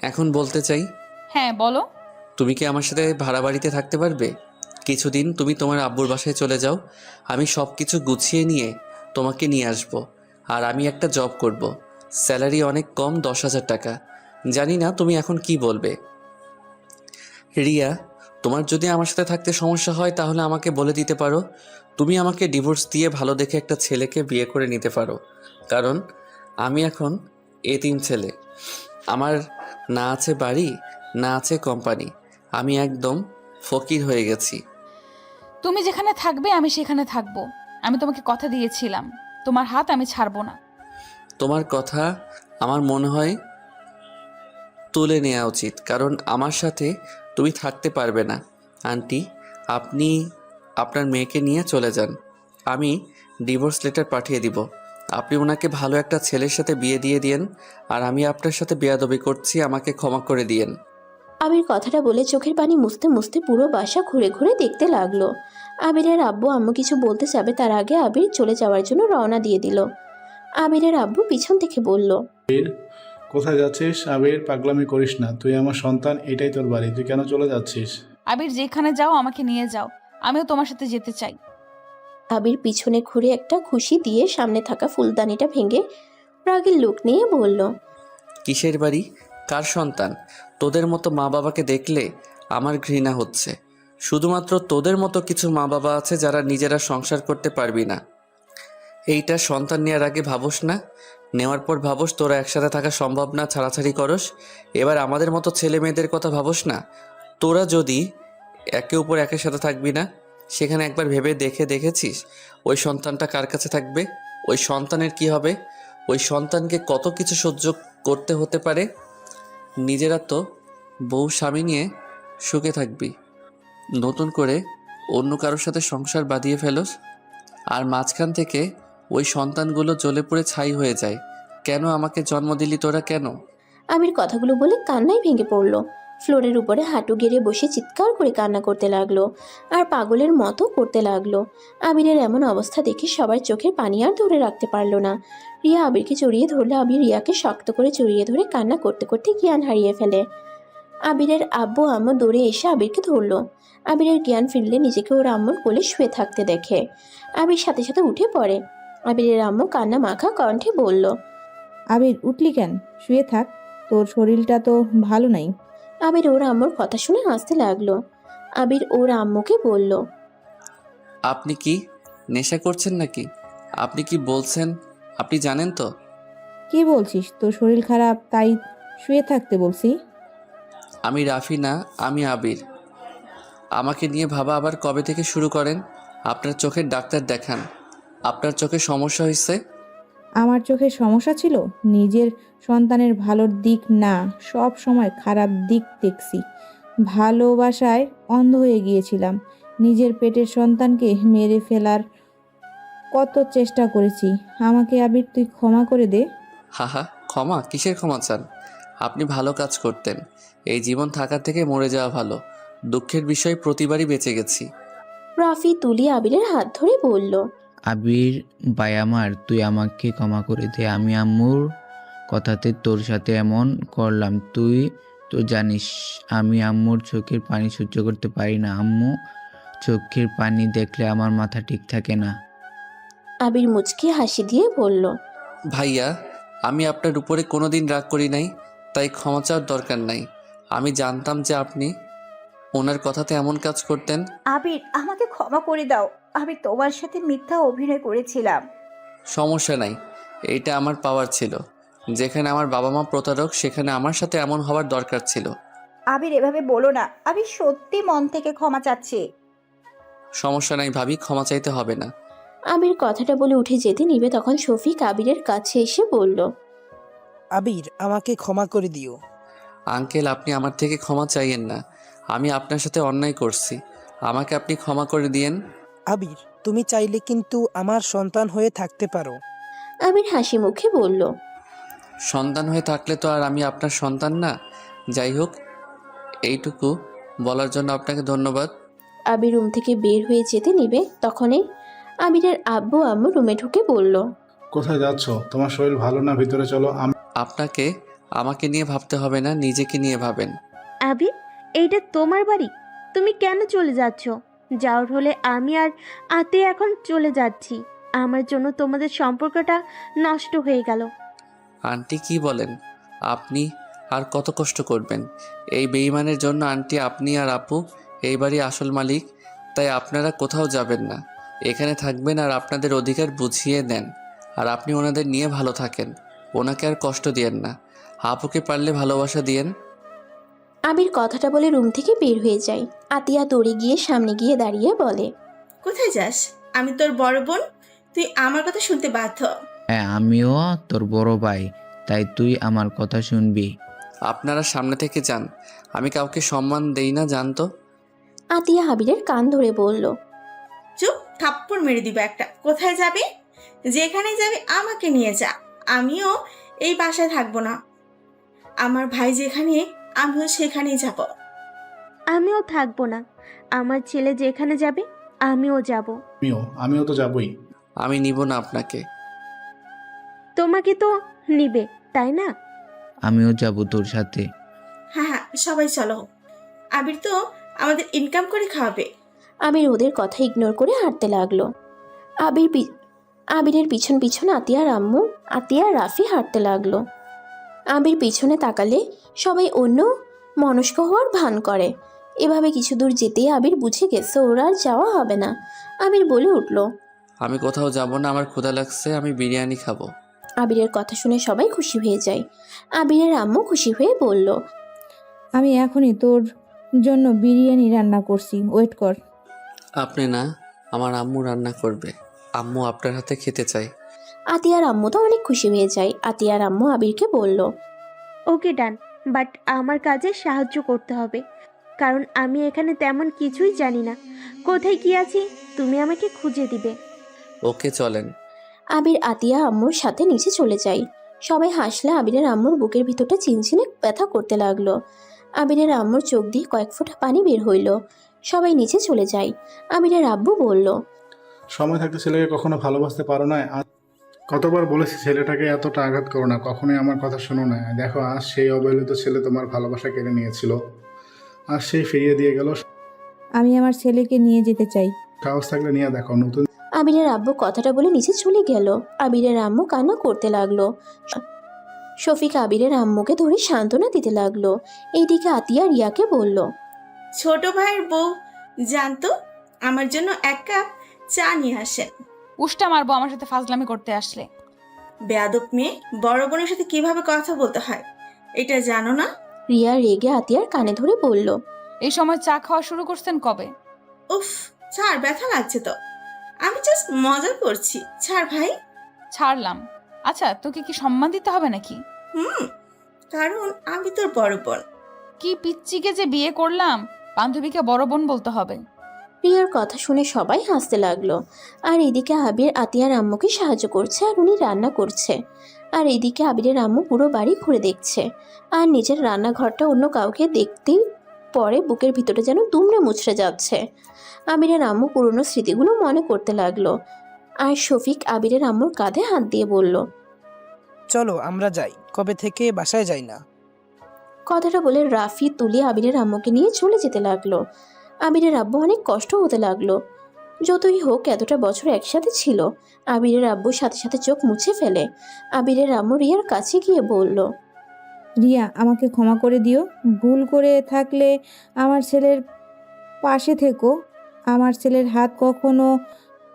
এখন বলতে চাই। হ্যাঁ বলো। তুমি কি আমার সাথে ভাড়া বাড়িতে থাকতে পারবে? কিছুদিন তুমি তোমার আব্বুর বাসায় চলে যাও, আমি সব কিছু গুছিয়ে নিয়ে তোমাকে নিয়ে আসব। আর আমি একটা জব করব, স্যালারি অনেক কম, 10,000 টাকা। জানি না তুমি এখন কি বলবে। রিয়া, তোমার যদি আমার সাথে থাকতে সমস্যা হয় তাহলে আমাকে বলে দিতে পারো। তুমি আমাকে ডিভোর্স দিয়ে ভালো দেখে একটা ছেলেকে বিয়ে করে নিতে পারো, কারণ আমি এখন এতিম ছেলে। আমার না আছে বাড়ি, না আছে কোম্পানি, আমি একদম ফকির হয়ে গেছি। তুমি যেখানে থাকবে আমি সেখানে থাকবো। আমি তোমাকে কথা দিয়েছিলাম, তোমার হাত আমি ছাড়বো না। তোমার কথা আমার মনে হয় তুলে নেওয়া উচিত, কারণ আমার সাথে তুমি থাকতে পারবে না। আন্টি, আপনি আপনার মেয়েকে নিয়ে চলে যান। আমি ডিভোর্স লেটার পাঠিয়ে দিব। আপনি ওনাকে ভালো একটা ছেলের সাথে বিয়ে দিয়ে দিয়েন। আর আমি আপনার সাথে বেয়াদবি করছি, আমাকে ক্ষমা করে দিয়েন। আবির কথাটা বলে চোখের পানি মুছতে মুছতে পুরো বাসা ঘুরে ঘুরে দেখতে লাগলো। আবিরের আব্বু আম্মু কিছু বলতে যাবে তার আগে আবির চলে যাওয়ার জন্য রওনা দিয়ে দিল। আবিরের আব্বু পিছন থেকে বলল, কোথায় যাচ্ছিস? আবির, পাগলামি করিস না, তুই আমার সন্তান, এটাই তোর বাড়ি, তুই কেন চলে যাচ্ছিস? আবির যেখানে যাও আমাকে নিয়ে যাও, আমিও তোমার সাথে যেতে চাই। আবির পিছনে ঘুরে একটা ঘুষি দিয়ে সামনে থাকা ফুলদানিটা ভেঙে রাগের লোক নিয়ে বলল, কিসের বাড়ি? কার সন্তান? তোদের মতো মা বাবাকে দেখলে আমার ঘৃণা হচ্ছে। শুধুমাত্র তোদের মতো কিছু মা বাবা আছে যারা নিজেরা সংসার করতে পারবি না। এইটা সন্তান নেওয়ার আগে ভাবস না, নেওয়ার পর ভাবস তোরা একসাথে থাকা সম্ভব না, ছাড়াছাড়ি করস। এবার আমাদের মতো ছেলে মেয়েদের কথা ভাবস না, তোরা যদি একে উপর একের সাথে থাকবি না, সেখানে একবার ভেবে দেখেছিস ওই সন্তানটা কার কাছে থাকবে? ওই সন্তানের কি হবে? ওই সন্তানকে কত কিছু সহ্য করতে হতে পারে। নিজেরা তো বউ স্বামী নিয়ে সুখে থাকবি, নতুন করে অন্য কারোর সাথে সংসার বাঁধিয়ে ফেলোস, আর মাঝখান থেকে ওই সন্তানগুলো জ্বলে পুড়ে ছাই হয়ে যায়। কেন আমাকে জন্ম দিলি তোরা, কেন? আবির কথাগুলো বলে কান্নায় ভেঙে পড়ল। ফ্লোরের উপরে হাঁটু গেড়ে বসে চিৎকার করে কান্না করতে লাগলো আর পাগলের মতো করতে লাগলো। আবিরের এমন অবস্থা দেখে সবার চোখের পানি আর ধরে রাখতে পারলো না। রিয়া আবিরকে জড়িয়ে ধরলে আবির রিয়াকে শক্ত করে জড়িয়ে ধরে কান্না করতে করতে জ্ঞান হারিয়ে ফেলে। আবিরের আব্বু আম্মু দৌড়ে এসে আবিরকে ধরলো। আবিরের জ্ঞান ফিরলে নিজেকে ওর আম্মুর কোলে শুয়ে থাকতে দেখে আবির সাথে সাথে উঠে পড়ে। আবিরের আম্মু কান্না মাখা কণ্ঠে বলল, আবির উঠলি কেন? শুয়ে থাক, তোর শরীরটা তো ভালো নাই। আবির ওর আম্মুর কথা শুনে হাসতে লাগলো। আবির ওর আম্মুকে বলল, আপনি কি নেশা করছেন নাকি? আপনি কি বলছেন আপনি জানেন তো? কি বলছিস? তোর শরীর খারাপ তাই শুয়ে থাকতে বলছি? আমি রাফি না, আমি আবির। আমাকে নিয়ে ভাবা আবার কবে থেকে শুরু করেন? আপনার চোখের ডাক্তার দেখান। আপনার চোখে সমস্যা হয়েছে। আমার চোখে সমস্যা ছিল? নিজের সন্তানের ভালোর দিক না, সব সময় খারাপ দিক দেখছি। ভালোবাসায় অন্ধ হয়ে গিয়েছিলাম। নিজের পেটের সন্তানকে মেরে ফেলার কত চেষ্টা করেছি। আমাকে আবির তুই ক্ষমা করে দে। হাহা, ক্ষমা? কিসের ক্ষমা চান? আপনি ভালো কাজ করতেন। এই জীবন থাকার থেকে মরে যাওয়া ভালো। দুঃখের বিষয় প্রতিবারই বেঁচে গেছি। রাফি তুলি আবিরের হাত ধরে বলল, আবির ভাই আমার, তুই আমাকে ক্ষমা করে দে। আমি আম্মুর কথাতে তোর সাথে এমন করলাম। তুই তো জানিস আমি আম্মুর চোখের পানি সহ্য করতে পারি না। আম্মু চোখের পানি দেখলে আমার মাথা ঠিক থাকে না। আবির মুচকি হাসি দিয়ে বলল, ভাইয়া, আমি আপনার উপরে কোনোদিন রাগ করি নাই, তাই ক্ষমা চাওয়ার দরকার নাই। আমি জানতাম যে আপনি ওনার কথাতে এমন কাজ করতেন। আবির, আমাকে ক্ষমা করে দাও। আমি তোমার সাথে মিথ্যা অভিনয় করেছিলাম। সমস্যা নাই, এইটা আমার পাওয়ার ছিল। যেখানে আমার বাবা মা প্রতারক, সেখানে আমার সাথে এমন হওয়ার দরকার ছিল। আবির, এভাবে বলো না। আমি সত্যি মন থেকে ক্ষমা চাচ্ছি। সমস্যা নাই ভাবি, ক্ষমা চাইতে হবে না। আবির কথাটা বলে উঠে যেতে নিবে তখন শফিক আবিরের কাছে এসে বলল, আবির, আমাকে ক্ষমা করে দিও। আঙ্কেল, আপনি আমার থেকে ক্ষমা চাইয়েন না। আমি আপনার সাথে অন্যায় করছি, আমাকে আপনি ক্ষমা করে দিয়েন। আবির, তুমি চাইলে কিন্তু আমার সন্তান হয়ে থাকতে পারো। আবির হাসি মুখে বলল, সন্তান হয়ে থাকলে তো আর আমি আপনার সন্তান না। যাই হোক, এইটুকু বলার জন্য আপনাকে ধন্যবাদ। আবির রুম থেকে বের হয়ে যেতে নিবে তখনই আবিরের আব্বু আম্মু রুমে ঢুকে বলল, কোথায় যাচ্ছ? তোমার শরীর ভালো না, ভিতরে চলো। আপনাকে আমাকে নিয়ে ভাবতে হবে না, নিজেকে নিয়ে ভাবেন। আবির, এইটা তোমার বাড়ি, তুমি কেন চলে যাচ্ছ? যাওয়ার হলে আমি আর আতে এখন চলে যাচ্ছি। আমার জন্য তোমাদের সম্পর্কটা নষ্ট হয়ে গেল। আন্টি কি বলেন? আপনি আর কত কষ্ট করবেন? এই বেঈমানের জন্য আন্টি, আপনি আর আপু এই বাড়ি আসল মালিক, তাই আপনারা কোথাও যাবেন না, এখানে থাকবেন আর আপনাদের অধিকার বুঝিয়ে নেন। আর আপনি ওনাদের নিয়ে ভালো থাকেন, ওনাকে আর কষ্ট দিয়েন না। আপুকে পারলে ভালোবাসা দিয়েন। আবির কথাটা বলে রুম থেকে বের হয়ে যায়। আতিয়া দৌড়ে গিয়ে সামনে গিয়ে দাঁড়িয়ে বলে, কোথায় যাস? আমি তোর বড় বোন, তুই আমার কথা শুনতে বাধ্য। হ্যাঁ, আমিও তোর বড় ভাই, তাই তুই আমার কথা শুনবি। আপনারা সামনে থেকে যান, আমি কাউকে সম্মান দেই না, জানতো। আতিয়া আবিরের কান ধরে বলল, চুপ, থাপ্পড় মেরে দিব একটা। কোথায় যাবি? যেখানে যাবি আমাকে নিয়ে যা। আমিও এই বাসায় থাকবো না। আমার ভাই যেখানে আমিও সেখানেই যাব। আমিও থাকবো না। আমার ছেলে যেখানে যাবে আমিও যাব। আমিও তো যাবই। আমি নিব না আপনাকে। তোমাকে তো নিবে, তাই না? আমিও যাব তোর সাথে। হ্যাঁ হ্যাঁ, সবাই চলো। আবির তো আমাদের ইনকাম করে খাওয়াবে। আবির ওদের কথা ইগনোর করে হাঁটতে লাগলো। আবিরের পিছন পিছন আতিয়ার আম্মু, আতিয়া রাফি হাঁটতে লাগলো। আবির পিছনে তাকালে সবাই অন্য মনস্ক হওয়ার ভান করে। এভাবে কিছু দূর যেতেই আবির বুঝে গেছে ওর আর যাওয়া হবে না। আবির বলে উঠল, আমি কোথাও যাব না, আমার ক্ষুধা লাগছে, আমি বিরিয়ানি খাবো। আবিরের কথা শুনে সবাই খুশি হয়ে যায়। আবিরের আম্মু খুশি হয়ে বলল, আমি এখনই তোর জন্য বিরিয়ানি রান্না করছি, ওয়েট কর। আপনি না, আমার আম্মু রান্না করবে। আম্মু আপনার হাতে খেতে চাই। আতিয়ার আম্মু তো অনেক খুশি হয়ে যায়। আতিয়ার আম্মু আবিরকে বলল, ওকে ডান, বাট আমার কাজে সাহায্য করতে হবে, কারণ আমি এখানে তেমন কিছুই জানি না। কোথায় কি আছি তুমি আমাকে খুঁজে দিবে। ওকে চলেন। আবির আতিয়া আম্মুর সাথে নিচে চলে যায়। সবাই হাসলে আবিরের আম্মুর বুকের ভিতরটা চিনচিনে ব্যথা করতে লাগলো। আবিরের আম্মুর চোখ দিয়ে কয়েক ফোঁটা পানি বের হইল। সবাই নিচে চলে যায়। আবিরের আব্বু বলল, সময় থাকতে ছেলেকে কখনো ভালোবাসতে পারো না। কতবার বলেছি ছেলেটাকে এতটা আঘাত করো না, কখনোই আমার কথা শোনো না। দেখো আজ সেই অবহেলিত ছেলে তোমার ভালোবাসা কেড়ে নিয়েছিল, আর সেই ফিরিয়ে দিয়ে গেল। আমি আমার ছেলেকে নিয়ে যেতে চাই। সাহস থাকলে নিয়ে দেখো। নতুন আবিরের আব্বু কথাটা বলে নিচে চলে গেল। আবিরের আম্মু কান্না করতে লাগলো। শফিক আবিরের আম্মুকে ধরে সান্ত্বনা দিতে লাগলো। এইদিকে আতিয়া রিয়াকে বলল, ছোট ভাইয়ের বউ জানতো আমার জন্য 1 কাপ চা নিয়ে আসেন। উষ্টা মারবো আমার সাথে ফাজলামি করতে আসলে। বেয়াদব মেয়ে, বড় বোনের সাথে কিভাবে কথা বলতে হয় এটা জানো না? রিয়া রেগে আতিয়ার কানে ধরে বলল, এই সময় চা খাওয়া শুরু করছেন কবে? উফ, ছাড়, ব্যথা লাগছে তো। আমি জাস্ট মজা করছি, ছাড় ভাই। ছাড়লাম। আচ্ছা, তোকে কি সম্মান দিতে হবে নাকি? কারণ আমি তোর বড় বোন। কি পিচ্চিকে যে বিয়ে করলাম, বান্ধবীকে বড় বোন বলতে হবে? রিয়ার কথা শুনে সবাই হাসতে লাগলো। আর এদিকে আবির আতিয়ার আম্মুকে সাহায্য করছে আর উনি রান্না করছে। আর এদিকে আবিরের আম্মু পুরো বাড়ি ঘুরে দেখছে। আর নিজের রান্নাঘরটা অন্য কাউকে দেখতেই পরে বুকের ভিতরে যেন দুমড়ে মুচড়ে যাচ্ছে। আবিরের আম্মু পুরনো স্মৃতিগুলো মনে করতে লাগলো। আর শফিক আবিরের আম্মুর কাঁধে হাত দিয়ে বলল, চলো আমরা যাই, কবে থেকে বাসায় যাই না। কথাটা বলে রাফি তুলে আবিরের আম্মুকে নিয়ে চলে যেতে লাগলো। আবিরের আব্বু অনেক কষ্ট হতে লাগলো। যতই হোক এতটা বছর একসাথে ছিল। আবিরের আব্বুর সাথে সাথে চোখ মুছে ফেলে। আবিরের আম্মু রিয়ার কাছে গিয়ে বলল, রিয়া, আমাকে ক্ষমা করে দিও। ভুল করে থাকলে আমার ছেলের পাশে থেকো। আমার ছেলের হাত কখনো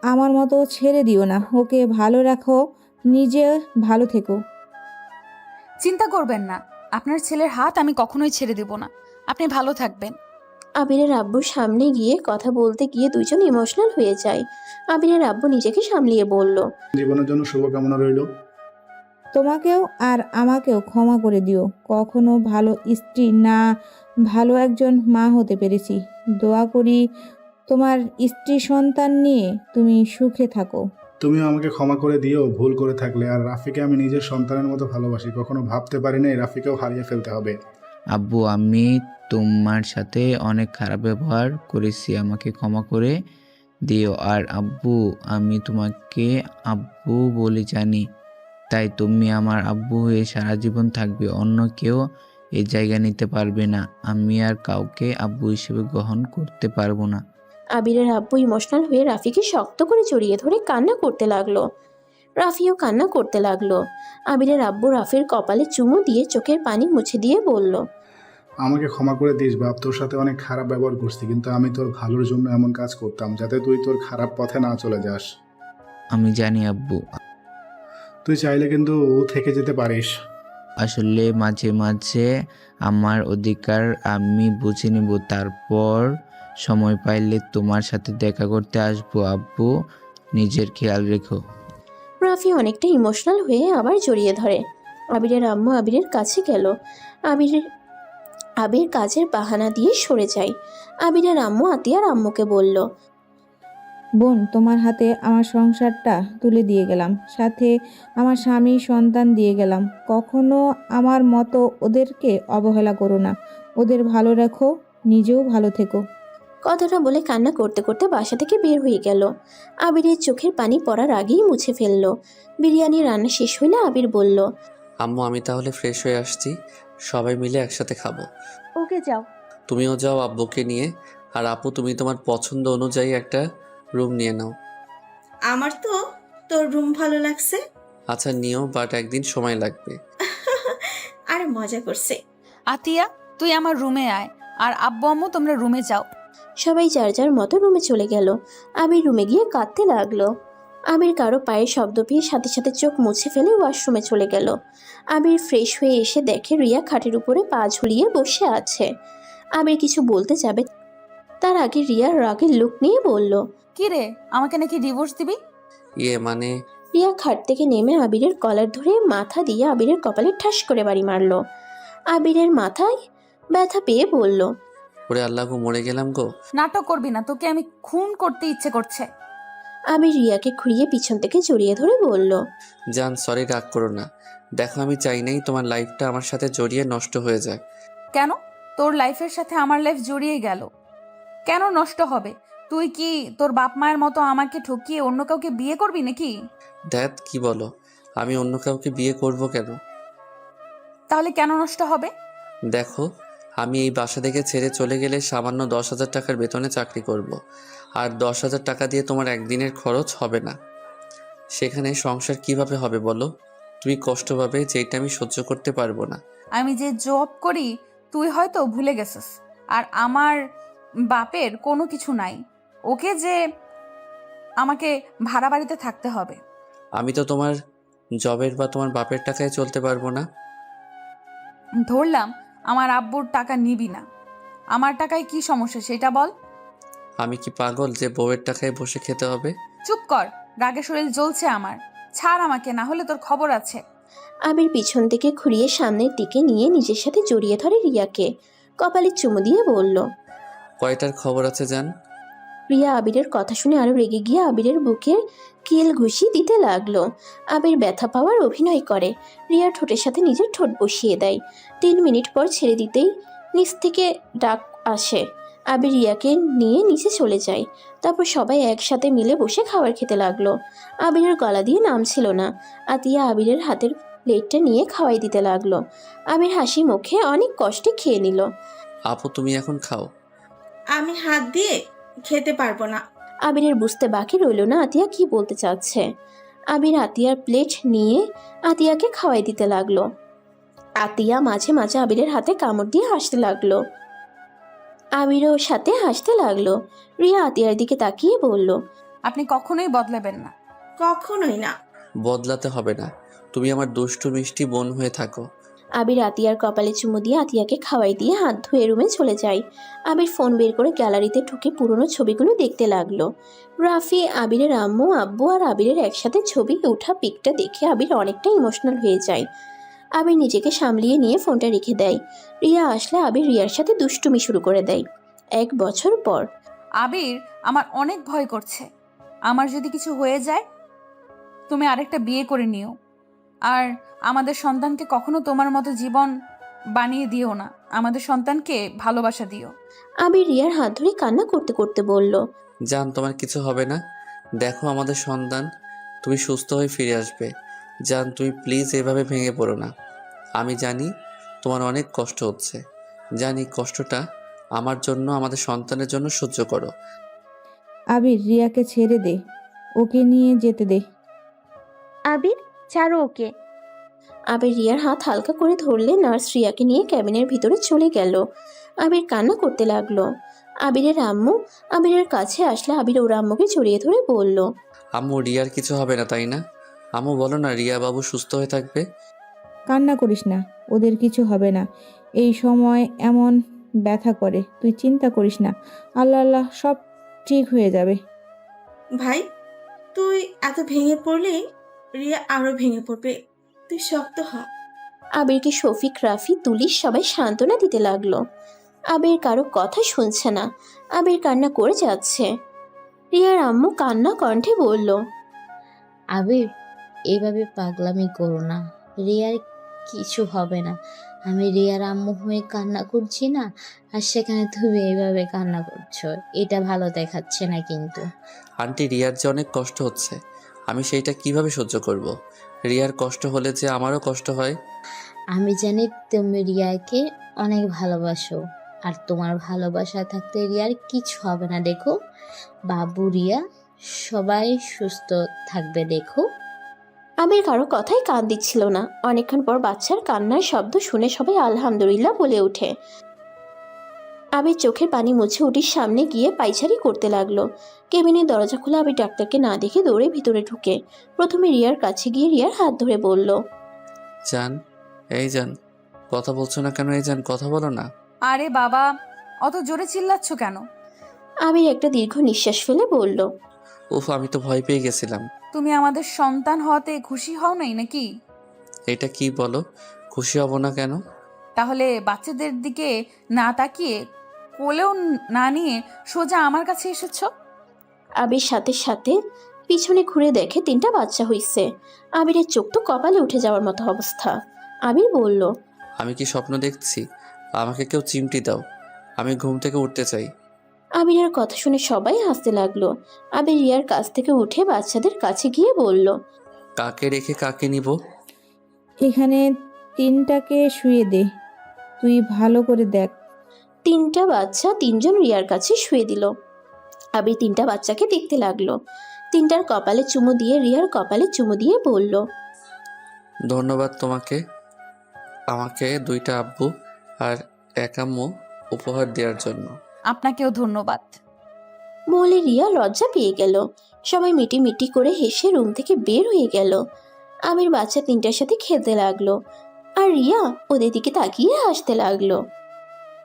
আমার মতো ছেড়ে দিও না। ওকে ভালো রাখো, নিজে ভালো থেকো। চিন্তা করবেন না, আপনার ছেলের হাত আমি কখনোই ছেড়ে দেব না। আপনি ভালো থাকবেন। আবিরের আব্বুর সামনে গিয়ে কথা বলতে গিয়ে দুজন ইমোশনাল হয়ে যায়। আবিরের আব্বু নিজেকে সামলিয়ে বলল, জীবনের জন্য শুভকামনা রইল। তোমাকেও আর আমাকেও ক্ষমা করে দিও। কখনো ভালো স্ত্রী না, ভালো একজন মা হতে পেরেছি। দোয়া করি তোমার স্ত্রী সন্তান নিয়ে তুমি সুখে থাকো। তুমিও আমাকে ক্ষমা করে দিও ভুল করে থাকলে। আর রাফিকে আমি নিজের সন্তানের মতো ভালোবাসি। কখনো ভাবতে পারি না রাফিকেও হারিয়ে ফেলতে হবে। আব্বু, আমি তোমার সাথে অনেক খারাপ ব্যবহার করেছি, আমাকে ক্ষমা করে দিও। আর আব্বু, আমি তোমাকে আব্বু বলে জানি, তাই তুমি আমার আব্বু হয়ে সারা জীবন থাকবে। অন্য কেউ এই জায়গা নিতে পারবে না। আমি আর কাউকে আব্বু হিসেবে গ্রহণ করতে পারবো না। আবিরের আব্বু ইমোশনাল হয়ে রাফিকে শক্ত করে জড়িয়ে ধরে কান্না করতে লাগলো। রাফিও কান্না করতে লাগলো। আবিরের আব্বু রাফির কপালে চুমু দিয়ে চোখের পানি মুছে দিয়ে বলল, আমাকে ক্ষমা করে দিস বাপ, তোর সাথে অনেক খারাপ ব্যবহার করছি, কিন্তু আমি তোর ভালোর জন্য এমন কাজ করতাম যাতে তুই তোর খারাপ পথে না চলে যাস। আমি জানি আব্বু। তুই চাইলে কিন্তু থেকে যেতে পারিস। আসলে মাঝে মাঝে আমার অধিকার আমি বুঝে নেব, তারপর সময় পাইলে তোমার সাথে দেখা করতে আসবো। আব্বু, নিজের খেয়াল রেখো। রাফি অনেকটা ইমোশনাল হয়ে আবার জড়িয়ে ধরে। আবিরের আম্মু আবিরের কাছে গেল। আবির কাজের বাহানা দিয়ে সরে যায়। আবিরের আম্মু আতিয়ার আম্মুকে বলল, বোন, তোমার হাতে আমার সংসারটা তুলে দিয়ে গেলাম, সাথে আমার স্বামী সন্তান দিয়ে গেলাম। কখনো আমার মতো ওদেরকে অবহেলা করো না। ওদের ভালো রাখো, নিজেও ভালো থেকো। কথাটা বলে কান্না করতে করতে বাসা থেকে বের হয়ে গেল। আবিরের চোখের পানি পড়ার আগেই মুছে ফেলল। বিরিয়ানি রান্না শেষ হইলে আবির বলল, আম্মু আমি তাহলে ফ্রেশ হয়ে আসছি, সবাই মিলে একসাথে খাবো। ওকে যাও। তুমিও যাও আব্বুকে নিয়ে, আর আপু তুমি তোমার পছন্দ অনুযায়ী একটা রুম নিয়ে নাও। আমার তো তোর রুম ভালো লাগছে। আচ্ছা নিও, বাট একদিন সময় লাগবে। আরে মজা করছে। আতিয়া, তুই আমার রুমে আয়, আর আব্বু আম্মু তোমরা রুমে যাও। সবাই যার যার মতো রুমে চলে গেল। আবির রুমে গিয়ে কাঁদতে লাগলো। আবির কারো পায়ের শব্দ পেয়ে সাথে সাথে চোখ মুছে ফেলে ওয়াশরুমে চলে গেল। আবির ফ্রেশ হয়ে এসে দেখে রিয়া খাটের উপরে পা ঝুলিয়ে বসে আছে। আবির কিছু বলতে যাবে, তার আগে রিয়া রাগের লুক নিয়ে বলল, কি রে, আমাকে নাকি ডিভোর্স দিবি? মানে রিয়া খাট থেকে নেমে আবিরের কলার ধরে মাথা দিয়ে আবিরের কপালে ঠাস করে বাড়ি মারল। আবিরের মাথায় ব্যথা পেয়ে বলল, ওরে আল্লাহ গো, মরে গেলাম গো। নাটক করবি না, তোকে আমি খুন করতে ইচ্ছে করছে। আবির রিয়াকে খুঁড়িয়ে পিছন থেকে জড়িয়ে ধরে বলল, জান সরি, রাগ করো না। দেখো আমি চাই নাই তোমার লাইফটা আমার সাথে জড়িয়ে নষ্ট হয়ে যাক। কেন? তোর লাইফের সাথে আমার লাইফ জড়িয়ে গেল, কেন নষ্ট হবে? তুই কি তোর বাপ মায়ের মতো আমাকে ঠকিয়ে অন্য কাউকে বিয়ে করবি নাকি? দ্যাট কি বলো, আমি অন্য কাউকে বিয়ে করব কেন? তাহলে কেন নষ্ট হবে? দেখো, আমি এই বাসা থেকে ছেড়ে চলে গেলে সামান্য 10,000 টাকার বেতনে চাকরি করব। আর 10,000 টাকা দিয়ে তোমার একদিনের খরচ হবে না। সেখানে সংসার কিভাবে হবে বলো? তুমি কষ্ট পাবে, যেটা আমি সহ্য করতে পারবো না। আমি যে জব করি তুই হয়তো ভুলে গেছিস, আর আমার বাপের কোনো কিছু নাই, ওকে যে আমাকে ভাড়া বাড়িতে থাকতে হবে। আমি তো তোমার জবের বা তোমার বাপের টাকায় চলতে পারবো না। ধরলাম আমার আব্বুর টাকা নিবি না, আমার টাকায় কি সমস্যা সেটা বল। আমি কি পাগল যে বউয়ের টাকায় বসে খেতে হবে? চুপ কর, রাগে শরীর জ্বলছে আমার, ছাড় আমাকে, না হলে তোর খবর আছে। আবির পিছন থেকে ঘুরিয়ে সামনের দিকে নিয়ে নিজের সাথে জড়িয়ে ধরে রিয়াকে, কপালে চুমু দিয়ে বলল, কয়টার খবর আছে জান? রিয়া আবিরের কথা শুনে আরো রেগে গিয়ে আবিরের বুকের কিল ঘুষি দিতে লাগলো। আবির ব্যথা পাওয়ার অভিনয় করে, রিয়া ঠোঁটের সাথে নিজের ঠোঁট বসিয়ে দেয়। 3 মিনিট পর ছেড়ে দিতেই নিচ থেকে ডাক আসে। আবির রিয়াকে নিয়ে নিচে চলে যায়। তারপর সবাই একসাথে মিলে বসে খাবার খেতে লাগলো। আবিরের গলা দিয়ে নামছিল না। আতিয়া আবিরের হাতের প্লেটটা নিয়ে খাওয়াই দিতে লাগলো। আবির হাসি মুখে অনেক কষ্টে খেয়ে নিল। আপু তুমি এখন খাও। আমি হাত দিয়ে খেতে পারবো না। আবিরের বুঝতে বাকি রইল না আতিয়া কি বলতে চাচ্ছে। আবির আতিয়ার প্লেট নিয়ে আতিয়াকে খাওয়াই দিতে লাগলো। আতিয়া মাঝে মাঝে আবিরের হাতে কামড় দিয়ে হাসতে লাগলো। আবিরও ওর সাথে হাসতে লাগলো। রিয়া আতিয়ার দিকে তাকিয়ে বলল, আপনি কখনোই বদলাবেন না। কখনোই না। বদলাতে হবে না, তুমি আমার দুষ্টু মিষ্টি বোন হয়ে থাকো। আবির আতিয়ার কপালে চুমু দিয়ে আতিয়াকে খাওয়াই দিয়ে হাত ধুয়ে রুমে চলে যায়। আবির ফোন বের করে গ্যালারিতে ঢুকে পুরনো ছবিগুলো দেখতে লাগলো। রাফি, আবিরের আম্মু, আব্বু আর আবিরের একসাথে ছবি ওঠা পিকটা দেখে আবির অনেকটা ইমোশনাল হয়ে যায়। আবির নিজেকে সামলিয়ে নিয়ে ফোনটা রেখে দেয়। রিয়া আসলে আবির রিয়ার সাথে দুষ্টুমি শুরু করে দেয়। 1 বছর পর। আবির, আমার অনেক ভয় করছে, আমার যদি কিছু হয়ে যায় তুমি আরেকটা বিয়ে করে নিও, আর আমাদের সন্তানকে কখনো তোমার মতো জীবন বানিয়ে দিও না, আমাদের সন্তানকে ভালোবাসা দিও। আবির রিয়ার হাত ধরে কান্না করতে করতে বলল, জান তোমার কিছু হবে না, দেখো আমাদের সন্তান, তুমি সুস্থ হয়ে ফিরে আসবে। জান তুমি প্লিজ এভাবে ভেঙে পড়ো না। আমি জানি তোমার অনেক কষ্ট হচ্ছে, জানি কষ্টটা আমার জন্য, আমাদের সন্তানের জন্য সহ্য করো। আবির, রিয়াকে ছেড়ে দে, ওকে নিয়ে যেতে দে। আবির, ছাড়ো ওকে। আবির রিয়ার হাত হালকা করে ধরলে নার্স রিয়াকে নিয়ে ক্যাবিনের ভিতরে চলে গেল। আবির কান্না করতে লাগলো। আবিরের আম্মু আবিরের কাছে আসলে আবির ওর আম্মুকে জড়িয়ে ধরে বলল, আম্মু রিয়ার কিছু হবে না তাই না? আম্মু বলো না রিয়া বাবু সুস্থ হয়ে থাকবে। কান্না করিস না, ওদের কিছু হবে না। এই সময় এমন ব্যথা করে, তুই চিন্তা করিস না, আল্লাহ আল্লাহ সব ঠিক হয়ে যাবে। ভাই, তুই এত ভেঙে পড়লে রিয়া আরো ভেঙে পড়বে, তুই শক্ত হ। আবিরকে শফিক, রাফি, তুলিশ সবাই সান্ত্বনা দিতে লাগলো। আবির কারো কথা শুনছে না, আবির কান্না করে যাচ্ছে। রিয়ার আম্মু কান্না কণ্ঠে বলল, আবির, এভাবে পাগলামি করো না। রিয়ার কিছু হবে না। আমি রিয়ার আম্মু হয়ে কান্না করছি না, আর সেখানে তুমি এইভাবে কান্না করছো, এটা ভালো দেখাচ্ছে না কিন্তু। আন্টি, রিয়ার যে অনেক কষ্ট হচ্ছে, আমি সেইটা কিভাবে সহ্য করব? রিয়ার কষ্ট হলে যে আমারও কষ্ট হয়। আমি জানি তুমি রিয়াকে অনেক ভালোবাসো, আর তোমার ভালোবাসা থাকতে রিয়ার কিছু হবে না। দেখো বাবু, রিয়া সবাই সুস্থ থাকবে, দেখো। আবির কারো কথাই কান দিচ্ছিল না। অনেকক্ষণ পর বাচ্চার কান্নার শব্দ শুনে সবাই আলহামদুলিল্লাহ বলে ওঠে। আবির চোখের পানি মুছে উটির সামনে গিয়ে পায়চারি করতে লাগলো। কেবিনের দরজা খোলা আবির ডাক্তারকে না দেখে দৌড়ে ভিতরে ঢুকে প্রথমে রিয়ার কাছে গিয়ে রিয়ার হাত ধরে বলল, জান, এই জান, কথা বলছো না কেন? এই জান, কথা বলো না। আরে বাবা, অত জোরে চিল্লাচ্ছ কেন? আবির একটা দীর্ঘ নিঃশ্বাস ফেলে বলল, উফ, আমি তো ভয় পেয়ে গেছিলাম। তুমি আমাদের সন্তান হওয়াতে খুশি হও নাই নাকি? এটা কি বলো? খুশি হব না কেন? তাহলে বাচ্চাদের দিকে না তাকিয়ে, কোলেও না নিয়ে সোজা আমার কাছে এসেছো? আবির সাথে সাথে পিছনে ঘুরে দেখে 3টা বাচ্চা হইছে। আবিরের চোখ তো কপালে উঠে যাওয়ার মতো অবস্থা। আবির বলল, আমি কি স্বপ্ন দেখছি? আমাকে কেউ চিমটি দাও, আমি ঘুম থেকে উঠতে চাই। আবিরের কথা শুনে সবাই হাসতে লাগলো। আবির রিয়ার কাছ থেকে উঠে বাচ্চাদের কাছে গিয়ে বলল, কাকে রেখে কাকে নিব? এখানে 3টাকে শুয়ে দে, তুই ভালো করে দেখ। 3টা বাচ্চা 3জন রিয়ার কাছে শুয়ে দিল। আবির 3টা বাচ্চাকে দেখতে লাগলো। 3টার কপালে চুমু দিয়ে রিয়ার কপালে চুমু দিয়ে বলল, ধন্যবাদ তোমাকে, আমাকে 2টা আব্বু আর 1 আম্মু উপহার দেওয়ার জন্য। আপনাকেও ধন্যবাদ। বলে রিয়া লজ্জা পেয়ে গেল। সবাই মিটি করে হেসে রুম থেকে বের হয়ে গেল। আবির বাচ্চা 3টার সাথে খেলতে লাগলো, আর রিয়া ওদের দিকে তাকিয়ে হাসতে লাগলো।